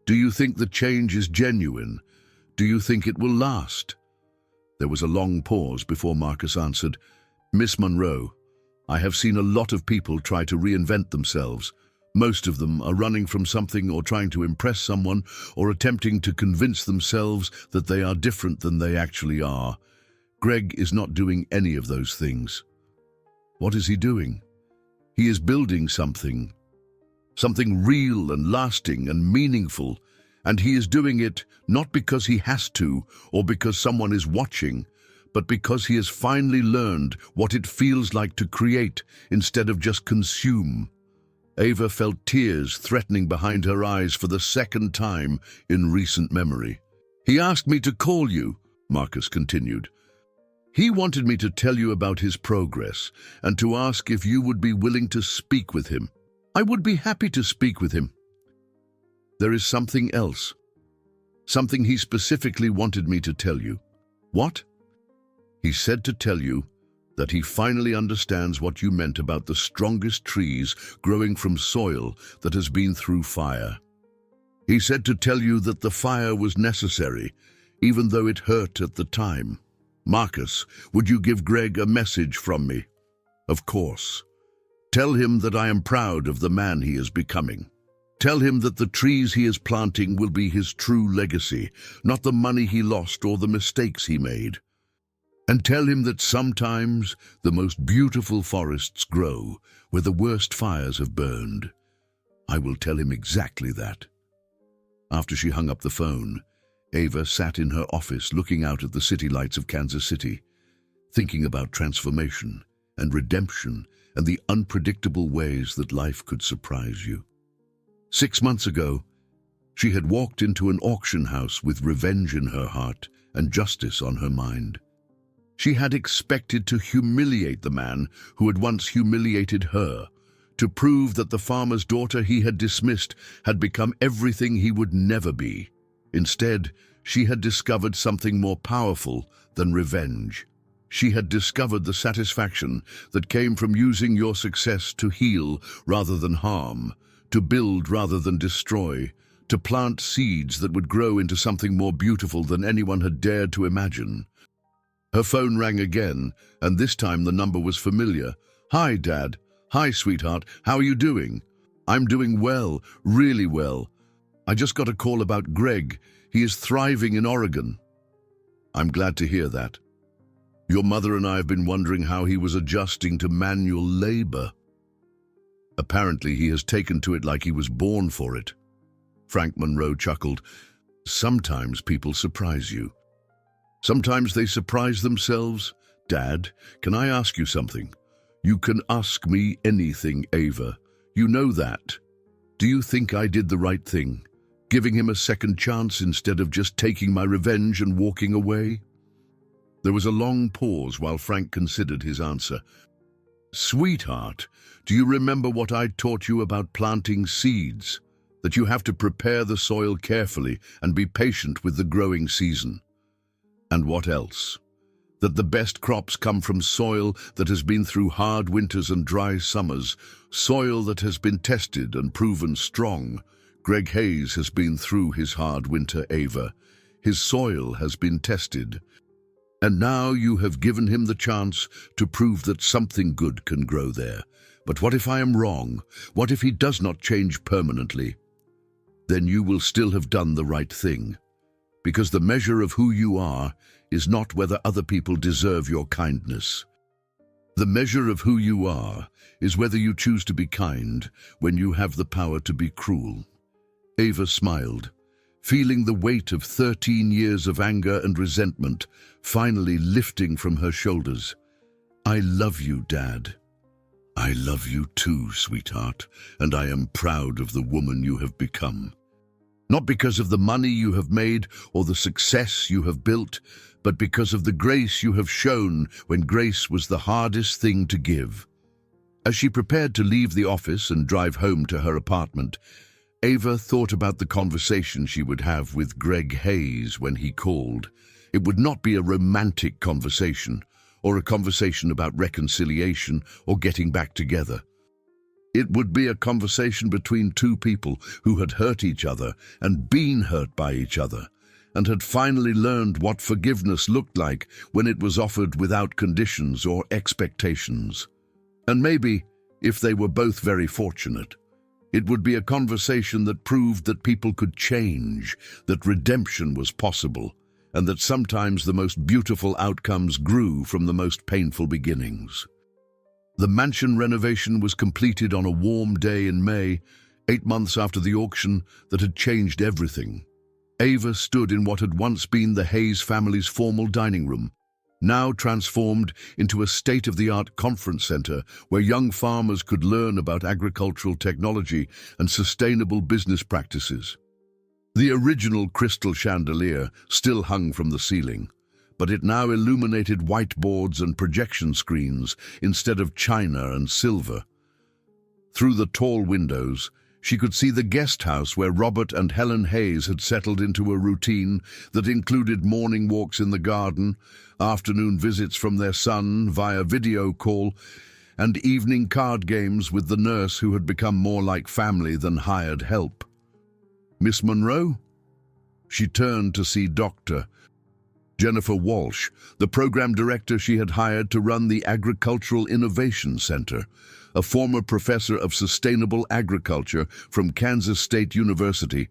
"Do you think the change is genuine? Do you think it will last?" There was a long pause before Marcus answered. "Miss Monroe, I have seen a lot of people try to reinvent themselves. Most of them are running from something or trying to impress someone or attempting to convince themselves that they are different than they actually are. Greg is not doing any of those things." What is he doing? He is building something real and lasting and meaningful, and he is doing it not because he has to or because someone is watching, but because he has finally learned what it feels like to create instead of just consume. Ava felt tears threatening behind her eyes for the second time in recent memory. He asked me to call you, Marcus continued. He wanted me to tell you about his progress and to ask if you would be willing to speak with him. I would be happy to speak with him. There is something else. Something he specifically wanted me to tell you. What? He said to tell you that he finally understands what you meant about the strongest trees growing from soil that has been through fire. He said to tell you that the fire was necessary, even though it hurt at the time. Marcus, would you give Greg a message from me? Of course. Tell him that I am proud of the man he is becoming. Tell him that the trees he is planting will be his true legacy, not the money he lost or the mistakes he made. And tell him that sometimes the most beautiful forests grow where the worst fires have burned. I will tell him exactly that. After she hung up the phone, Ava sat in her office looking out at the city lights of Kansas City, thinking about transformation and redemption and the unpredictable ways that life could surprise you. 6 months ago, she had walked into an auction house with revenge in her heart and justice on her mind. She had expected to humiliate the man who had once humiliated her, to prove that the farmer's daughter he had dismissed had become everything he would never be. Instead, she had discovered something more powerful than revenge. She had discovered the satisfaction that came from using your success to heal rather than harm, to build rather than destroy, to plant seeds that would grow into something more beautiful than anyone had dared to imagine. Her phone rang again, and this time the number was familiar. Hi, Dad. Hi, sweetheart. How are you doing? I'm doing well, really well. I just got a call about Greg. He is thriving in Oregon. I'm glad to hear that. Your mother and I have been wondering how he was adjusting to manual labor. Apparently he has taken to it like he was born for it. Frank Monroe chuckled. Sometimes people surprise you. Sometimes they surprise themselves. Dad, can I ask you something? You can ask me anything, Ava. You know that. Do you think I did the right thing, giving him a second chance instead of just taking my revenge and walking away? There was a long pause while Frank considered his answer. Sweetheart, do you remember what I taught you about planting seeds? That you have to prepare the soil carefully and be patient with the growing season. And what else? That the best crops come from soil that has been through hard winters and dry summers, soil that has been tested and proven strong. Greg Hayes has been through his hard winter, Ava. His soil has been tested. And now you have given him the chance to prove that something good can grow there. But what if I am wrong? What if he does not change permanently? Then you will still have done the right thing. Because the measure of who you are is not whether other people deserve your kindness. The measure of who you are is whether you choose to be kind when you have the power to be cruel. Ava smiled, feeling the weight of 13 years of anger and resentment finally lifting from her shoulders. I love you, Dad. I love you too, sweetheart, and I am proud of the woman you have become. Not because of the money you have made or the success you have built, but because of the grace you have shown when grace was the hardest thing to give. As she prepared to leave the office and drive home to her apartment, Ava thought about the conversation she would have with Greg Hayes when he called. It would not be a romantic conversation, or a conversation about reconciliation or getting back together. It would be a conversation between two people who had hurt each other and been hurt by each other, and had finally learned what forgiveness looked like when it was offered without conditions or expectations. And maybe, if they were both very fortunate, it would be a conversation that proved that people could change, that redemption was possible, and that sometimes the most beautiful outcomes grew from the most painful beginnings. The mansion renovation was completed on a warm day in May, 8 months after the auction that had changed everything. Ava stood in what had once been the Hayes family's formal dining room, now transformed into a state-of-the-art conference center where young farmers could learn about agricultural technology and sustainable business practices. The original crystal chandelier still hung from the ceiling, but it now illuminated whiteboards and projection screens instead of china and silver. Through the tall windows, she could see the guest house where Robert and Helen Hayes had settled into a routine that included morning walks in the garden, afternoon visits from their son via video call, and evening card games with the nurse who had become more like family than hired help. "Miss Monroe?" She turned to see Dr. Jennifer Walsh, the program director she had hired to run the Agricultural Innovation Center, a former professor of sustainable agriculture from Kansas State University.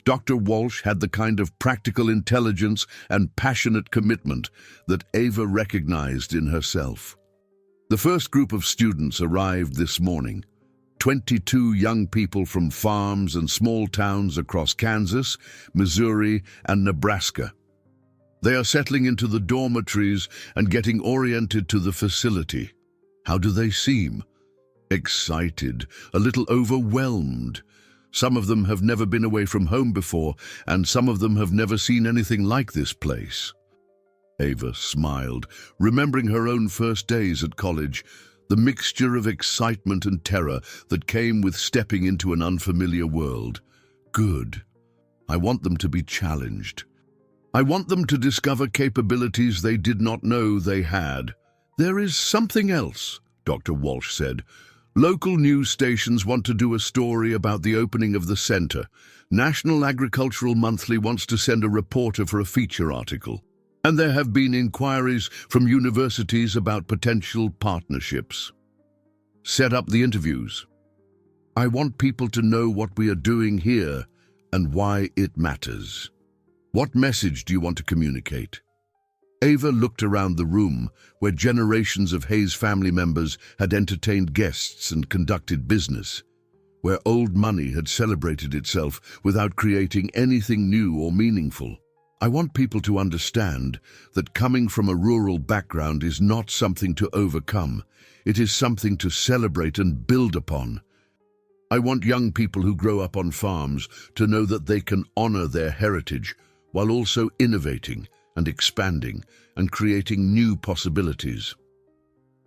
Dr. Walsh had the kind of practical intelligence and passionate commitment that Ava recognized in herself. The first group of students arrived this morning, 22 young people from farms and small towns across Kansas, Missouri, and Nebraska. They are settling into the dormitories and getting oriented to the facility. How do they seem? Excited, a little overwhelmed. Some of them have never been away from home before, and some of them have never seen anything like this place. Ava smiled, remembering her own first days at college, the mixture of excitement and terror that came with stepping into an unfamiliar world. Good. I want them to be challenged. I want them to discover capabilities they did not know they had. There is something else, Dr. Walsh said. Local news stations want to do a story about the opening of the center. National Agricultural Monthly wants to send a reporter for a feature article. And there have been inquiries from universities about potential partnerships. Set up the interviews. I want people to know what we are doing here and why it matters. What message do you want to communicate? Ava looked around the room where generations of Hayes family members had entertained guests and conducted business, where old money had celebrated itself without creating anything new or meaningful. I want people to understand that coming from a rural background is not something to overcome. It is something to celebrate and build upon. I want young people who grow up on farms to know that they can honor their heritage while also innovating and expanding and creating new possibilities.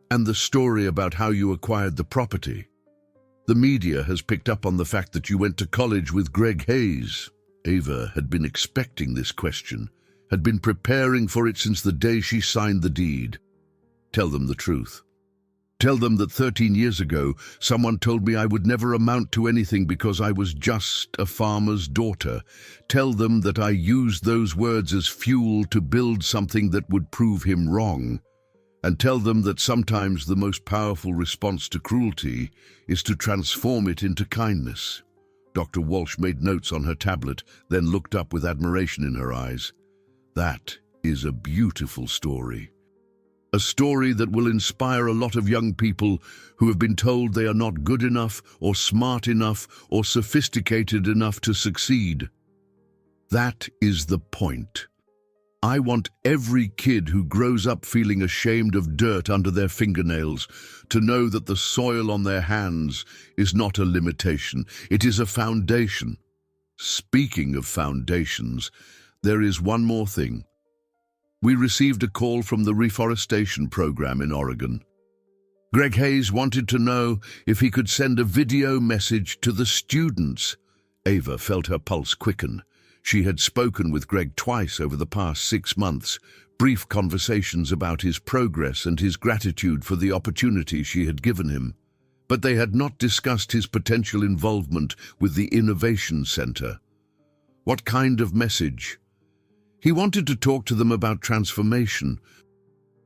And the story about how you acquired the property. The media has picked up on the fact that you went to college with Greg Hayes. Ava had been expecting this question, had been preparing for it since the day she signed the deed. Tell them the truth. Tell them that 13 years ago, someone told me I would never amount to anything because I was just a farmer's daughter. Tell them that I used those words as fuel to build something that would prove him wrong. And tell them that sometimes the most powerful response to cruelty is to transform it into kindness. Dr. Walsh made notes on her tablet, then looked up with admiration in her eyes. That is a beautiful story. A story that will inspire a lot of young people who have been told they are not good enough or smart enough or sophisticated enough to succeed. That is the point. I want every kid who grows up feeling ashamed of dirt under their fingernails to know that the soil on their hands is not a limitation, it is a foundation. Speaking of foundations, there is one more thing. We received a call from the reforestation program in Oregon. Greg Hayes wanted to know if he could send a video message to the students. Ava felt her pulse quicken. She had spoken with Greg twice over the past 6 months, brief conversations about his progress and his gratitude for the opportunity she had given him. But they had not discussed his potential involvement with the Innovation Center. What kind of message? He wanted to talk to them about transformation,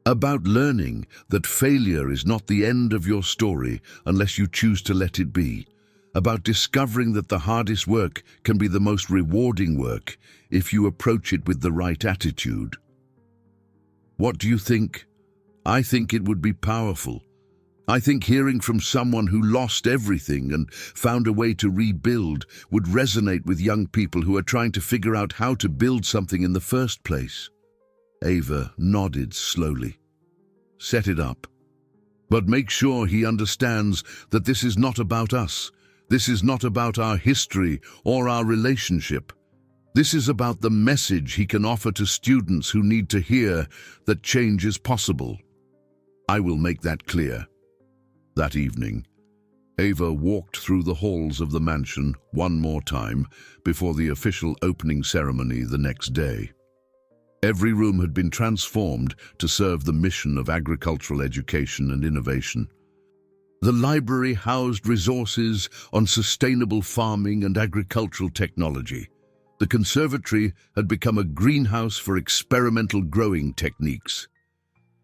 about learning that failure is not the end of your story unless you choose to let it be, about discovering that the hardest work can be the most rewarding work if you approach it with the right attitude. What do you think? I think it would be powerful. I think hearing from someone who lost everything and found a way to rebuild would resonate with young people who are trying to figure out how to build something in the first place. Ava nodded slowly. Set it up. But make sure he understands that this is not about us. This is not about our history or our relationship. This is about the message he can offer to students who need to hear that change is possible. I will make that clear. That evening, Ava walked through the halls of the mansion one more time before the official opening ceremony the next day. Every room had been transformed to serve the mission of agricultural education and innovation. The library housed resources on sustainable farming and agricultural technology. The conservatory had become a greenhouse for experimental growing techniques.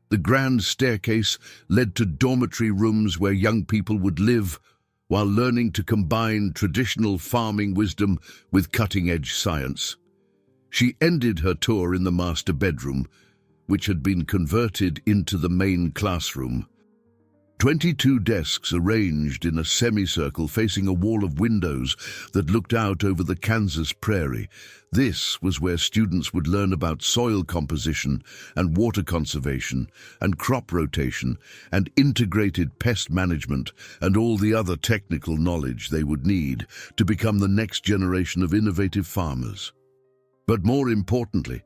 The grand staircase led to dormitory rooms where young people would live while learning to combine traditional farming wisdom with cutting-edge science. She ended her tour in the master bedroom, which had been converted into the main classroom. 22 desks arranged in a semicircle facing a wall of windows that looked out over the Kansas prairie. This was where students would learn about soil composition and water conservation and crop rotation and integrated pest management and all the other technical knowledge they would need to become the next generation of innovative farmers. But more importantly,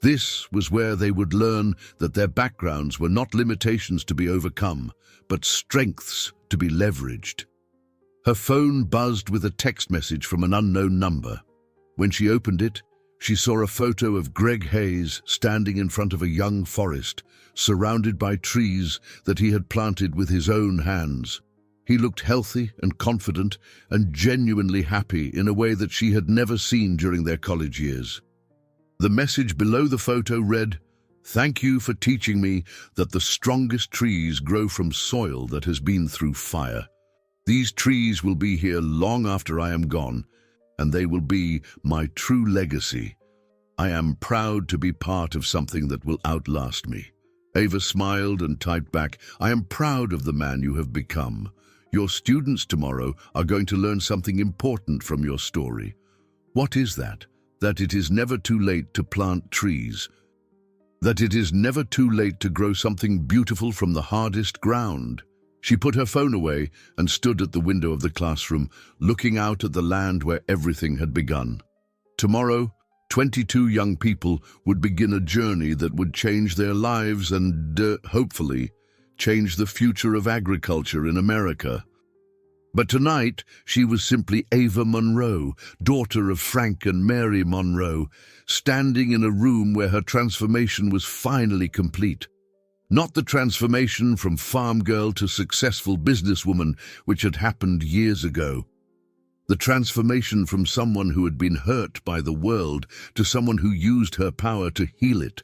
this was where they would learn that their backgrounds were not limitations to be overcome, but strengths to be leveraged. Her phone buzzed with a text message from an unknown number. When she opened it, she saw a photo of Greg Hayes standing in front of a young forest, surrounded by trees that he had planted with his own hands. He looked healthy and confident and genuinely happy in a way that she had never seen during their college years. The message below the photo read, "Thank you for teaching me that the strongest trees grow from soil that has been through fire. These trees will be here long after I am gone, and they will be my true legacy. I am proud to be part of something that will outlast me." Ava smiled and typed back, "I am proud of the man you have become. Your students tomorrow are going to learn something important from your story." What is that? That it is never too late to plant trees. That it is never too late to grow something beautiful from the hardest ground. She put her phone away and stood at the window of the classroom, looking out at the land where everything had begun. Tomorrow, 22 young people would begin a journey that would change their lives and, hopefully, change the future of agriculture in America. But tonight, she was simply Ava Monroe, daughter of Frank and Mary Monroe, standing in a room where her transformation was finally complete. Not the transformation from farm girl to successful businesswoman, which had happened years ago. The transformation from someone who had been hurt by the world to someone who used her power to heal it.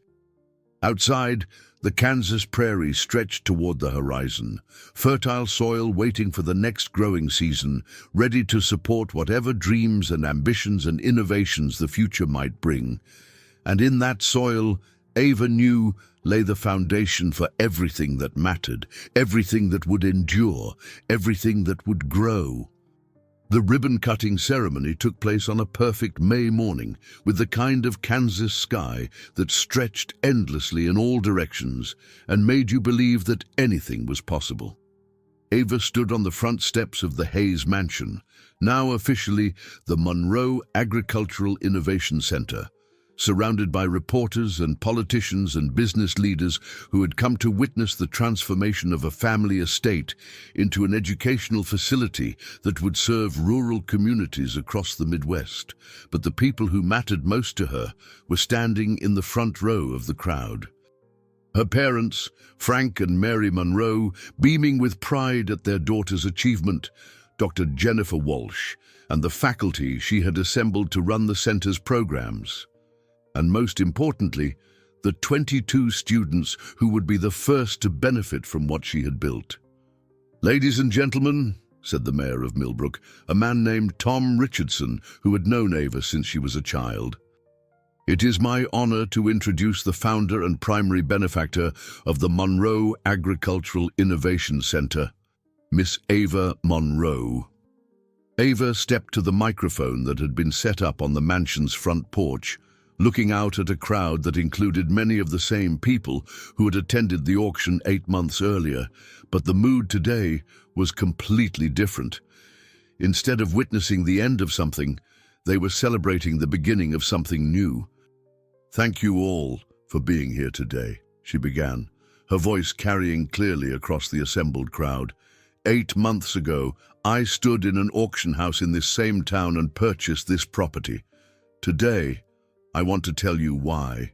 Outside, the Kansas prairie stretched toward the horizon, fertile soil waiting for the next growing season, ready to support whatever dreams and ambitions and innovations the future might bring. And in that soil, Ava knew, lay the foundation for everything that mattered, everything that would endure, everything that would grow. The ribbon-cutting ceremony took place on a perfect May morning, with the kind of Kansas sky that stretched endlessly in all directions and made you believe that anything was possible. Ava stood on the front steps of the Hayes Mansion, now officially the Monroe Agricultural Innovation Center, surrounded by reporters and politicians and business leaders who had come to witness the transformation of a family estate into an educational facility that would serve rural communities across the Midwest. But the people who mattered most to her were standing in the front row of the crowd. Her parents, Frank and Mary Monroe, beaming with pride at their daughter's achievement, Dr. Jennifer Walsh, and the faculty she had assembled to run the center's programs. And most importantly, the 22 students who would be the first to benefit from what she had built. "Ladies and gentlemen," said the mayor of Millbrook, a man named Tom Richardson, who had known Ava since she was a child. "It is my honor to introduce the founder and primary benefactor of the Monroe Agricultural Innovation Center, Miss Ava Monroe. Ava stepped to the microphone that had been set up on the mansion's front porch, looking out at a crowd that included many of the same people who had attended the auction 8 months earlier, but the mood today was completely different. Instead of witnessing the end of something, they were celebrating the beginning of something new. "Thank you all for being here today," she began, her voice carrying clearly across the assembled crowd. 8 months ago, I stood in an auction house in this same town and purchased this property. Today, I want to tell you why."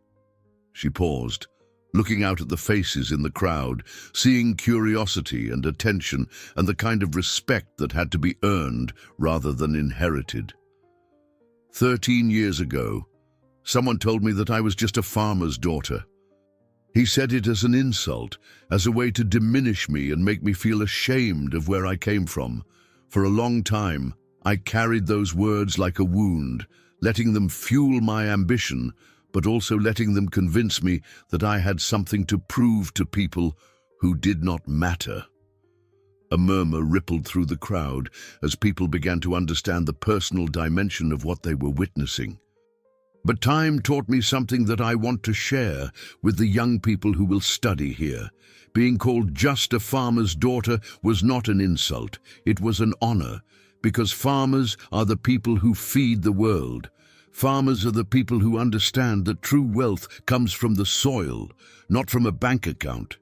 She paused, looking out at the faces in the crowd, seeing curiosity and attention and the kind of respect that had to be earned rather than inherited. 13 years ago, someone told me that I was just a farmer's daughter. He said it as an insult, as a way to diminish me and make me feel ashamed of where I came from. For a long time, I carried those words like a wound, letting them fuel my ambition, but also letting them convince me that I had something to prove to people who did not matter. A murmur rippled through the crowd as people began to understand the personal dimension of what they were witnessing. But time taught me something that I want to share with the young people who will study here. Being called just a farmer's daughter was not an insult, it was an honor, because farmers are the people who feed the world. Farmers are the people who understand that true wealth comes from the soil, not from a bank account.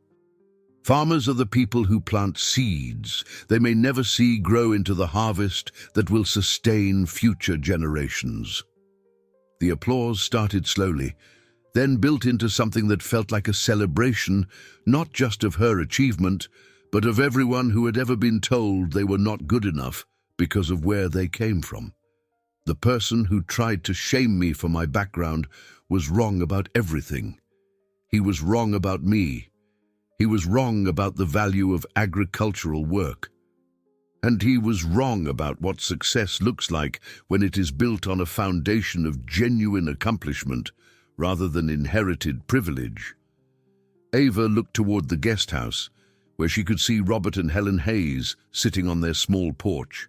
Farmers are the people who plant seeds they may never see grow into the harvest that will sustain future generations. The applause started slowly, then built into something that felt like a celebration, not just of her achievement, but of everyone who had ever been told they were not good enough because of where they came from. The person who tried to shame me for my background was wrong about everything. He was wrong about me. He was wrong about the value of agricultural work. And he was wrong about what success looks like when it is built on a foundation of genuine accomplishment rather than inherited privilege. Ava looked toward the guest house, where she could see Robert and Helen Hayes sitting on their small porch,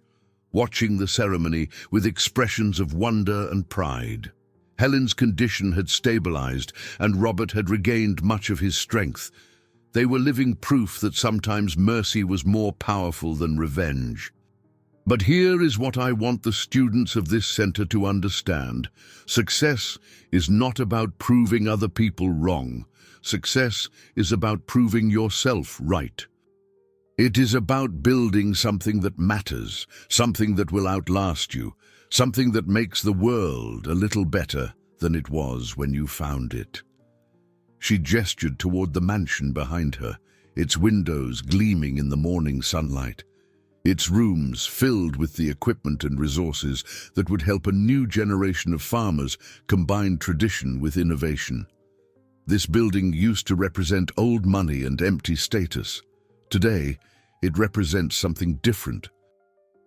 watching the ceremony with expressions of wonder and pride. Helen's condition had stabilized, and Robert had regained much of his strength. They were living proof that sometimes mercy was more powerful than revenge. But here is what I want the students of this center to understand. Success is not about proving other people wrong. Success is about proving yourself right. It is about building something that matters, something that will outlast you, something that makes the world a little better than it was when you found it. She gestured toward the mansion behind her, its windows gleaming in the morning sunlight, its rooms filled with the equipment and resources that would help a new generation of farmers combine tradition with innovation. This building used to represent old money and empty status. Today, it represents something different.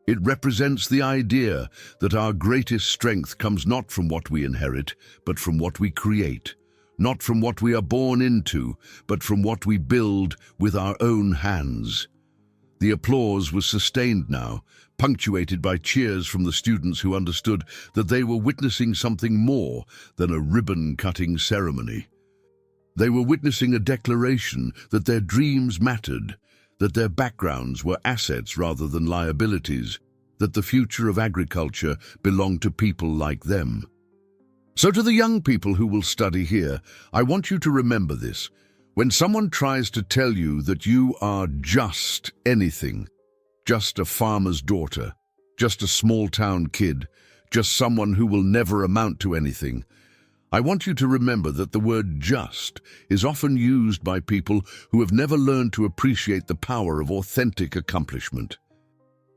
It represents the idea that our greatest strength comes not from what we inherit, but from what we create. Not from what we are born into, but from what we build with our own hands. The applause was sustained now, punctuated by cheers from the students who understood that they were witnessing something more than a ribbon-cutting ceremony. They were witnessing a declaration that their dreams mattered, that their backgrounds were assets rather than liabilities, that the future of agriculture belonged to people like them. So to the young people who will study here, I want you to remember this. When someone tries to tell you that you are just anything, just a farmer's daughter, just a small-town kid, just someone who will never amount to anything, I want you to remember that the word just is often used by people who have never learned to appreciate the power of authentic accomplishment.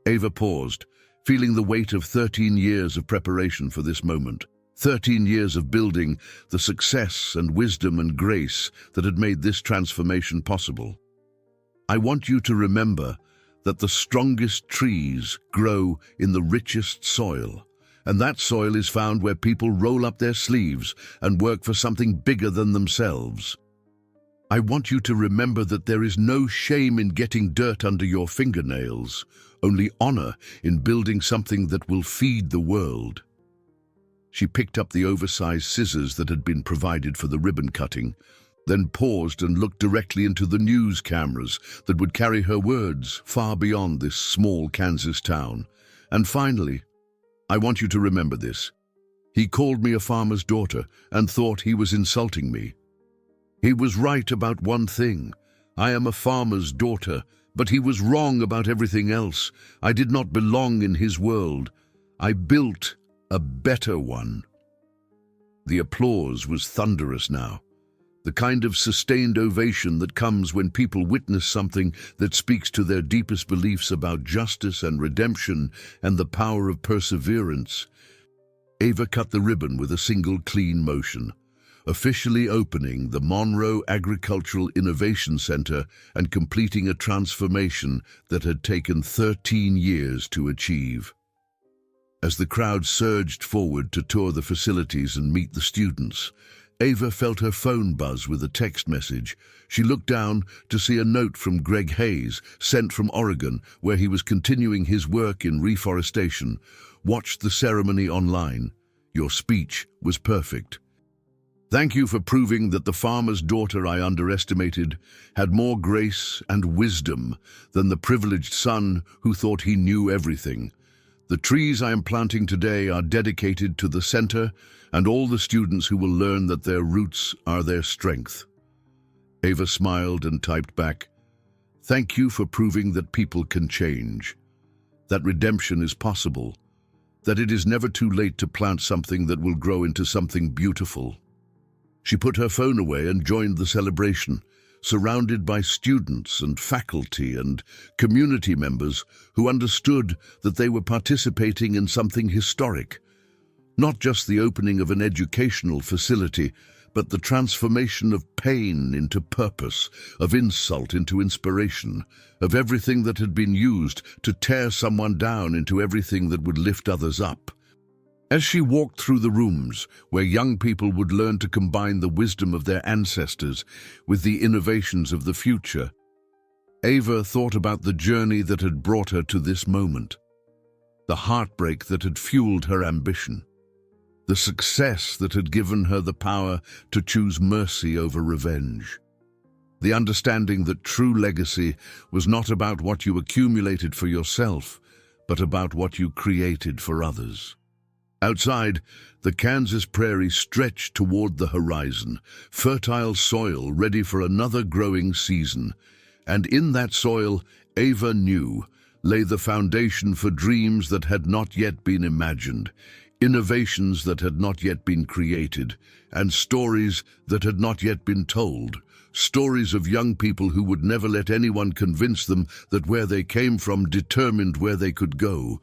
Ava paused, feeling the weight of 13 years of preparation for this moment. 13 years of building the success and wisdom and grace that had made this transformation possible. I want you to remember that the strongest trees grow in the richest soil, and that soil is found where people roll up their sleeves and work for something bigger than themselves. I want you to remember that there is no shame in getting dirt under your fingernails, only honor in building something that will feed the world. She picked up the oversized scissors that had been provided for the ribbon cutting, then paused and looked directly into the news cameras that would carry her words far beyond this small Kansas town. And finally, I want you to remember this. He called me a farmer's daughter and thought he was insulting me. He was right about one thing. I am a farmer's daughter, but he was wrong about everything else. I did not belong in his world. I built a better one. The applause was thunderous now, the kind of sustained ovation that comes when people witness something that speaks to their deepest beliefs about justice and redemption and the power of perseverance. Ava cut the ribbon with a single clean motion, officially opening the Monroe Agricultural Innovation Center and completing a transformation that had taken 13 years to achieve. As the crowd surged forward to tour the facilities and meet the students, Ava felt her phone buzz with a text message. She looked down to see a note from Greg Hayes, sent from Oregon, where he was continuing his work in reforestation. Watched the ceremony online. Your speech was perfect. Thank you for proving that the farmer's daughter I underestimated had more grace and wisdom than the privileged son who thought he knew everything. The trees I am planting today are dedicated to the center and all the students who will learn that their roots are their strength. Ava smiled and typed back, "Thank you for proving that people can change, that redemption is possible, that it is never too late to plant something that will grow into something beautiful." She put her phone away and joined the celebration, surrounded by students and faculty and community members who understood that they were participating in something historic. Not just the opening of an educational facility, but the transformation of pain into purpose, of insult into inspiration, of everything that had been used to tear someone down into everything that would lift others up. As she walked through the rooms where young people would learn to combine the wisdom of their ancestors with the innovations of the future, Ava thought about the journey that had brought her to this moment, the heartbreak that had fueled her ambition, the success that had given her the power to choose mercy over revenge, the understanding that true legacy was not about what you accumulated for yourself, but about what you created for others. Outside, the Kansas prairie stretched toward the horizon, fertile soil ready for another growing season. And in that soil, Ava knew, lay the foundation for dreams that had not yet been imagined, innovations that had not yet been created, and stories that had not yet been told. Stories of young people who would never let anyone convince them that where they came from determined where they could go.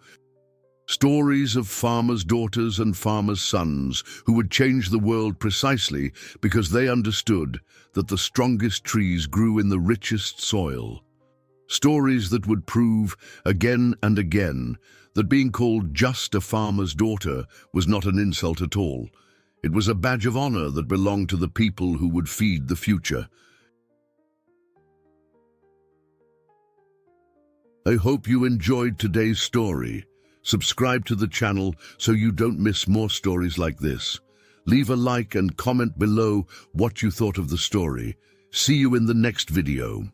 Stories of farmers' daughters and farmers' sons who would change the world precisely because they understood that the strongest trees grew in the richest soil. Stories that would prove again and again that being called just a farmer's daughter was not an insult at all. It was a badge of honor that belonged to the people who would feed the future. I hope you enjoyed today's story. Subscribe to the channel so you don't miss more stories like this. Leave a like and comment below what you thought of the story. See you in the next video.